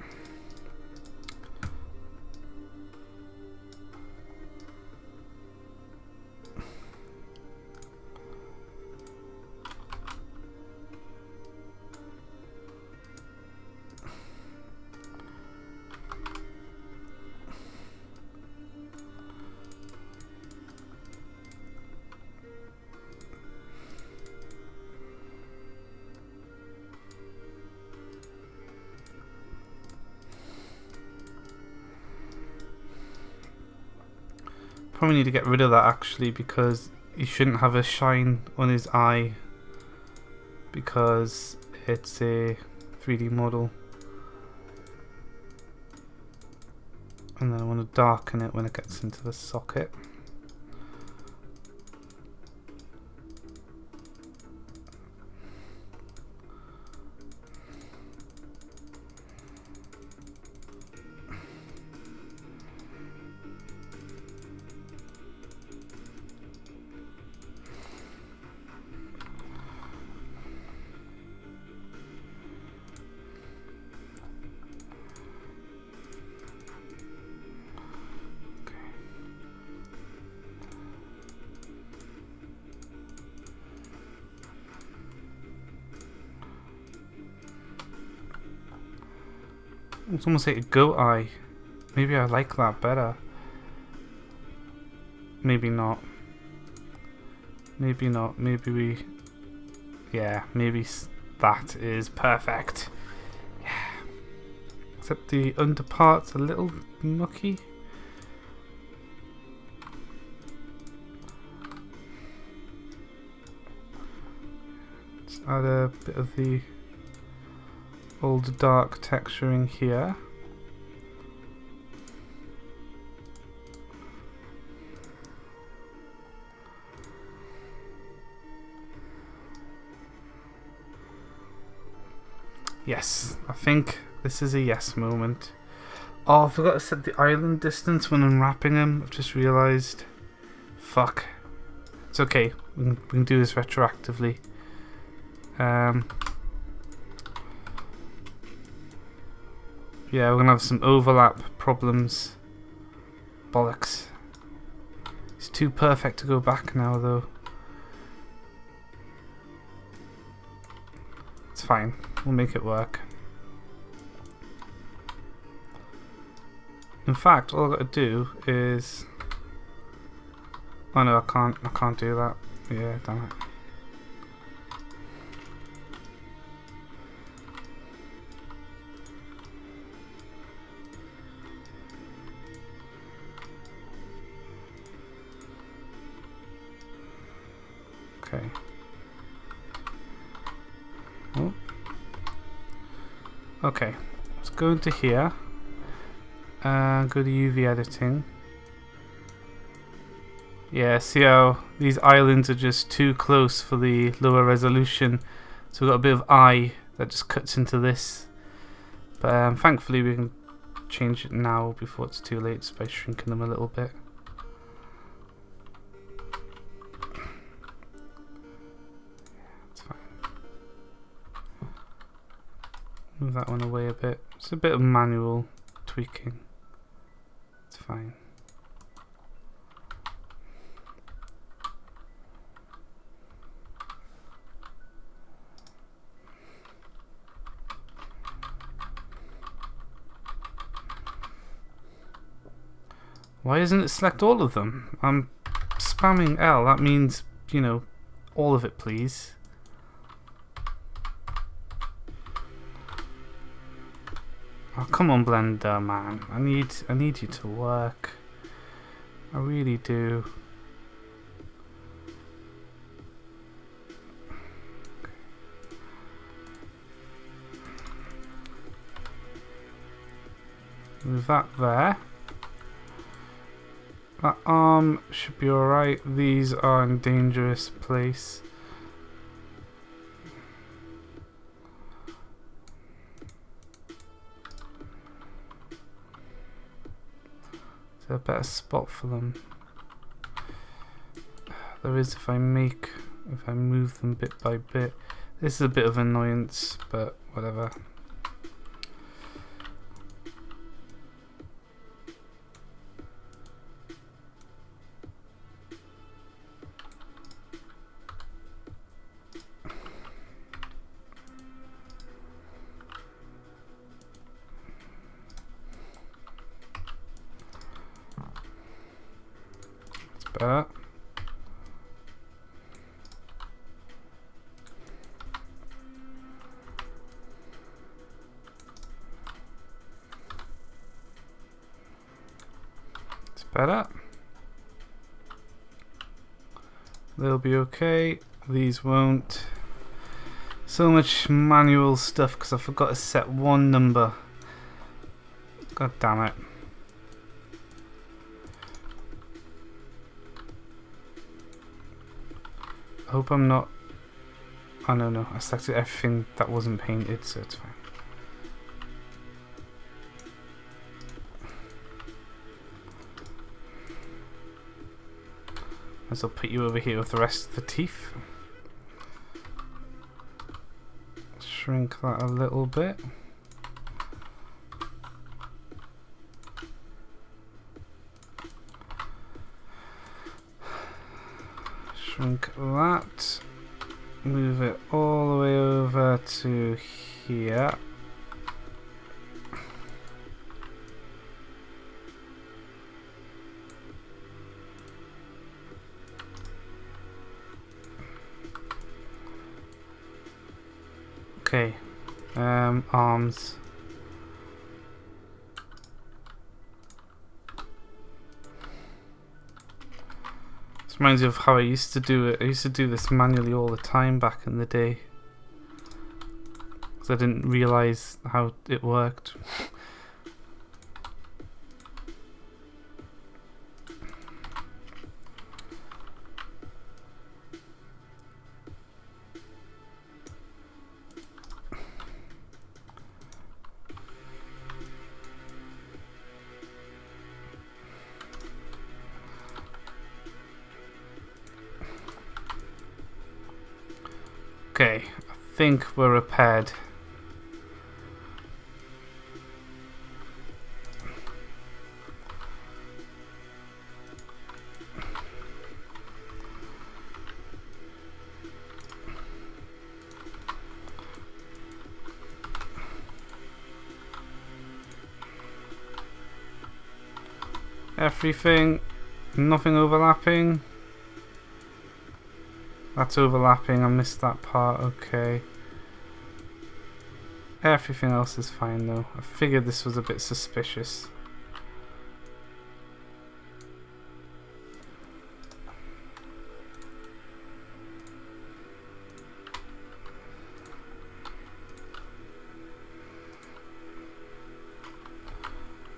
Probably need to get rid of that actually, because he shouldn't have a shine on his eye because it's a 3D model. And then I want to darken it when it gets into the socket. It's almost like a goat eye. Maybe I like that better. Maybe not. Maybe not. Maybe we... Yeah, maybe that is perfect. Yeah. Except the underpart's a little mucky. Let's add a bit of the old dark texturing here. Yes, I think this is a yes moment. Oh, I forgot to set the island distance when unwrapping them. I've just realised. Fuck. It's okay. We can do this retroactively. Yeah, we're going to have some overlap problems. Bollocks. It's too perfect to go back now, though. It's fine. We'll make it work. In fact, all I've got to do is... Oh no, I can't do that. Yeah, damn it. Okay. Oh. Okay, let's go into here and go to UV editing. Yeah, see how these islands are just too close for the lower resolution, so we've got a bit of eye that just cuts into this. But thankfully we can change it now before it's too late, just by shrinking them a little bit. Move that one away a bit. It's a bit of manual tweaking. It's fine. Why isn't it select all of them? I'm spamming L. That means, you know, all of it, please. Oh, come on, Blender, man. I need you to work. I really do. Okay. Move that there. That arm should be alright. These are in dangerous place. Is there a better spot for them? There is if I move them bit by bit. This is a bit of annoyance, but whatever. Better. It's better. They'll be okay. These won't. So much manual stuff because I forgot to set one number. God damn it. I hope I'm not... Oh no, I selected everything that wasn't painted, so it's fine. As I'll put you over here with the rest of the teeth. Shrink that a little bit. Shrink that, move it all the way over to here. Okay. Arms. This reminds me of how I used to do it. I used to do this manually all the time back in the day. Because I didn't realise how it worked. Okay, I think we're repaired. Everything, nothing overlapping. That's overlapping, I missed that part, okay. Everything else is fine though. I figured this was a bit suspicious.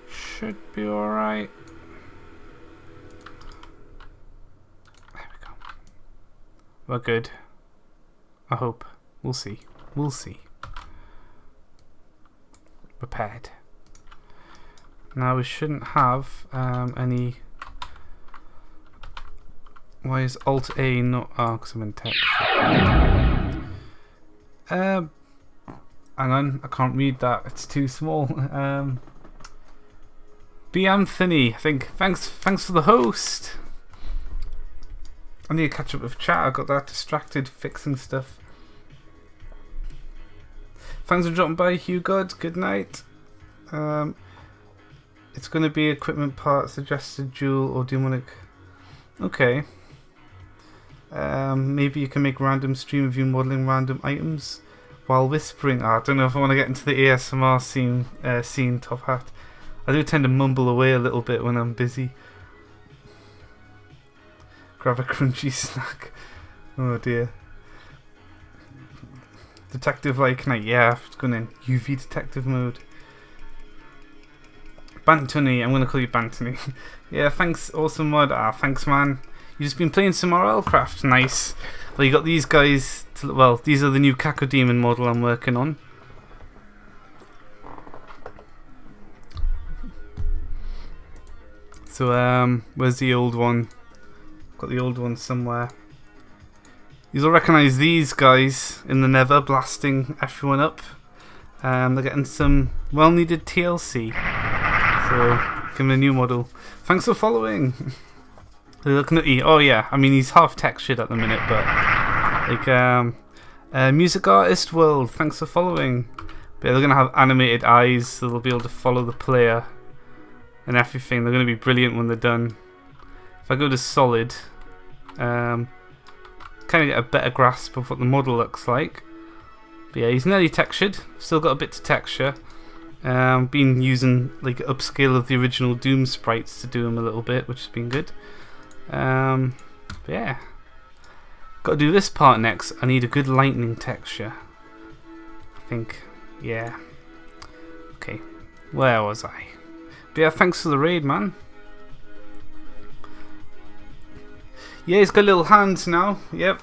Should be alright. We're good. I hope. We'll see. We'll see. Repaired. Now we shouldn't have any... Why is Alt A not... Oh, because I'm in text. Hang on, I can't read that. It's too small. B. Anthony, I think. Thanks for the host. I need to catch up with chat. I got that distracted fixing stuff. Thanks for dropping by, Hugh God. Good night. It's going to be equipment part suggested dual or demonic. Okay. Maybe you can make random stream of you modelling random items while whispering. I don't know if I want to get into the ASMR scene, Top Hat. I do tend to mumble away a little bit when I'm busy. Grab a crunchy snack. Oh dear. Detective Lycanite, yeah, it's going in UV detective mode. Bantony, I'm going to call you Bantony. Yeah, thanks, awesome mod. Thanks man. You just been playing some RLcraft, nice. Well, you got these guys, well, these are the new Cacodemon model I'm working on. So, where's the old one? Got the old one somewhere. You'll recognise these guys in the Nether blasting everyone up. They're getting some well-needed TLC. So, give them a new model. Thanks for following. They look nutty. Oh yeah, I mean he's half textured at the minute, but like music artist world. Thanks for following. But yeah, they're gonna have animated eyes, so they'll be able to follow the player and everything. They're gonna be brilliant when they're done. If I go to solid. Kind of get a better grasp of what the model looks like. But yeah, he's nearly textured. Still got a bit to texture. Been using like upscale of the original Doom sprites to do him a little bit, which has been good. But yeah, got to do this part next. I need a good lightning texture. I think, yeah. Okay, where was I? But yeah, thanks for the raid, man. Yeah, he's got little hands now. Yep.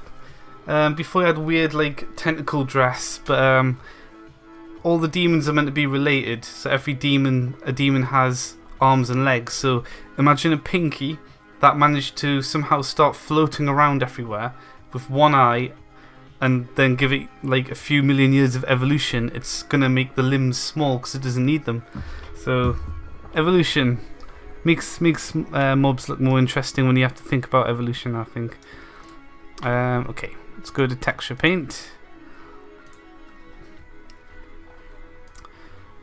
Before he had weird like tentacle dress, but all the demons are meant to be related. So every demon, a demon has arms and legs. So imagine a pinky that managed to somehow start floating around everywhere with one eye, and then give it like a few million years of evolution. It's gonna make the limbs small because it doesn't need them. So evolution. Makes mobs look more interesting when you have to think about evolution, I think. Okay, let's go to texture paint.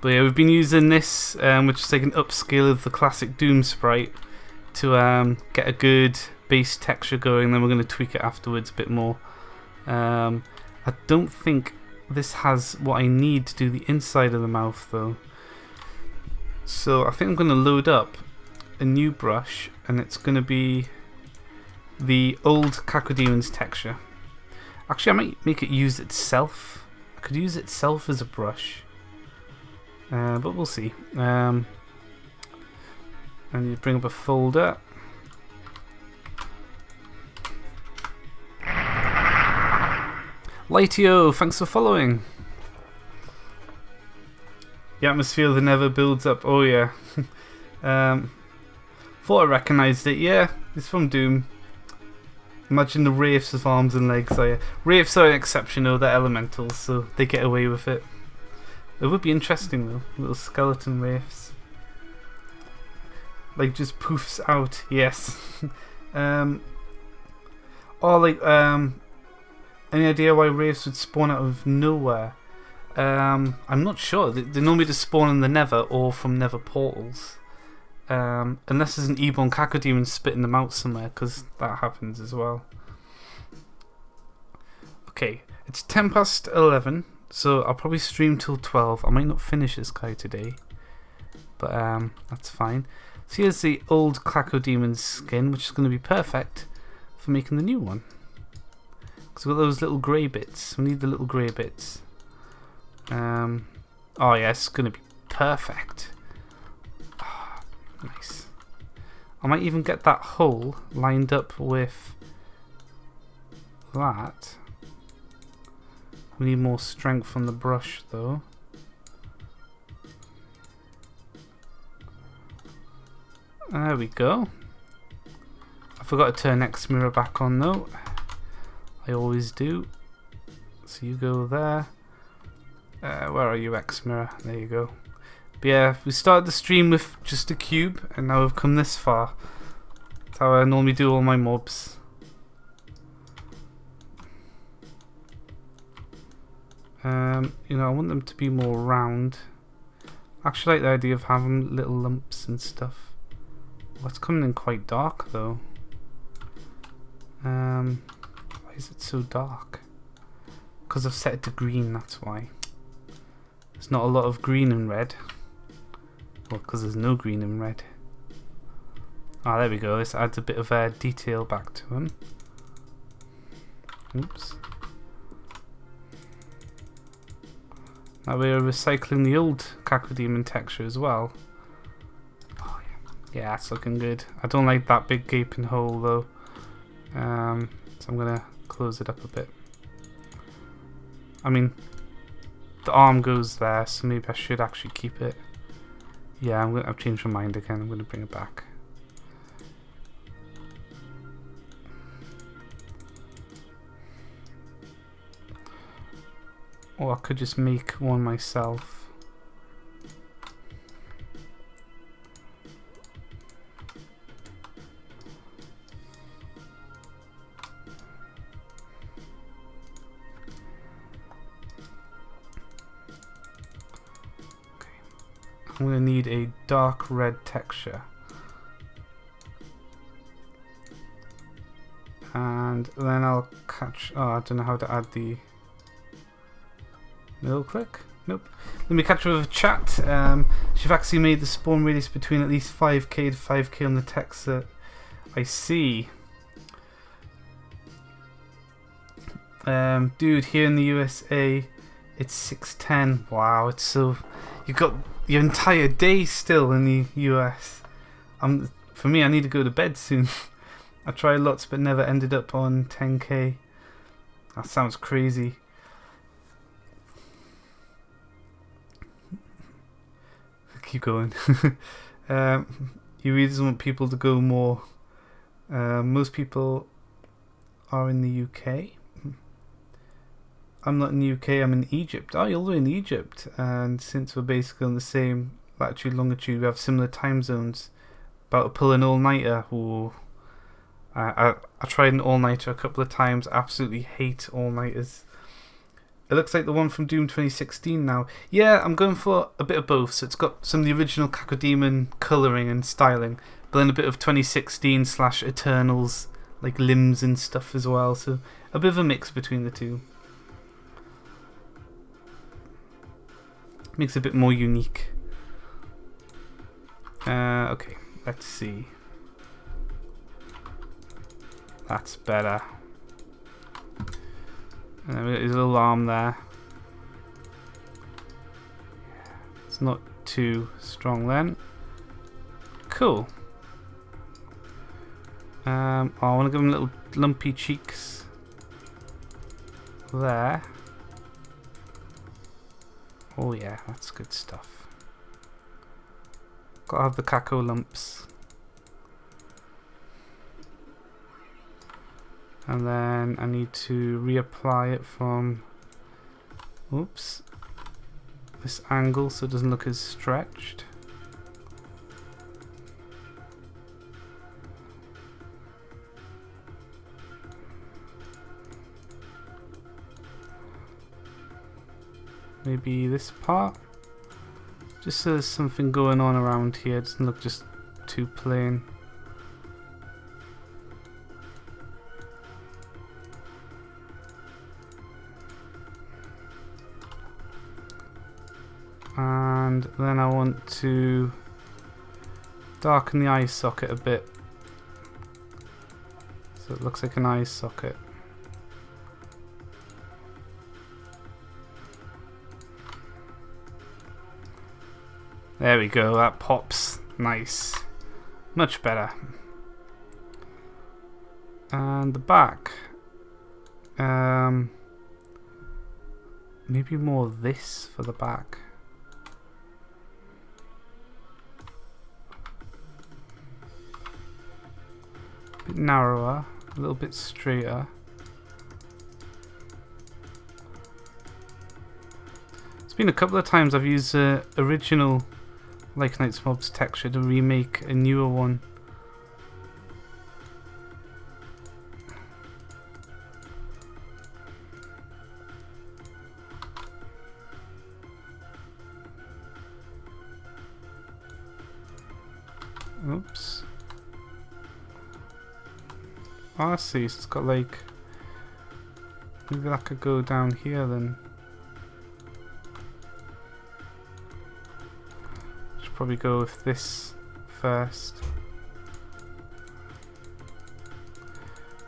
But yeah, we've been using this, which is like an upscale of the classic Doom sprite, to get a good base texture going. Then we're going to tweak it afterwards a bit more. I don't think this has what I need to do the inside of the mouth though. So I think I'm going to load up a new brush, and it's going to be the old Cacodemon's texture. Actually, I might make it use itself. I could use itself as a brush, but we'll see. I need to bring up a folder. Lightio, thanks for following. The atmosphere of the Nether builds up. Oh yeah. Thought I recognised it. Yeah, it's from Doom. Imagine the wraiths with arms and legs. Wraiths are an exception though, they're elementals, so they get away with it. It would be interesting though, little skeleton wraiths. Like just poofs out, yes. Or like, any idea why wraiths would spawn out of nowhere? I'm not sure. They normally just spawn in the Nether or from Nether portals. Unless there's an Ebon Cacodemon spitting them out somewhere, because that happens as well. Okay, it's 10 past 11, so I'll probably stream till 12. I might not finish this guy today, but that's fine. So here's the old Cacodemon's skin, which is going to be perfect for making the new one. Because we've got those little grey bits. We need the little grey bits. Oh yeah, it's going to be perfect. Nice. I might even get that hole lined up with that. We need more strength on the brush though. There we go. I forgot to turn X mirror back on though. I always do. So you go there. Where are you, X mirror? There you go. But yeah, we started the stream with just a cube, and now we've come this far. That's how I normally do all my mobs. You know, I want them to be more round. I actually like the idea of having little lumps and stuff. Well, it's coming in quite dark though. Why is it so dark? Because I've set it to green, that's why. There's not a lot of green and red. Well, because there's no green and red. Ah, there we go. This adds a bit of detail back to him. Oops. That way we're recycling the old Cacodemon texture as well. Oh, yeah. Yeah, it's looking good. I don't like that big gaping hole though. So I'm going to close it up a bit. I mean, the arm goes there, so maybe I should actually keep it. Yeah, I've changed my mind again. I'm going to bring it back. Or I could just make one myself. I'm going to need a dark red texture. And then I'll catch... Oh, I don't know how to add the... middle click? Nope. Let me catch up with a chat. She've actually made the spawn radius between at least 5k to 5k on the text that I see. Dude, here in the USA, it's 6:10. Wow, it's so... You've got your entire day still in the US. For me, I need to go to bed soon. I tried lots but never ended up on 10k. That sounds crazy. Keep going. He really doesn't want people to go more. Most people are in the UK. I'm not in the UK, I'm in Egypt. Oh, you're in Egypt. And since we're basically on the same latitude, longitude, we have similar time zones. About to pull an all-nighter. Ooh. I tried an all-nighter a couple of times. Absolutely hate all-nighters. It looks like the one from Doom 2016 now. Yeah, I'm going for a bit of both. So it's got some of the original Cacodemon colouring and styling, but then a bit of 2016/Eternals, like limbs and stuff as well. So a bit of a mix between the two. Makes it a bit more unique. Okay, let's see. That's better. And there's a little arm there. It's not too strong then. Cool. I want to give him little lumpy cheeks there. Oh yeah, that's good stuff. Gotta have the caco lumps. And then I need to reapply it from, oops, this angle so it doesn't look as stretched. Maybe this part, just so there's something going on around here. It doesn't look just too plain. And then I want to darken the eye socket a bit so it looks like an eye socket. There we go, that pops. Nice. Much better. And the back. Maybe more of this for the back. A bit narrower, a little bit straighter. It's been a couple of times I've used the original Lycanites mobs texture to remake a newer one. Oops. Oh, I see, so it's got like, maybe that could go down here then. Probably go with this first.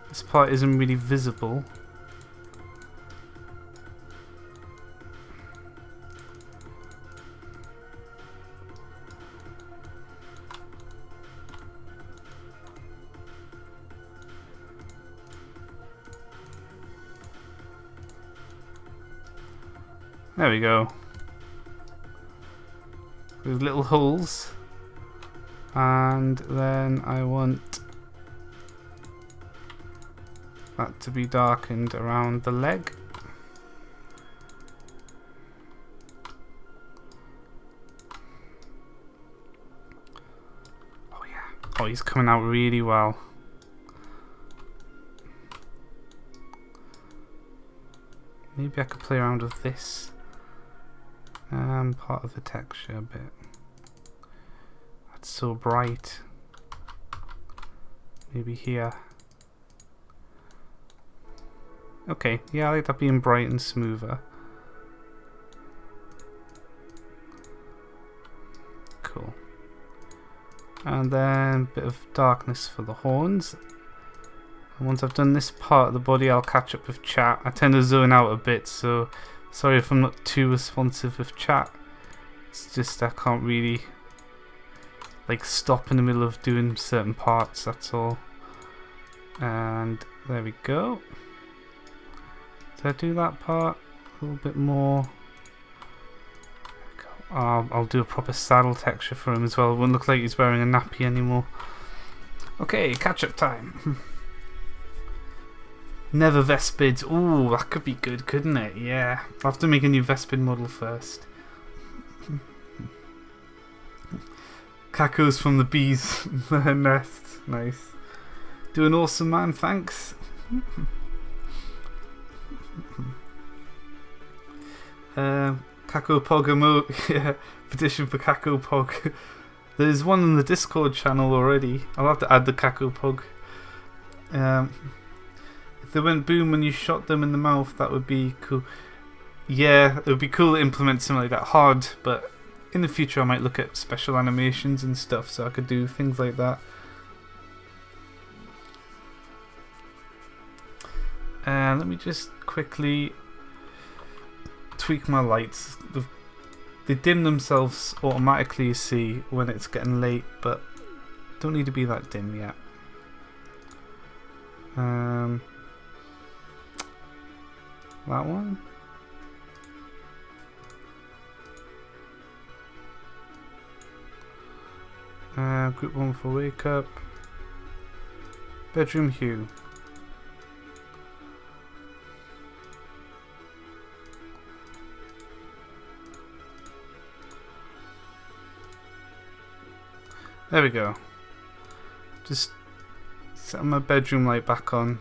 This part isn't really visible. There we go. With little holes, and then I want that to be darkened around the leg. Oh yeah, oh he's coming out really well. Maybe I could play around with this part of the texture a bit. That's so bright. Maybe here. Okay, yeah, I like that being bright and smoother. Cool. And then a bit of darkness for the horns. And once I've done this part of the body, I'll catch up with chat. I tend to zone out a bit, so sorry if I'm not too responsive with chat. It's just I can't really like stop in the middle of doing certain parts, that's all. And there we go. Did I do that part a little bit more? I'll do a proper saddle texture for him as well. It won't look like he's wearing a nappy anymore. Okay, catch up time. Never Vespids. Ooh, that could be good, couldn't it? Yeah. I'll have to make a new Vespid model first. Cacos from the bees nest. Nice. Doing awesome, man. Thanks. Caco Pog yeah, petition for Caco Pog. There's one in the Discord channel already. I'll have to add the Caco Pog. If they went boom when you shot them in the mouth, that would be cool. Yeah, it would be cool to implement something like that hard, but in the future I might look at special animations and stuff so I could do things like that. And let me just quickly tweak my lights. They dim themselves automatically, you see, when it's getting late, but don't need to be that dim yet. That one. Group 1 for wake up. Bedroom hue. There we go. Just set my bedroom light back on.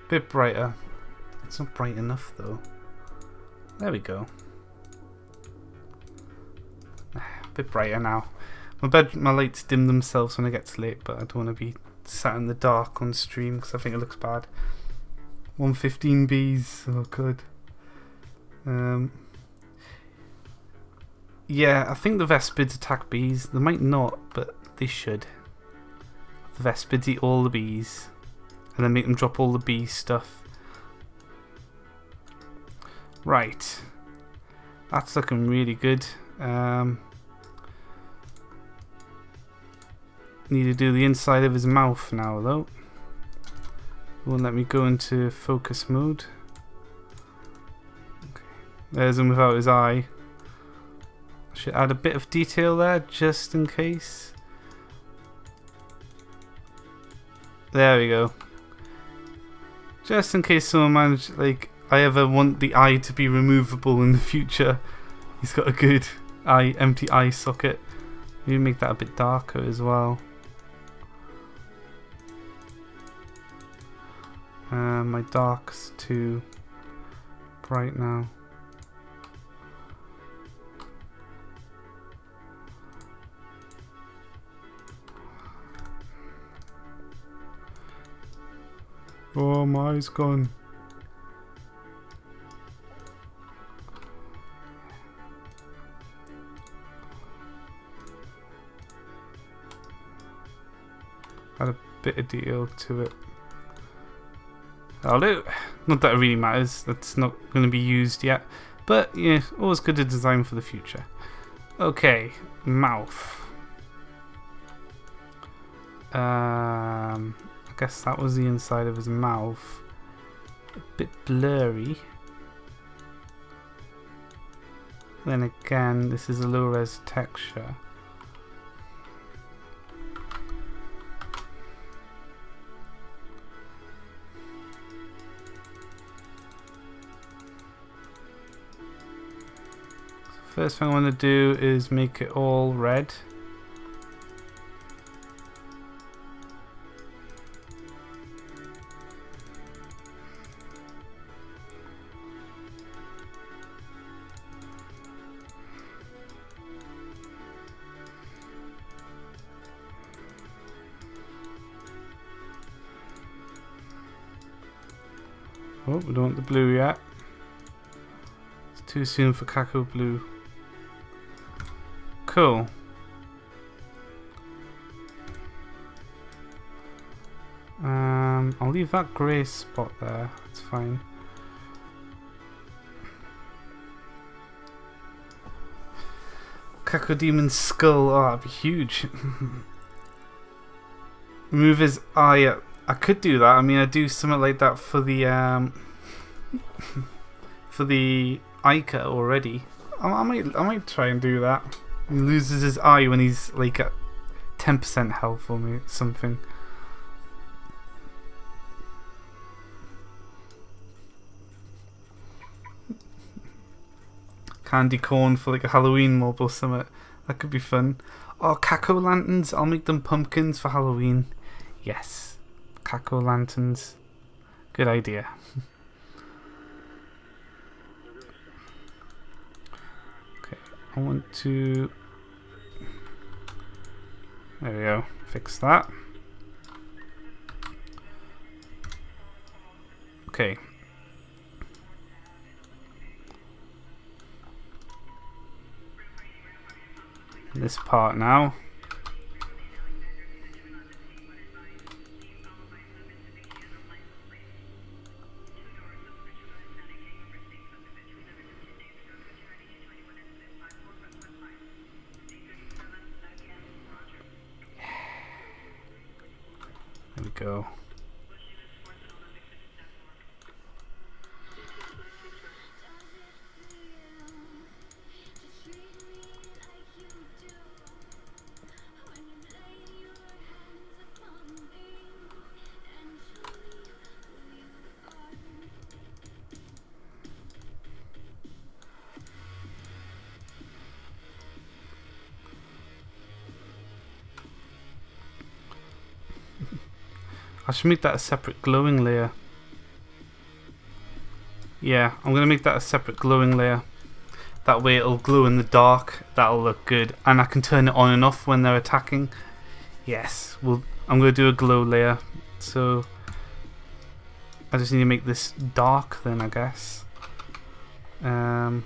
Bit brighter. It's not bright enough though. There we go. Bit brighter now. My lights dim themselves when it gets late, but I don't want to be sat in the dark on stream because I think it looks bad. 115 bees. Oh good. Yeah, I think the Vespids attack bees. They might not, but they should. The Vespids eat all the bees and then make them drop all the bee stuff. Right. That's looking really good. Need to do the inside of his mouth now though. It won't let me go into focus mode. Okay. There's him without his eye. Should add a bit of detail there just in case. There we go. Just in case someone managed, like, I ever want the eye to be removable in the future. He's got a good empty eye socket. Maybe make that a bit darker as well. My dark's too bright now. Oh, my eye's gone. Add a bit of detail to it. That'll do. Not that it really matters. That's not going to be used yet. But yeah, always good to design for the future. Okay, mouth. I guess that was the inside of his mouth. A bit blurry. Then again, this is a low res texture. First thing I want to do is make it all red. Oh, we don't want the blue yet. It's too soon for Caco blue. Cool. I'll leave that grey spot there. It's fine. Cacodemon's skull. Oh, that'd be huge. Remove his eye. I could do that. I mean, I do something like that for the for the Ica already. I might try and do that. He loses his eye when he's like at 10% health or something. Candy corn for like a Halloween mob or something. That could be fun. Oh, Caco lanterns. I'll make them pumpkins for Halloween. Yes. Caco lanterns. Good idea. Okay, I want to... There we go. Fix that. Okay. this part now. There we go. I should make that a separate glowing layer. Yeah, I'm going to make that a separate glowing layer. That way it'll glow in the dark. That'll look good. And I can turn it on and off when they're attacking. Yes, I'm going to do a glow layer. So I just need to make this dark then, I guess. Are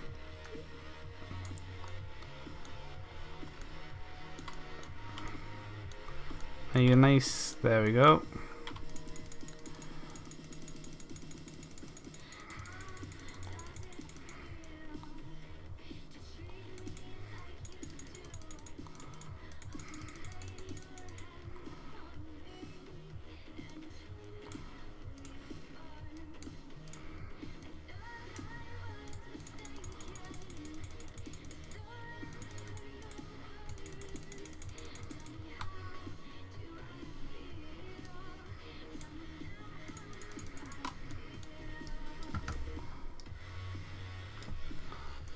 you nice? There we go.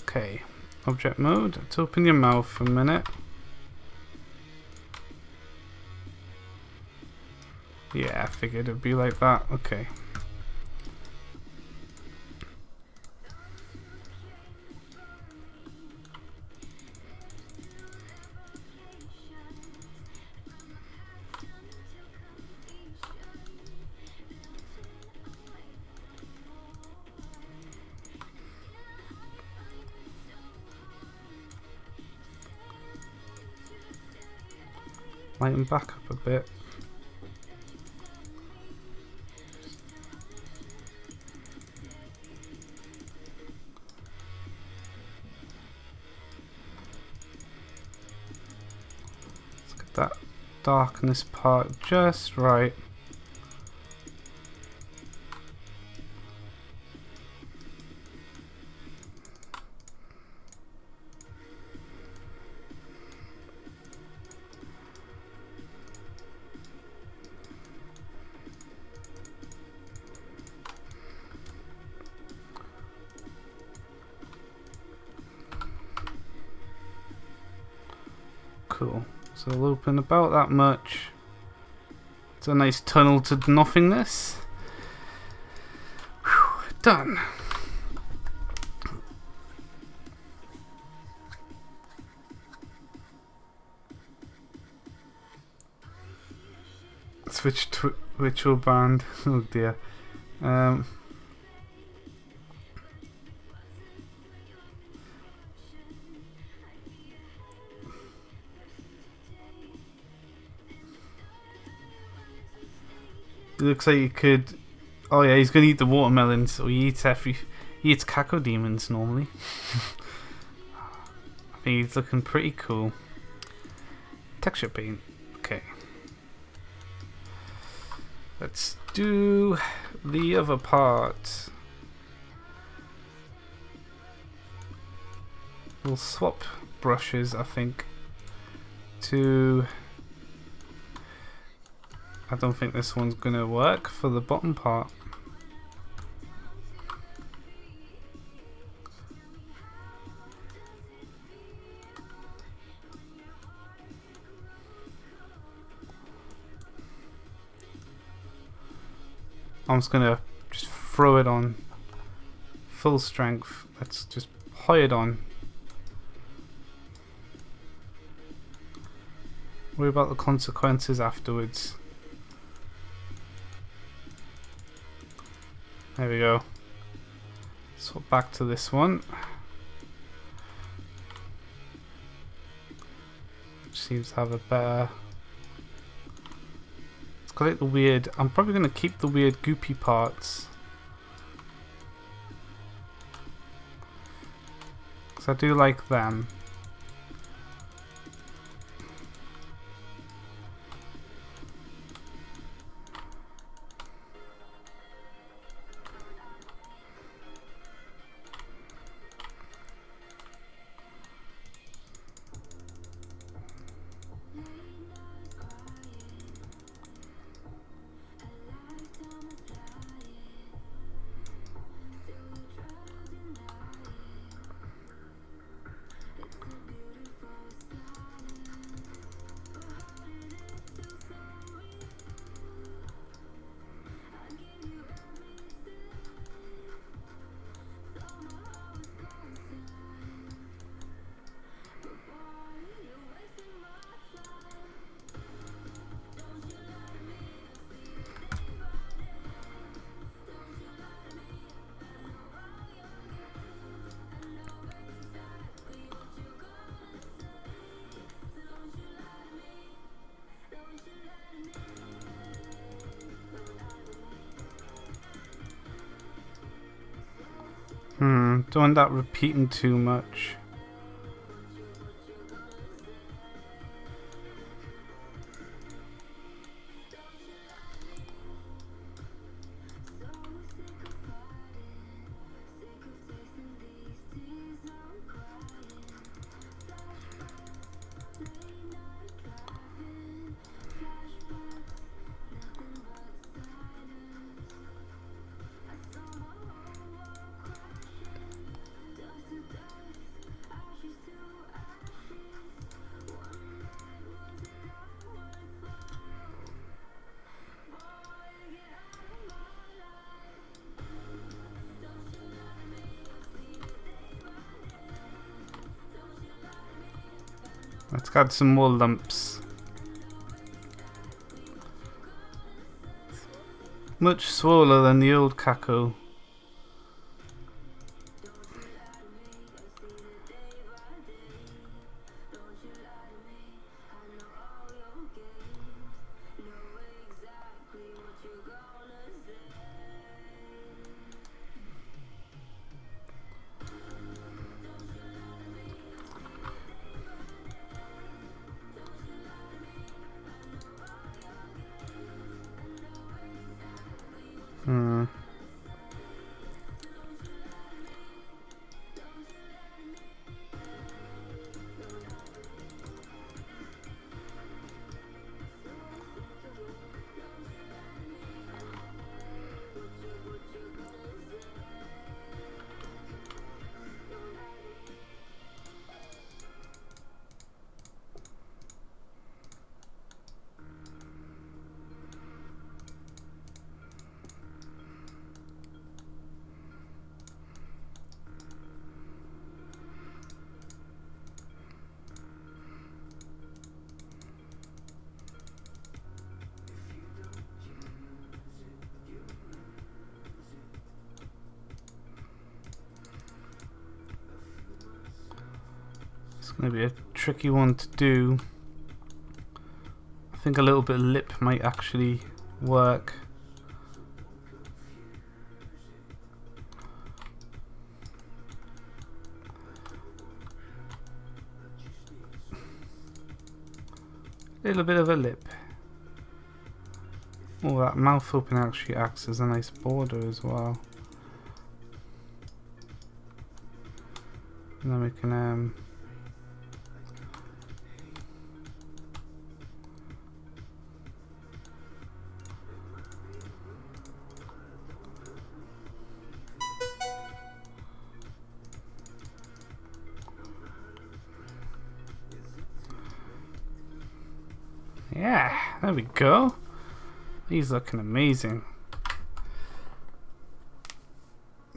Okay, object mode. Let's open your mouth for a minute. Yeah, I figured it'd be like that. Okay. Lighten back up a bit. Let's get that darkness part just right. Cool. So it'll open about that much. It's a nice tunnel to nothingness. Whew, done. Switch to ritual band. Oh dear. It looks like you could. Oh yeah, he's gonna eat the watermelons. So he eats Cacodemons normally. I think he's looking pretty cool. Texture paint. Okay. Let's do the other part. We'll swap brushes, I think, to. I don't think this one's gonna work for the bottom part. I'm just gonna throw it on full strength. Let's just high it on. Worry about the consequences afterwards. There we go. Swap back to this one. seems to have a better... It's got like the weird... I'm probably going to keep the weird goopy parts. Because I do like them. Don't want that repeating too much. Let's add some more lumps. Much smaller than the old Caco. It's going to be a tricky one to do. I think a little bit of lip might actually work. A little bit of a lip. Oh, that mouth open actually acts as a nice border as well. And then we can yeah, there we go. He's looking amazing.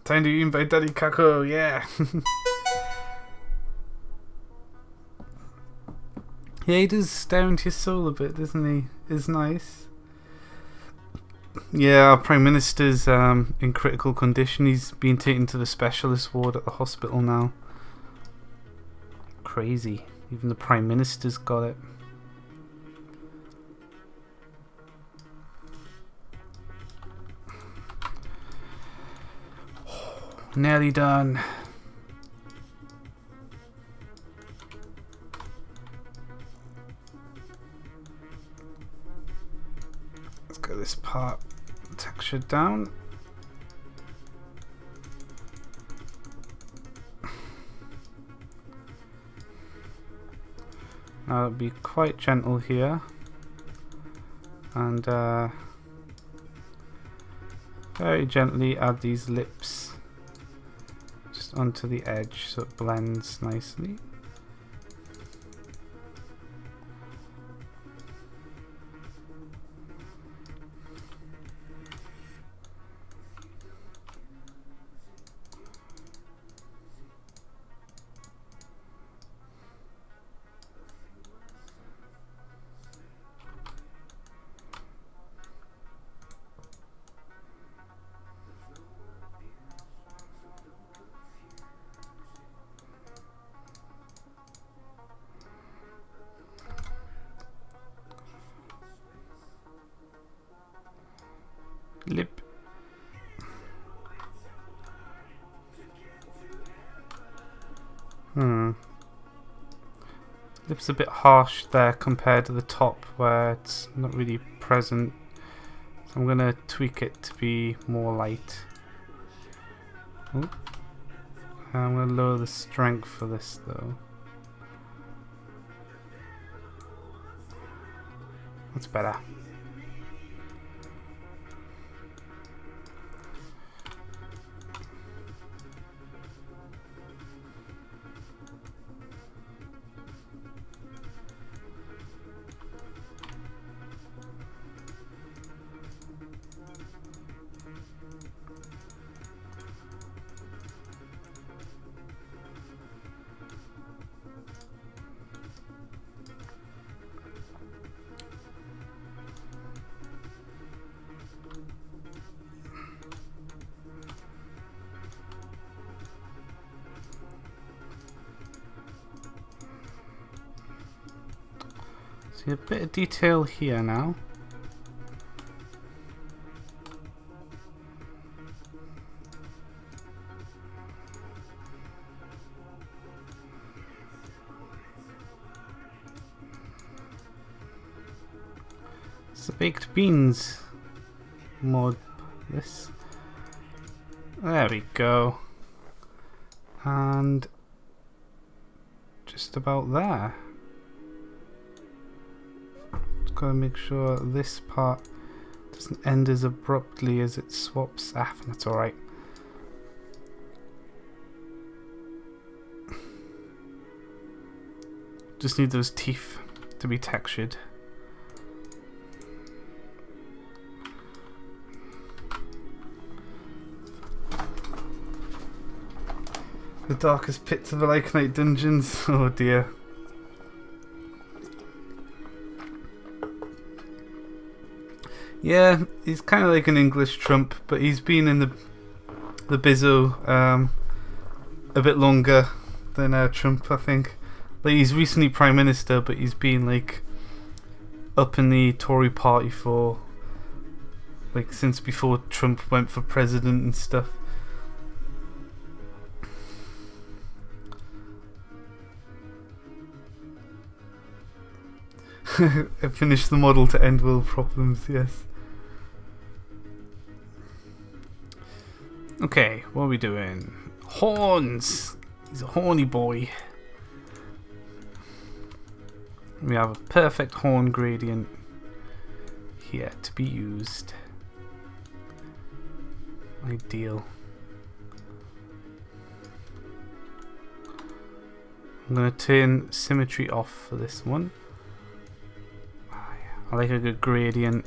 Time to invite Daddy Caco, yeah. Yeah, he does stare into your soul a bit, doesn't he? It's nice. Yeah, our Prime Minister's in critical condition. He's been taken to the specialist ward at the hospital now. Crazy. Even the Prime Minister's got it. Nearly done. Let's get this part textured down. Now it'll be quite gentle here, and very gently add these lips just onto the edge so it blends nicely. Lip. Lip's a bit harsh there compared to the top where it's not really present. So I'm going to tweak it to be more light. Ooh. I'm going to lower the strength for this though. That's better. See a bit of detail here now. It's the baked beans mod. This. There we go. And just about there. Gotta make sure this part doesn't end as abruptly as it swaps. That's alright. Just need those teeth to be textured. The darkest pits of the Lycanite dungeons. Oh dear. Yeah, he's kind of like an English Trump, but he's been in the bizzo a bit longer than Trump, I think. Like, he's recently Prime Minister, but he's been like up in the Tory party for like since before Trump went for president and stuff. I finished the model to end world problems, yes. Okay, what are we doing? Horns! He's a horny boy. We have a perfect horn gradient here to be used. Ideal. I'm going to turn symmetry off for this one. I like a good gradient.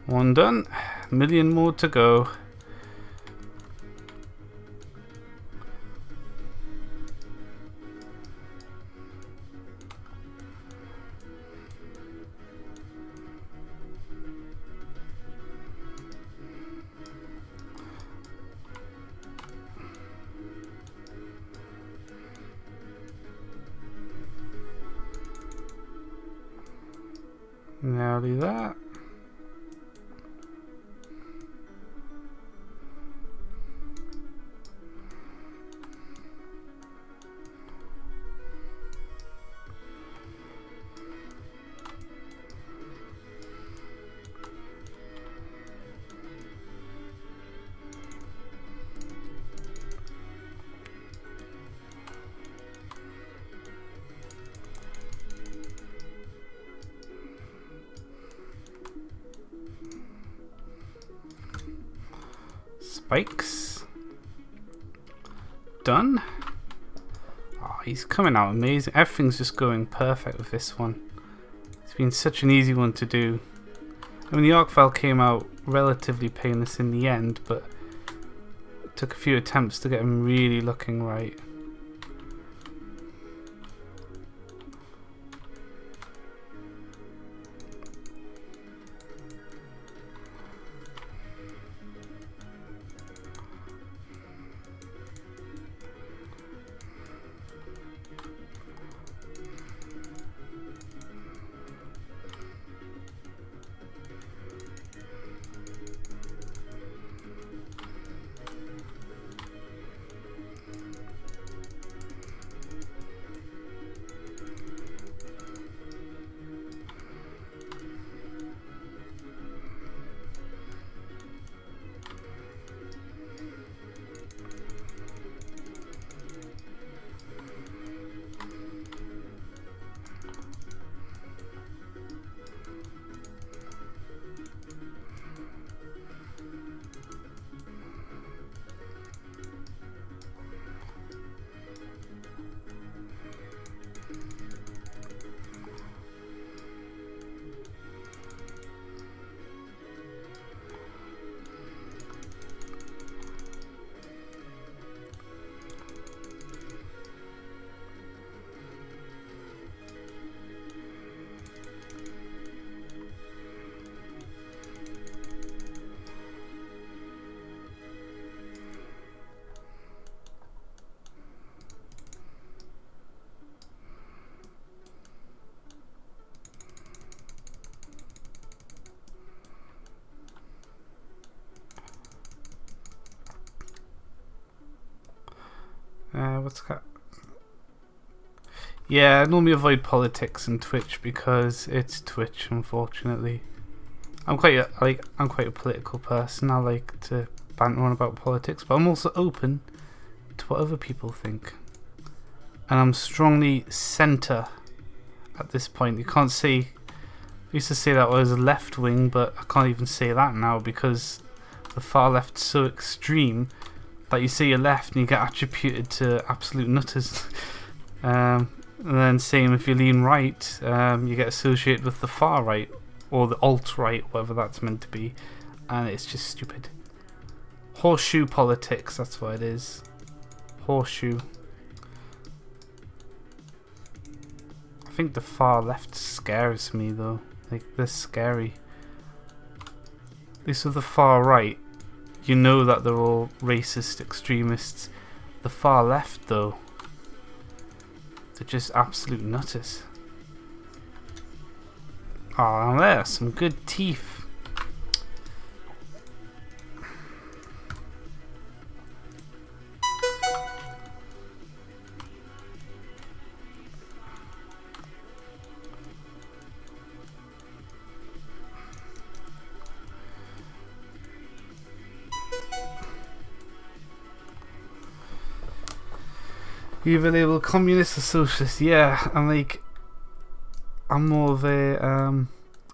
One done. A million more to go. Now do that. Spikes. Done. Oh, he's coming out amazing. Everything's just going perfect with this one. It's been such an easy one to do. I mean, the arc file came out relatively painless in the end, but it took a few attempts to get him really looking right. What's that? Yeah, I normally avoid politics and Twitch because it's Twitch, unfortunately. I'm quite a political person. I like to banter on about politics, but I'm also open to what other people think. And I'm strongly centre at this point. You can't say, I used to say that I was a left wing, but I can't even say that now because the far left's so extreme that you say you're left and you get attributed to absolute nutters. And then same if you lean right, you get associated with the far right or the alt-right, whatever that's meant to be, and it's just stupid. Horseshoe politics, that's what it is. Horseshoe. I think the far left scares me though. Like, they're scary. At least with the far right, you know that they're all racist extremists. The far left though, they're just absolute nutters. Oh, there's some good teeth. Either label communist or socialist. Yeah, I'm more of a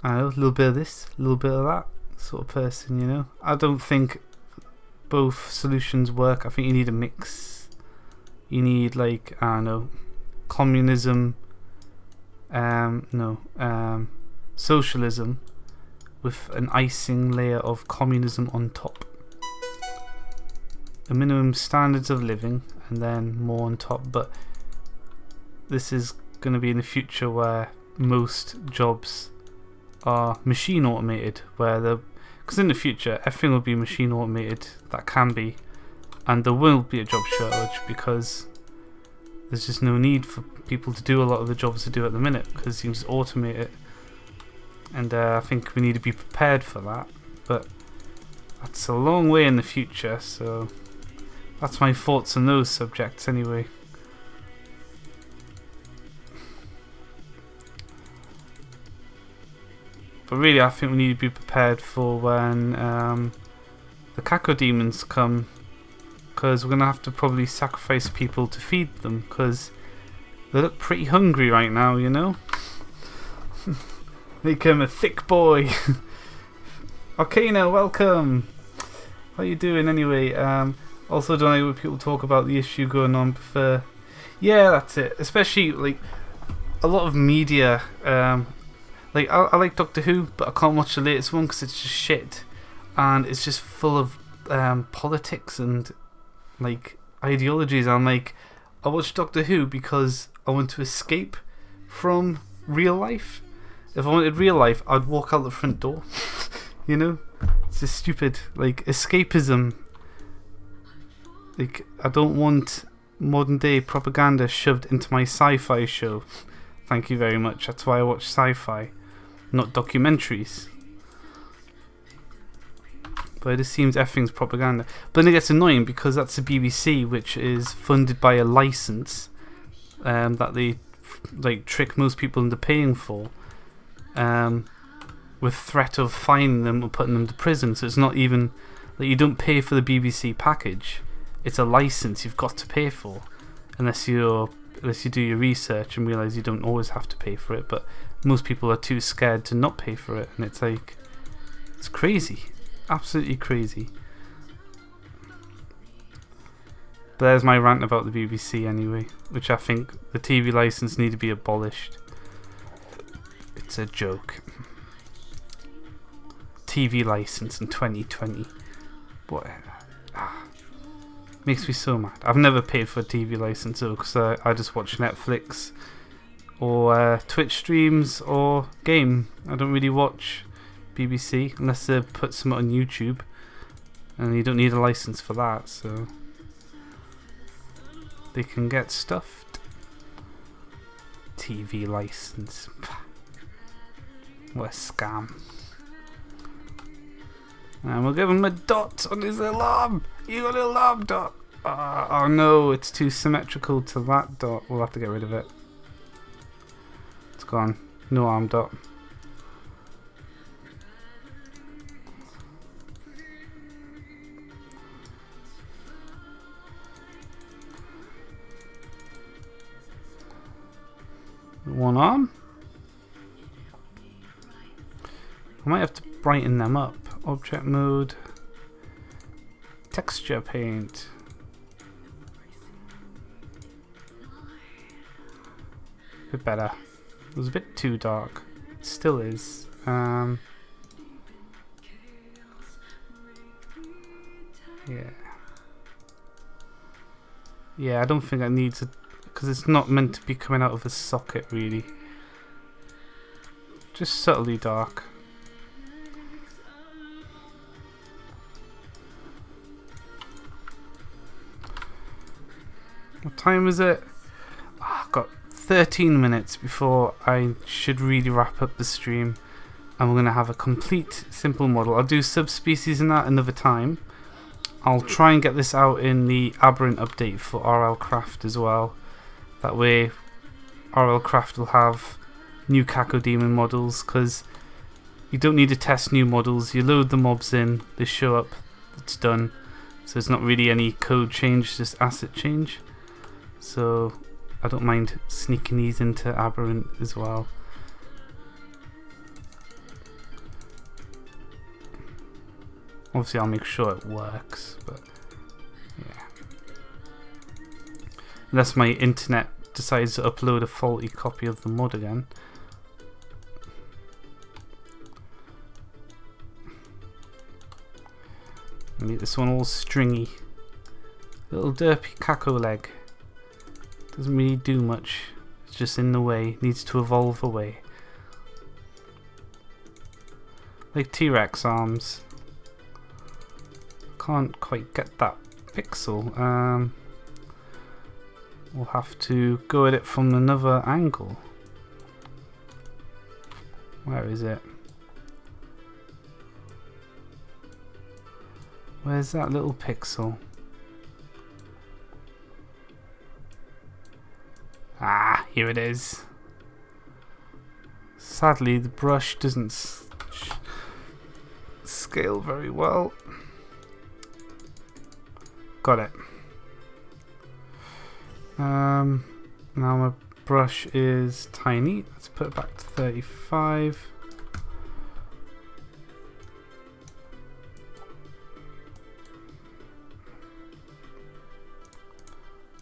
I don't know, a little bit of this, a little bit of that sort of person, you know. I don't think both solutions work. I think you need a mix. You need, like, I don't know, communism, socialism with an icing layer of communism on top. The minimum standards of living and then more on top. But this is going to be in the future where most jobs are machine automated, because in the future everything will be machine automated that can be, and there will be a job shortage because there's just no need for people to do a lot of the jobs they do at the minute because you can just automate it. and I think we need to be prepared for that, but that's a long way in the future, so that's my thoughts on those subjects anyway. But really, I think we need to be prepared for when the Cacodemons come, because we're going to have to probably sacrifice people to feed them, because they look pretty hungry right now, you know? Make him a thick boy. Okay, now welcome. How you doing anyway? Also, don't know when people talk about the issue going on before. Yeah, that's it. Especially like a lot of media. Like I like Doctor Who, but I can't watch the latest one because it's just shit, and it's just full of politics and like ideologies. I'm like, I watch Doctor Who because I want to escape from real life. If I wanted real life, I'd walk out the front door. You know, it's just stupid. Like escapism. Like I don't want modern day propaganda shoved into my sci-fi show. Thank you very much. That's why I watch sci-fi, not documentaries. But it just seems everything's propaganda. But then it gets annoying because that's the BBC, which is funded by a license that they like trick most people into paying for, with threat of fining them or putting them to prison. So it's not even like you don't pay for the BBC package. It's a license you've got to pay for, unless you do your research and realise you don't always have to pay for it. But most people are too scared to not pay for it, and it's like, it's crazy, absolutely crazy. But there's my rant about the BBC anyway, which I think the TV license need to be abolished. It's a joke. TV license in 2020. What? Makes me so mad. I've never paid for a TV license though, because I just watch Netflix or Twitch streams or game. I don't really watch BBC unless they put something on YouTube, and you don't need a license for that, so they can get stuffed. TV license. What a scam. And we'll give him a dot on his alarm. You got an alarm dot. Oh no, it's too symmetrical to that dot. We'll have to get rid of it. It's gone. No arm dot. One arm. I might have to brighten them up. Object mode. Texture paint. A bit better. It was a bit too dark. It still is. Yeah. Yeah, I don't think I need to, because it's not meant to be coming out of a socket really. Just subtly dark. What time is it? I've got 13 minutes before I should really wrap up the stream, and we're going to have a complete simple model. I'll do subspecies in that another time. I'll try and get this out in the Aberrant update for RL Craft as well. That way RL Craft will have new Cacodemon models, because you don't need to test new models. You load the mobs in, they show up, it's done. So it's not really any code change, just asset change. So I don't mind sneaking these into Aberrant as well. Obviously I'll make sure it works, but yeah. Unless my internet decides to upload a faulty copy of the mod again. Make this one all stringy. Little derpy caco leg. Doesn't really do much. It's just in the way. Needs to evolve away. Like T-Rex arms. Can't quite get that pixel. We'll have to go at it from another angle. Where is it? Where's that little pixel? Ah, here it is. Sadly, the brush doesn't scale very well. Got it. Now my brush is tiny. Let's put it back to 35.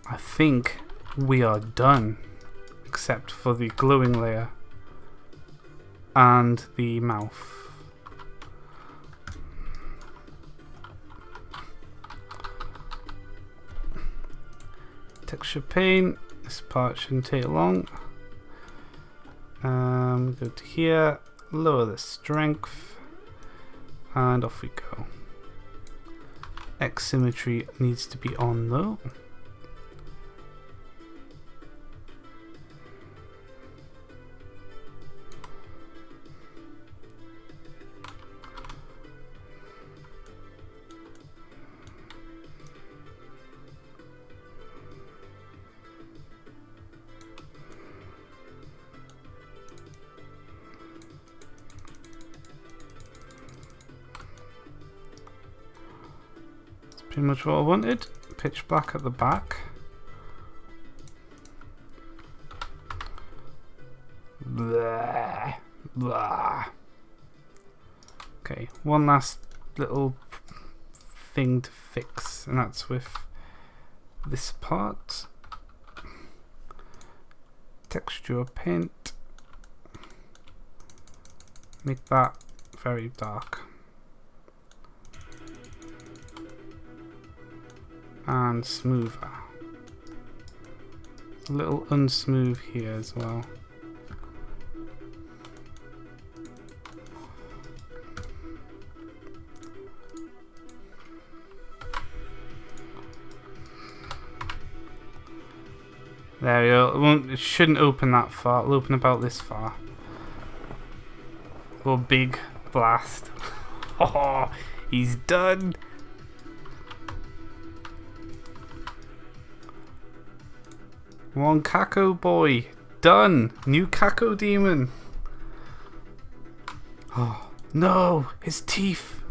I think we are done, except for the glowing layer and the mouth. Texture paint, this part shouldn't take long. Go to here, lower the strength, and off we go. X symmetry needs to be on though. Pretty much what I wanted. Pitch black at the back. Blah, blah. Okay, one last little thing to fix, and that's with this part. Texture paint. Make that very dark. And smoother. It's a little unsmooth here as well. There we go. It shouldn't open that far. It'll open about this far. Little big blast. Oh, he's done. One Caco boy. Done. New Cacodemon. Oh, no. His teeth.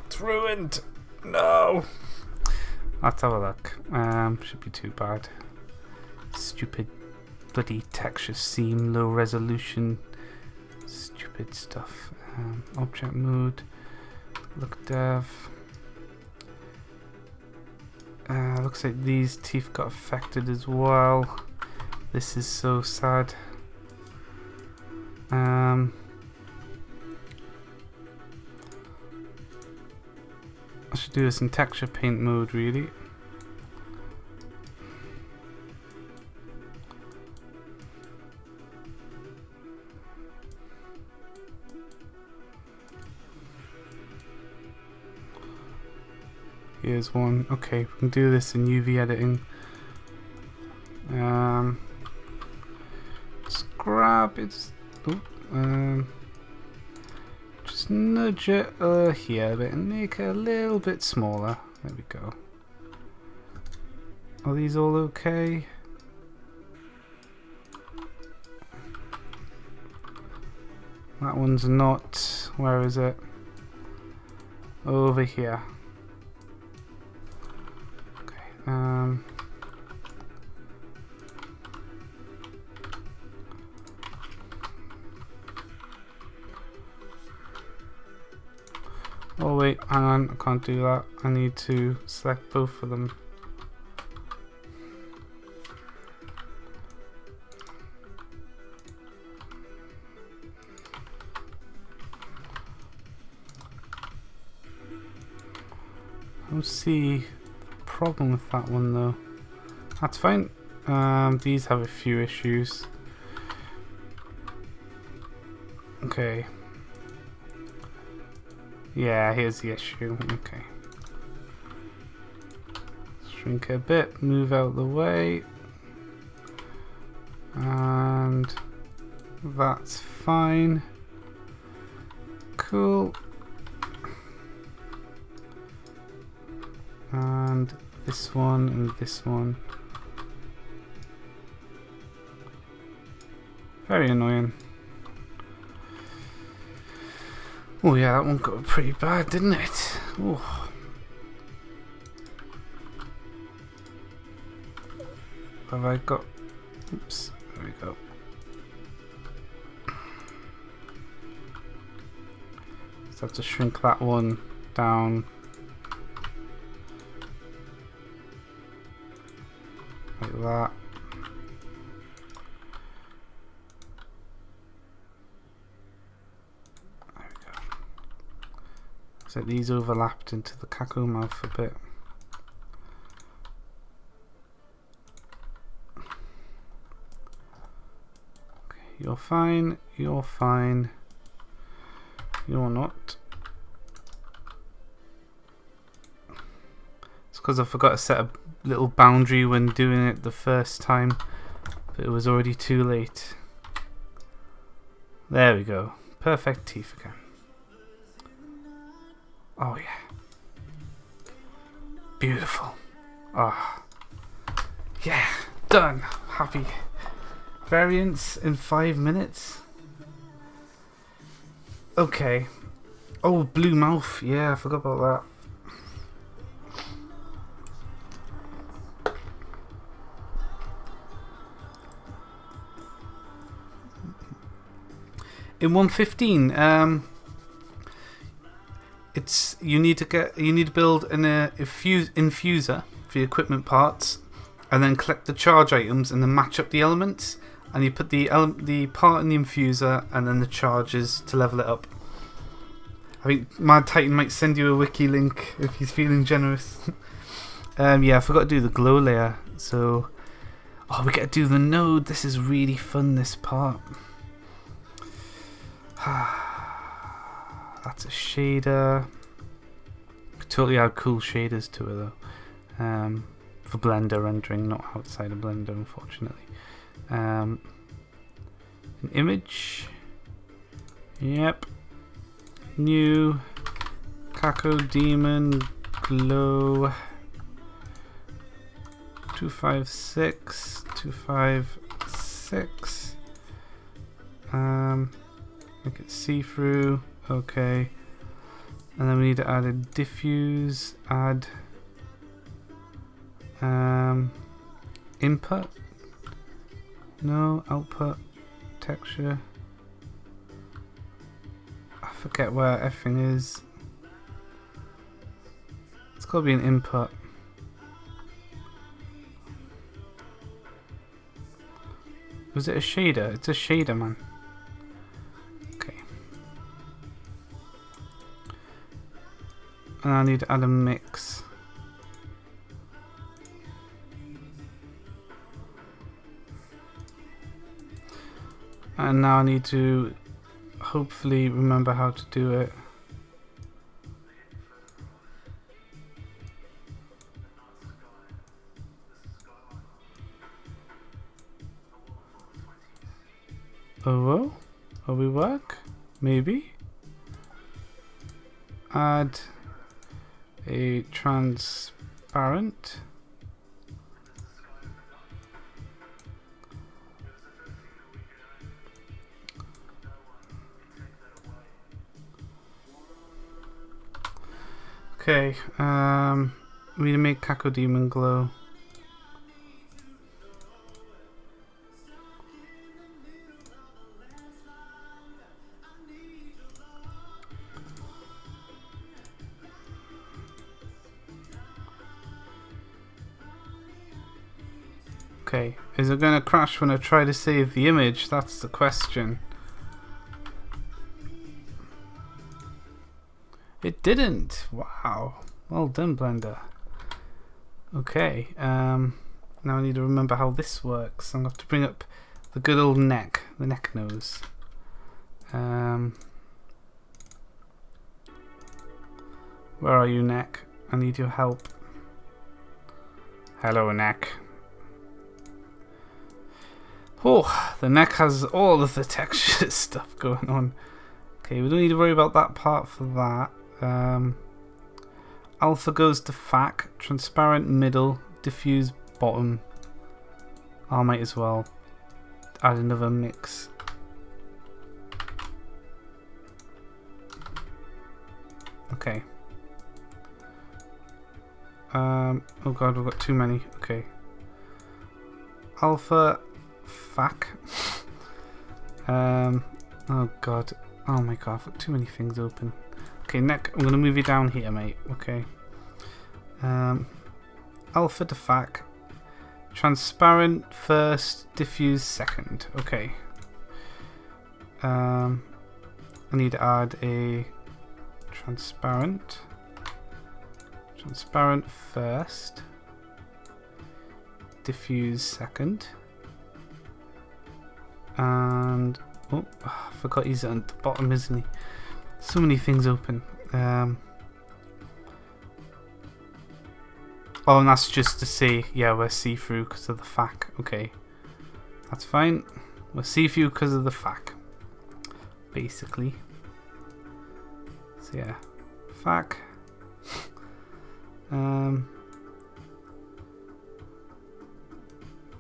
It's ruined. No. Let's have a look. Should be too bad. Stupid bloody texture seam. Low resolution. Stupid stuff. Object mode. Look dev. Looks like these teeth got affected as well. This is so sad. I should do this in texture paint mode really. Here's one. Okay, we can do this in UV editing. Just grab it. Just nudge it here a bit and make it a little bit smaller. There we go. Are these all okay? That one's not. Where is it? Over here. Oh wait, hang on, I can't do that. I need to select both of them. I don't see problem with that one though. That's fine. These have a few issues. Okay. Yeah, here's the issue. Okay. Shrink it a bit, move out the way. And that's fine. Cool. And this one and this one. Very annoying. Oh yeah, that one got pretty bad, didn't it? Ooh. Have I got... Oops, there we go. So I have to shrink that one down. Like that. There we go. So these overlapped into the Caco mouth a bit. Okay, you're fine, you're fine. You're not. It's because I forgot to set a little boundary when doing it the first time, but it was already too late. There we go. Perfect teeth again. Oh yeah. Beautiful. Ah. Oh. Yeah. Done. Happy. Variants in 5 minutes. Okay. Oh, blue mouth. Yeah, I forgot about that. In 115, you need to build an infuser for your equipment parts, and then collect the charge items and then match up the elements. And you put the part in the infuser and then the charges to level it up. I think Mad Titan might send you a wiki link if he's feeling generous. Yeah, I forgot to do the glow layer. So, oh, we get to do the node. This is really fun, this part. That's a shader. Totally add cool shaders to it though. For Blender rendering, not outside of Blender, unfortunately. An image. Yep. New Cacodemon glow 256 256. Make it see-through. Okay. And then we need to add a diffuse. Add input. No, output, texture. I forget where everything is. It's got to be an input. Was it a shader? It's a shader, man. Okay. And I need to add a mix. And now I need to hopefully remember how to do it. Oh well, will we work? Maybe. Add a transparent. Okay, we need to make Cacodemon glow. Okay, is it going to crash when I try to save the image? That's the question. It didn't. Wow. Well done, Blender. Okay. Now I need to remember how this works. I'm going to have to bring up the good old neck, the neck nose. Where are you, neck? I need your help. Hello, neck. Oh, the neck has all of the texture stuff going on. Okay, we don't need to worry about that part for that. Alpha goes to FAC, transparent middle, diffuse bottom. I might as well add another mix. Okay. Oh god, we've got too many. Okay. Alpha, FAC. Oh god. Oh my god, I've got too many things open. Okay, neck. I'm gonna move you down here, mate. Okay. Alpha to FAC. Transparent first, diffuse second. Okay. I need to add a transparent first, diffuse second, and oh, I forgot he's at the bottom, isn't he? So many things open. Oh, and that's just to say, yeah, we're see-through because of the FAC. Okay, that's fine. We're see-through because of the FAC, basically. So yeah, FAC.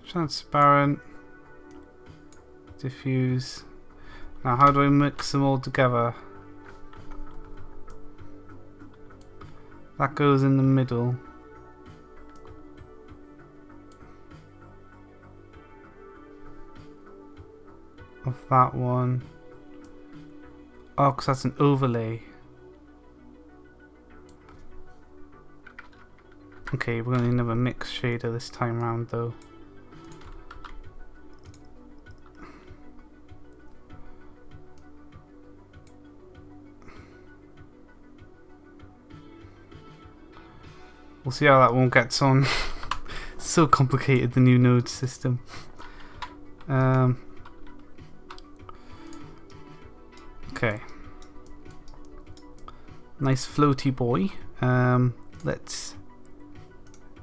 Transparent, diffuse. Now, how do I mix them all together? That goes in the middle. Of that one. Oh, because that's an overlay. Okay, we're going to need another mix shader this time round though. We'll see how that one gets on. It's so complicated, the new node system. Okay. Nice floaty boy. Let's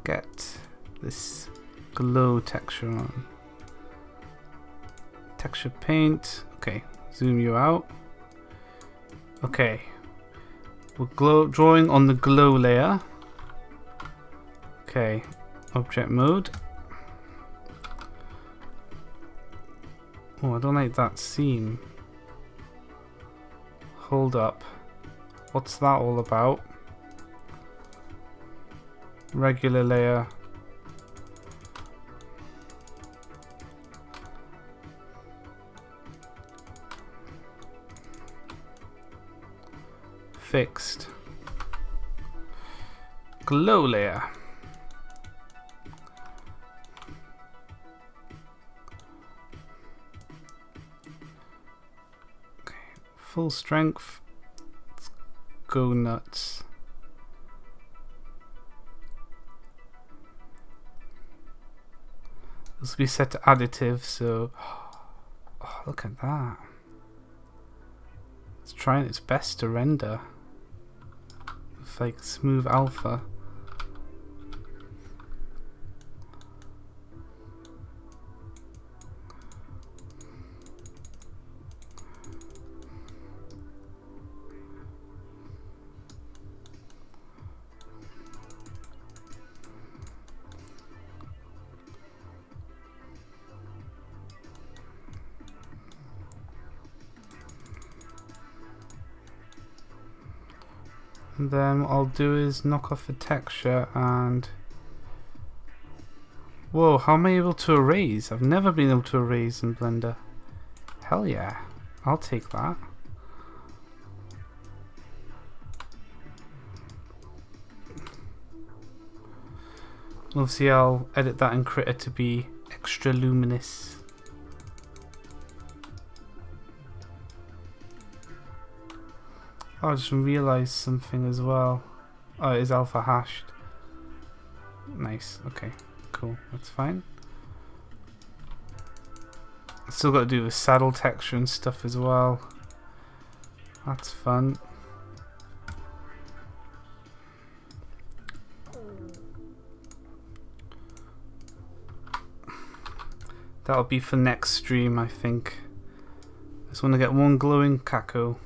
get this glow texture on. Texture paint. Okay, zoom you out. Okay. We're drawing on the glow layer. Okay, object mode. Oh, I don't like that seam. Hold up. What's that all about? Regular layer. Fixed. Glow layer. Okay, full strength. Let's go nuts. This will be set to additive, so oh, look at that. It's trying its best to render with like smooth alpha. And then what I'll do is knock off the texture and... Whoa, how am I able to erase? I've never been able to erase in Blender. Hell yeah, I'll take that. Obviously I'll edit that in Critter to be extra luminous. Oh, I just realised something as well. Oh, it is alpha hashed. Nice, okay, cool, that's fine. I've still got to do the saddle texture and stuff as well. That's fun. That'll be for next stream, I think. I just want to get one glowing Caco.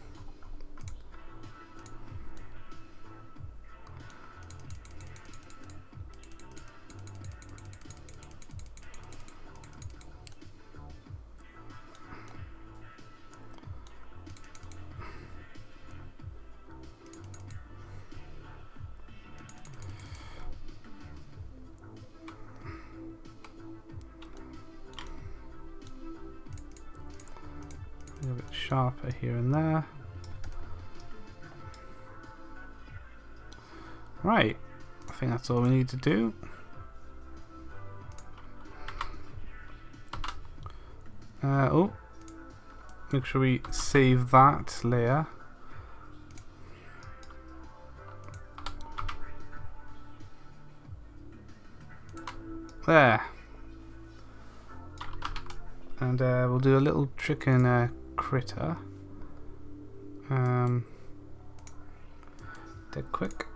sharper here and there. Right, I think that's all we need to do. Oh, make sure we save that layer. There. And we'll do a little trick in Critter. Dead quick.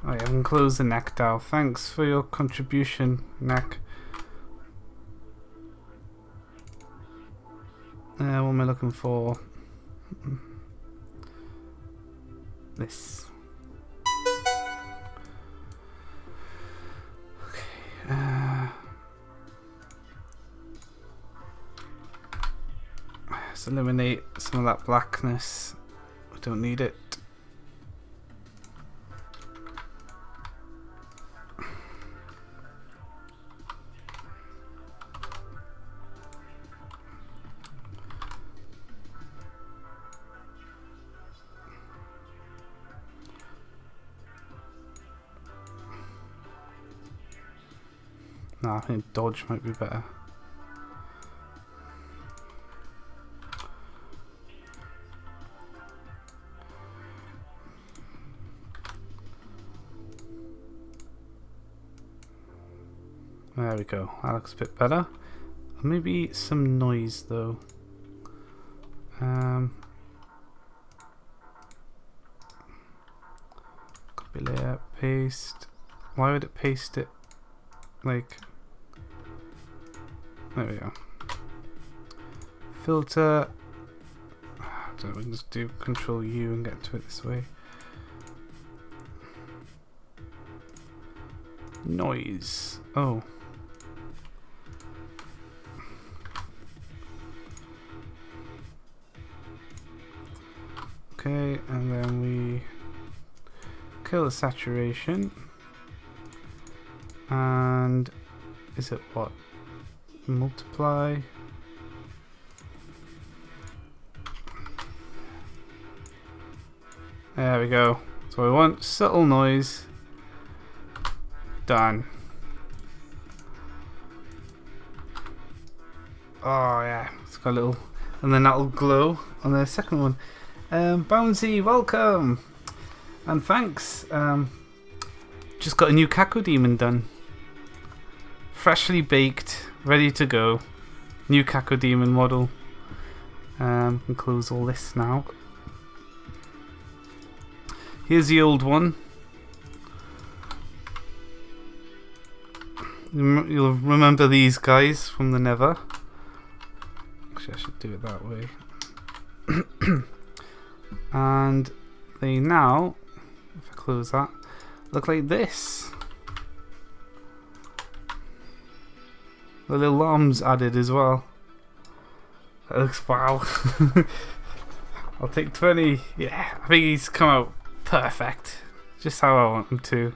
Oh, yeah, I can close the neck now. Thanks for your contribution, neck. What am I looking for? This. Let's eliminate some of that blackness. We don't need it. No, I think dodge might be better. There we go, that looks a bit better. Maybe some noise though. Copy layer, paste. Why would it paste it like... There we go. Filter. I don't know, we can just do Control U and get to it this way. Noise. Oh. Okay, and then we kill the saturation. And is it what? Multiply. There we go. So we want subtle noise. Done. Oh yeah, it's got a little, and then that'll glow on the second one. Bouncy, welcome, and thanks. Just got a new Cacodemon done. Freshly baked, ready to go. New Cacodemon model. Can close all this now. Here's the old one. You'll remember these guys from the Nether. Actually, I should do it that way. And they now, if I close that, look like this. The little arms added as well. That looks wow. I'll take 20. Yeah, I think he's come out perfect. Just how I want him to.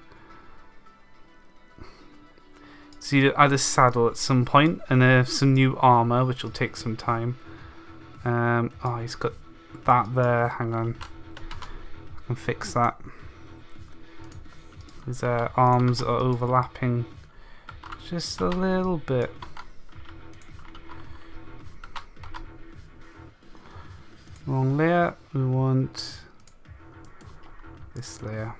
So you add a saddle at some point and some new armor, which will take some time. Oh, he's got that there. Hang on, I can fix that. His arms are overlapping just a little bit. Wrong layer. We want this layer.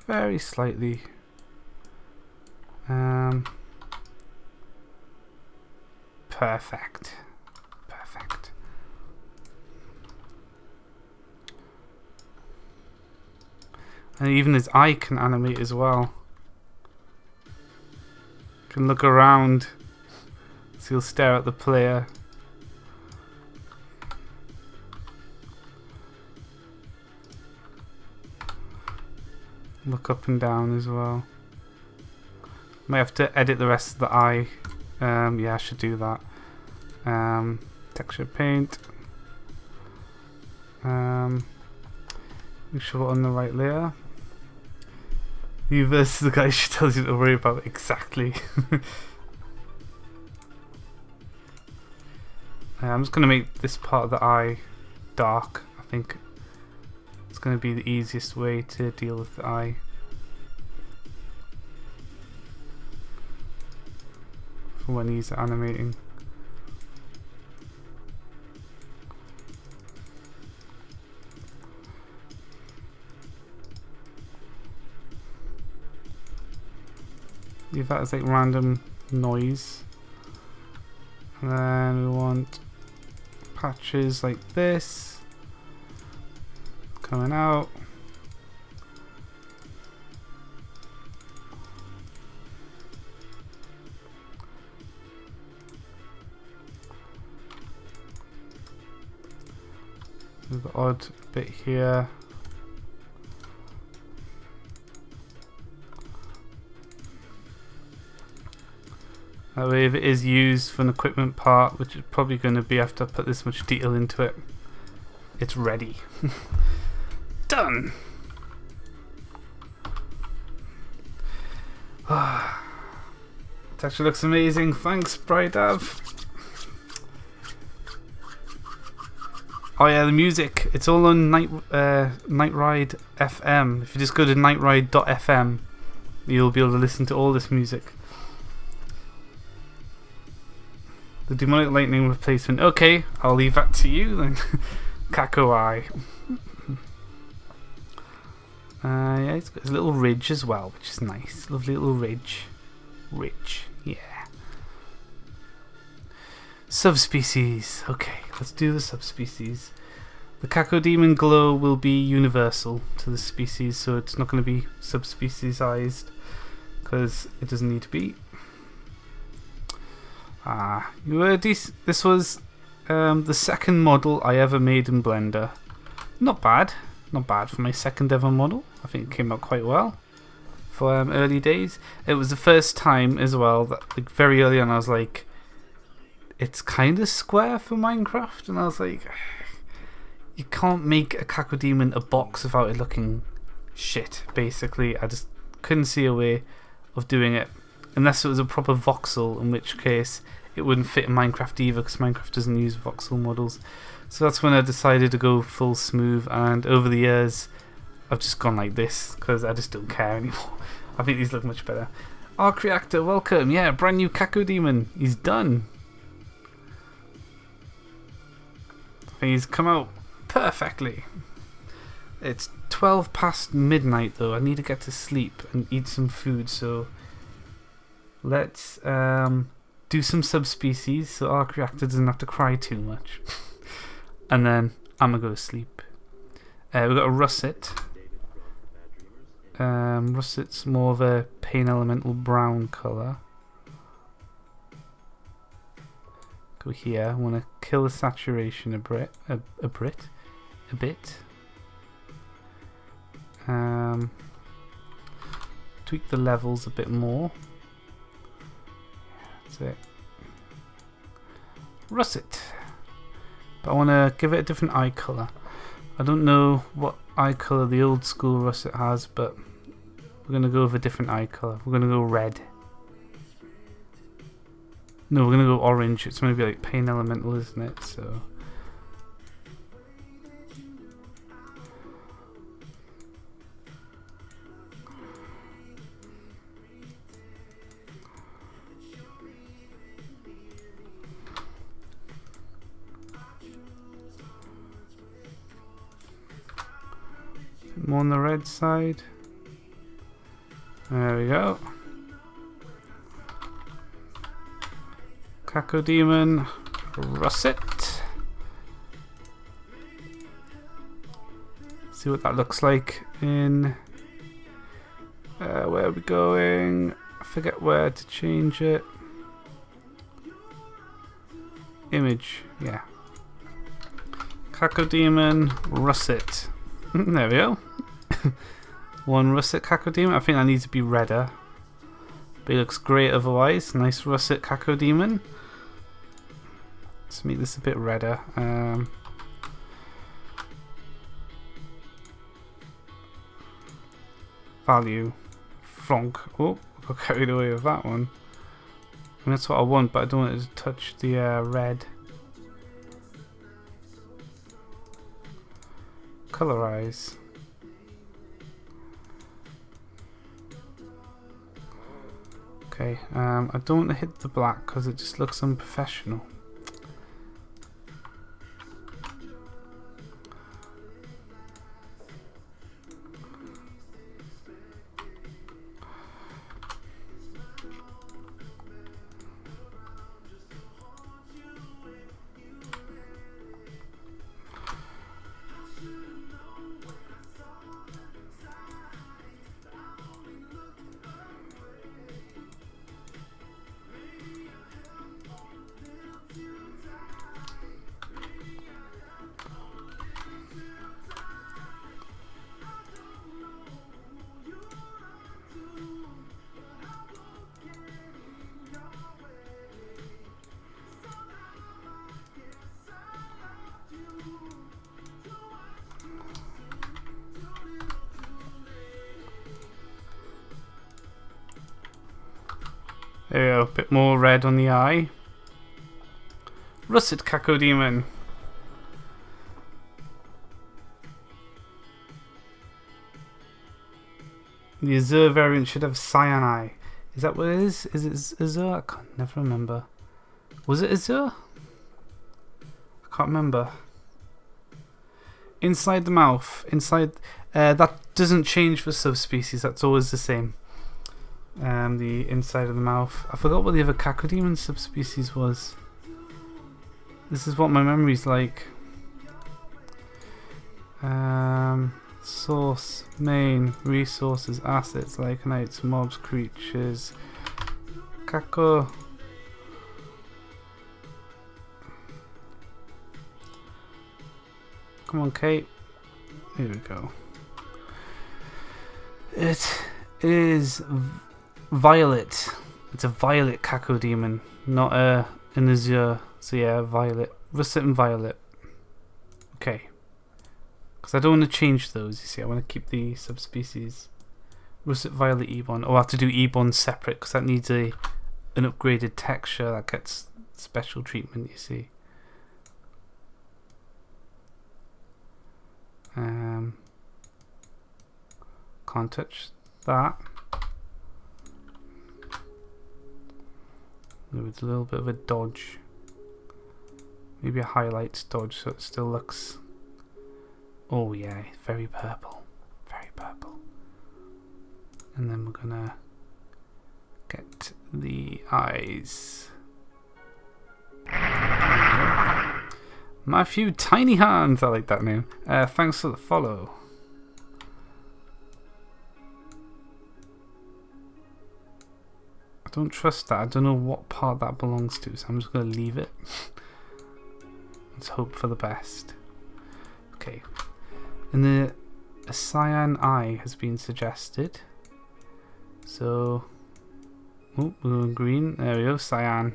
Very slightly. Perfect. Perfect. And even his eye can animate as well. Can look around, so he'll stare at the player. Look up and down as well. Might have to edit the rest of the eye. Yeah, I should do that. Texture paint. Make sure we're on the right layer. You versus the guy she tells you to worry about exactly. I'm just going to make this part of the eye dark. I think it's going to be the easiest way to deal with the eye. For when he's animating. Leave that as like random noise. And then we want patches like this coming out. There's the odd bit here. That way, if it is used for an equipment part, which is probably going to be after I put this much detail into it, it's ready. Done! It actually looks amazing. Thanks, Brydav. Oh yeah, the music. It's all on Nightride FM. If you just go to nightride.fm, you'll be able to listen to all this music. The demonic lightning replacement. Okay, I'll leave that to you then. Caco eye. Yeah, it's got a little ridge as well, which is nice. Lovely little ridge. Ridge, yeah. Subspecies. Okay, let's do the subspecies. The Cacodemon glow will be universal to the species, so it's not going to be subspeciesized because it doesn't need to be. This was the second model I ever made in Blender. Not bad for my second ever model. I think it came out quite well for early days. It was the first time as well that, like, very early on, I was like, it's kind of square for Minecraft, and I was like, you can't make a Cacodemon a box without it looking shit. Basically, I just couldn't see a way of doing it. Unless it was a proper voxel, in which case it wouldn't fit in Minecraft either, because Minecraft doesn't use voxel models. So that's when I decided to go full smooth, and over the years I've just gone like this, because I just don't care anymore. I think these look much better. Arc Reactor, welcome. Yeah, brand new Cacodemon. He's done. I think he's come out perfectly. It's 12 past midnight though. I need to get to sleep and eat some food, so let's do some subspecies so Arc Reactor doesn't have to cry too much. And then I'm gonna go to sleep. We've got a Russet. Russet's more of a pain elemental brown colour. Go here. I want to kill the saturation a bit. Tweak the levels a bit more. That's it. Russet. But I want to give it a different eye colour. I don't know what eye colour the old school Russet has, but we're going to go with a different eye colour. We're going to go red. No, we're going to go orange. It's going to be like pain elemental, isn't it? So more on the red side. There we go. Cacodemon Russet. See what that looks like in where are we going? I forget where to change it. Image, yeah. Cacodemon Russet. There we go. One Russet Cacodemon. I think that needs to be redder, but it looks great otherwise. Nice Russet Cacodemon. Let's make this a bit redder. Value. Flonk. Oh, I got carried away with that one. I mean, that's what I want, but I don't want it to touch the red. Colorize. Okay, I don't want to hit the black because it just looks unprofessional. There we go, a bit more red on the eye. Russet Cacodemon. The Azure variant should have cyan eye. Is that what it is? Is it Azure? I can't never remember. Was it Azure? I can't remember. Inside the mouth. Inside. That doesn't change for subspecies. That's always the same. The inside of the mouth. I forgot what the other Cacodemon subspecies was. This is what my memory's like. Source, main, resources, assets, Lycanites, mobs, creatures, Caco. Come on, Kate. Here we go. It is violet. It's a violet Cacodemon, not an azure. So yeah, violet. Russet and violet. Okay. Because I don't want to change those, you see. I want to keep the subspecies. Russet, violet, ebon. Oh, I have to do ebon separate because that needs an upgraded texture that gets special treatment, you see. Can't touch that. It's a little bit of a dodge. Maybe a highlights dodge so it still looks... Oh yeah, very purple. Very purple. And then we're gonna get the eyes. Matthew Tiny Hands, I like that name. Thanks for the follow. I don't trust that. I don't know what part that belongs to, so I'm just gonna leave it. Let's hope for the best. Okay. And a cyan eye has been suggested. So, oh, we're going green. There we go, cyan.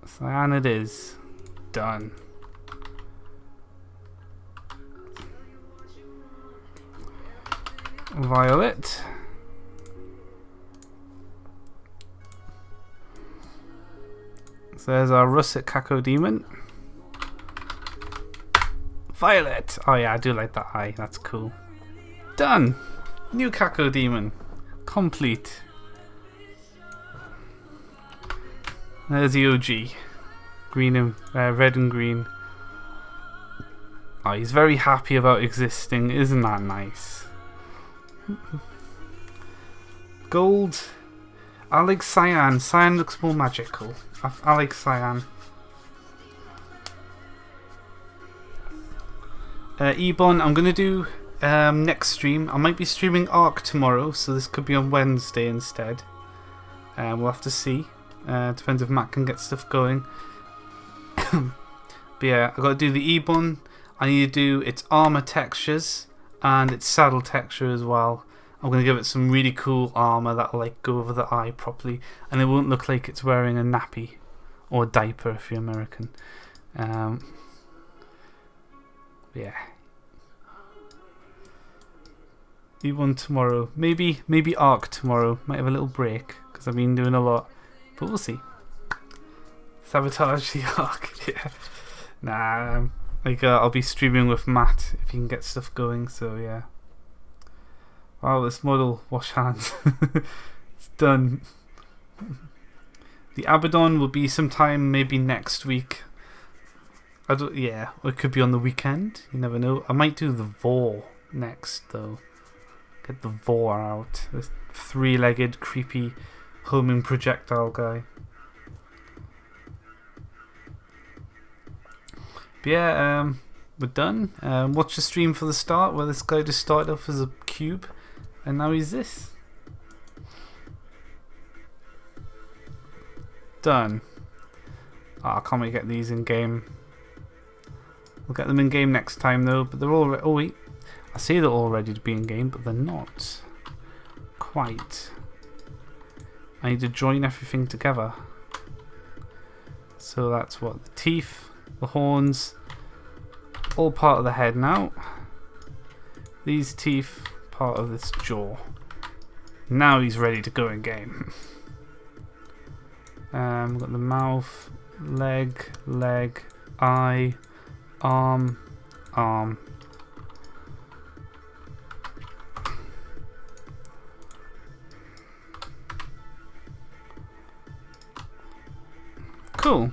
Cyan it is. Done. Violet. So there's our russet Cacodemon. Violet! Oh yeah, I do like that eye. That's cool. Done! New Cacodemon. Complete. There's the OG. Green and red and green. Oh, he's very happy about existing. Isn't that nice? Gold. I like cyan. Cyan looks more magical. I like cyan. Ebon, I'm going to do next stream. I might be streaming Ark tomorrow, so this could be on Wednesday instead. We'll have to see. Depends if Matt can get stuff going. But yeah, I've got to do the Ebon. I need to do its armor textures and its saddle texture as well. I'm going to give it some really cool armor that'll like go over the eye properly, and it won't look like it's wearing a nappy or diaper if you're American. Yeah. E1 tomorrow. Maybe Arc tomorrow. Might have a little break because I've been doing a lot, but we'll see. Sabotage the Arc. Yeah. Nah. I'll be streaming with Matt if he can get stuff going. So yeah. Wow, this model wash hands. It's done. The Abaddon will be sometime maybe next week. Yeah, it could be on the weekend. You never know. I might do the Vor next though. Get the Vor out. This 3-legged, creepy, homing projectile guy. But yeah, we're done. Watch the stream for the start where this guy just started off as a cube and now he's this. Done. Oh, I can't wait to get these in game. We'll get them in game next time though, but they're all oh wait. I say they're all ready to be in game, but they're not quite. I need to join everything together. So that's what the teeth, the horns, all part of the head now. These teeth, part of this jaw. Now he's ready to go in game. We've got the mouth, leg, eye, arm. Cool.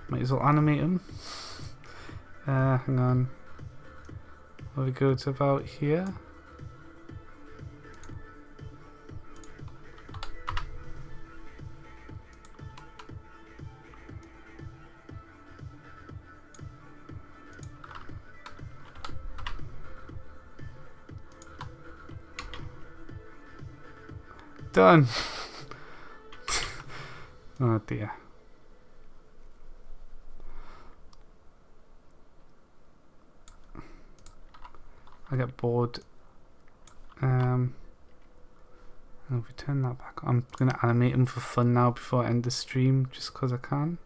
Might as well animate him. Hang on. I'll go to about here. Done. Oh dear. I get bored. If we turn that back on, I'm going to animate him for fun now before I end the stream, just because I can.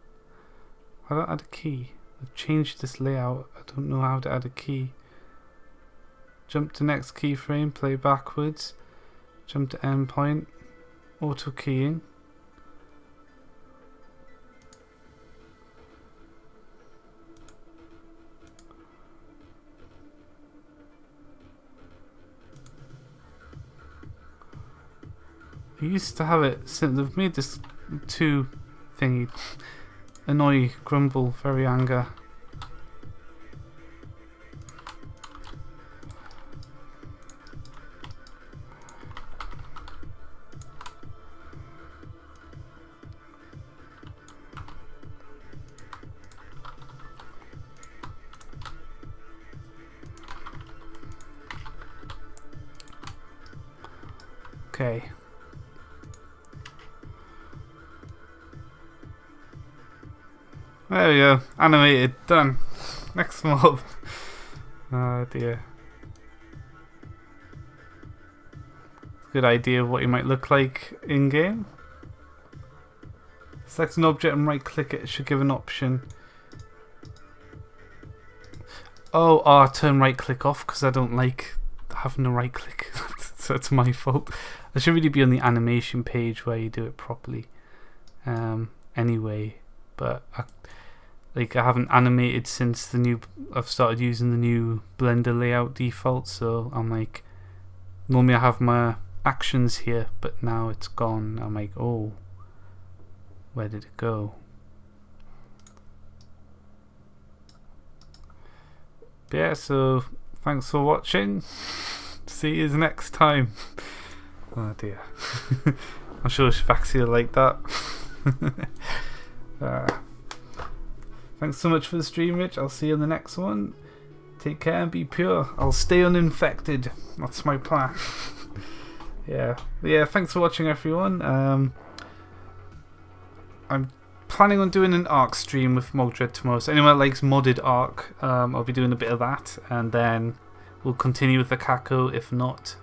How do I add a key? I've changed this layout. I don't know how to add a key. Jump to next keyframe, play backwards. Jump to endpoint. Auto keying. I used to have it since they've made this 2 thingy. Annoy, grumble, very anger. Okay. There we go. Animated. Done. Next mob. Oh dear. Good idea of what you might look like in game. Select an object and right click it. It should give an option. Oh, turn right click off because I don't like having to right click. So it's my fault. I should really be on the animation page where you do it properly. Anyway, but I haven't animated since I've started using the new Blender layout default, so I'm like, normally I have my actions here, but now it's gone. I'm like, oh, where did it go? But yeah, so thanks for watching. See you next time. Oh dear. I'm sure Shvaxi will like that. Thanks so much for the stream, Rich. I'll see you in the next one. Take care and be pure. I'll stay uninfected. That's my plan. Yeah. But yeah, thanks for watching, everyone. I'm planning on doing an Arc stream with Mogdred tomorrow. So anyone that likes modded Arc, I'll be doing a bit of that. And then we'll continue with the Caco if not.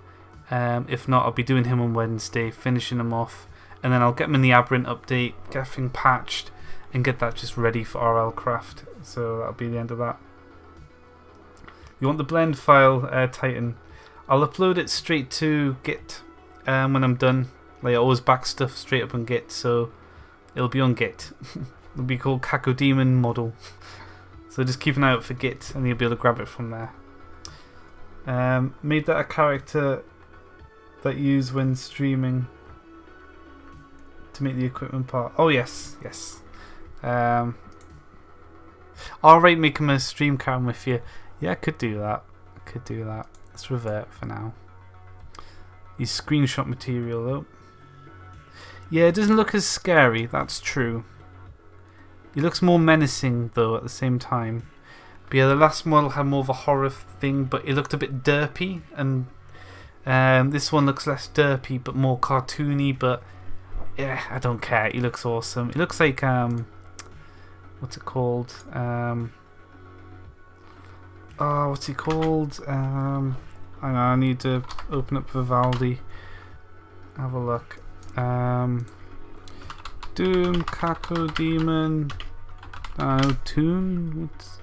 I'll be doing him on Wednesday, finishing him off. And then I'll get him in the Aberrant update, get everything patched. and get that just ready for RL Craft. So that'll be the end of that. You want the blend file, Titan. I'll upload it straight to Git when I'm done. Like, I always back stuff straight up on Git, so it'll be on Git. It'll be called Cacodemon model. So just keep an eye out for Git and you'll be able to grab it from there. Made that a character that you use when streaming to make the equipment part. Oh yes, yes. Alright, make him a stream cam with you. Yeah, I could do that. I could do that. Let's revert for now. Use screenshot material though. Yeah, it doesn't look as scary, that's true. He looks more menacing though at the same time. But yeah, the last model had more of a horror thing, but it looked a bit derpy, and this one looks less derpy but more cartoony. But yeah, I don't care. He looks awesome. It looks like what's it called? Oh, what's he called? Hang on, I need to open up Vivaldi. Have a look. Doom, Cacodemon. Tune. What's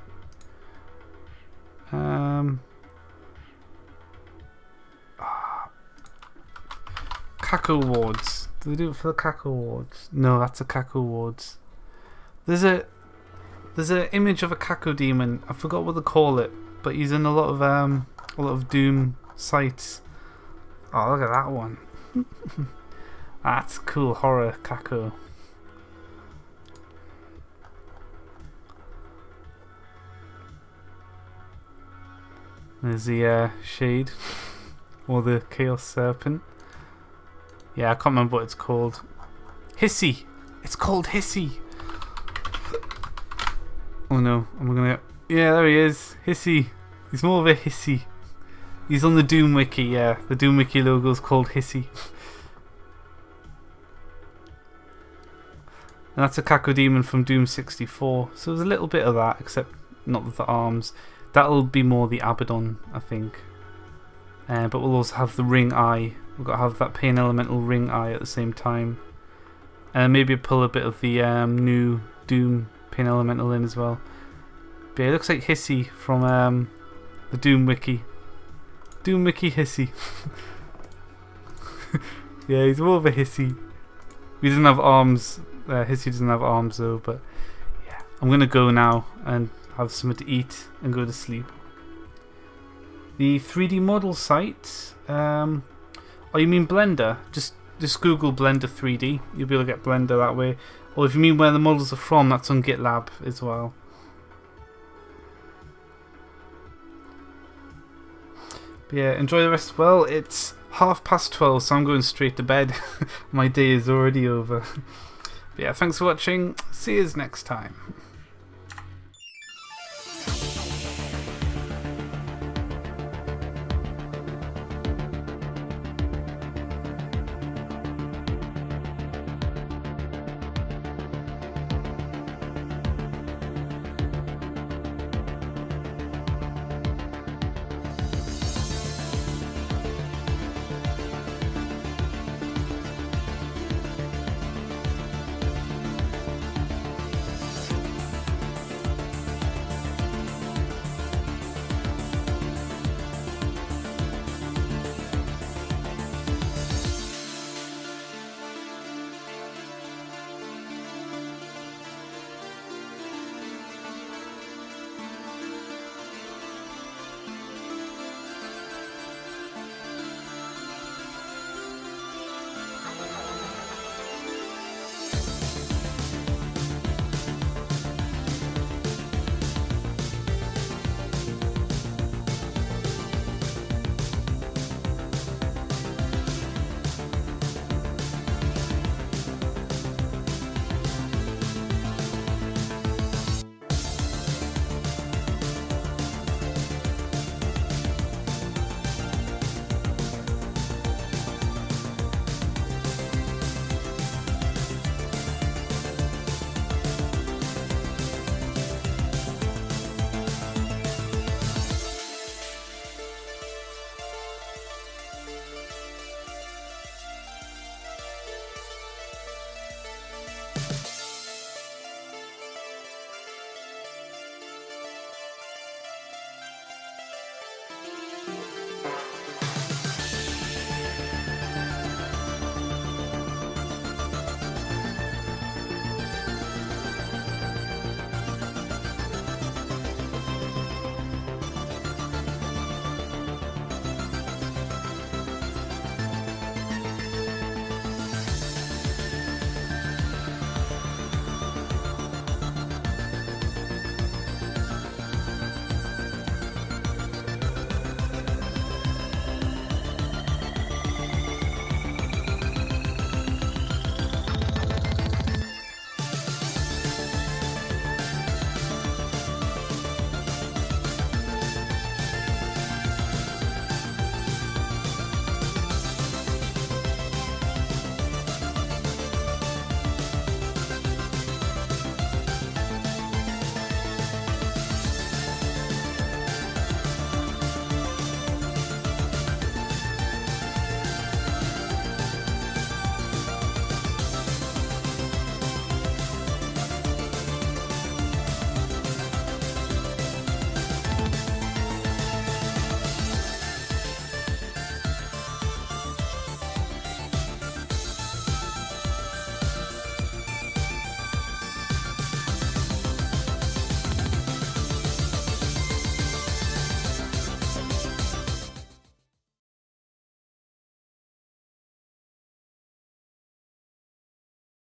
Caco Awards. Do they do it for the Caco Awards? No, that's a Caco Awards. There's an image of a Cacodemon. I forgot what they call it, but he's in a lot of Doom sites. Oh, look at that one. That's cool, horror Caco. There's the Shade, or the Chaos Serpent. Yeah, I can't remember what it's called. Hissy! It's called Hissy! Oh no, am I gonna... Yeah, there he is. Hissy. He's more of a Hissy. He's on the Doom Wiki, yeah. The Doom Wiki logo is called Hissy. And that's a Cacodemon from Doom 64. So there's a little bit of that, except not with the arms. That'll be more the Abaddon, I think. But we'll also have the ring eye. We've got to have that Pain Elemental ring eye at the same time. And maybe pull a bit of the new Doom Pain Elemental in as well. But yeah, it looks like Hissy from the Doom Wiki. Doom Wiki Hissy. Yeah, he's more of a Hissy. He doesn't have arms. Hissy doesn't have arms though, but yeah. I'm going to go now and have something to eat and go to sleep. The 3D model site. Oh, you mean Blender? Just Google Blender 3D. You'll be able to get Blender that way. Or if you mean where the models are from, that's on GitLab as well. But yeah, enjoy the rest. Well, it's 12:30, so I'm going straight to bed. My day is already over. But yeah, thanks for watching. See you next time.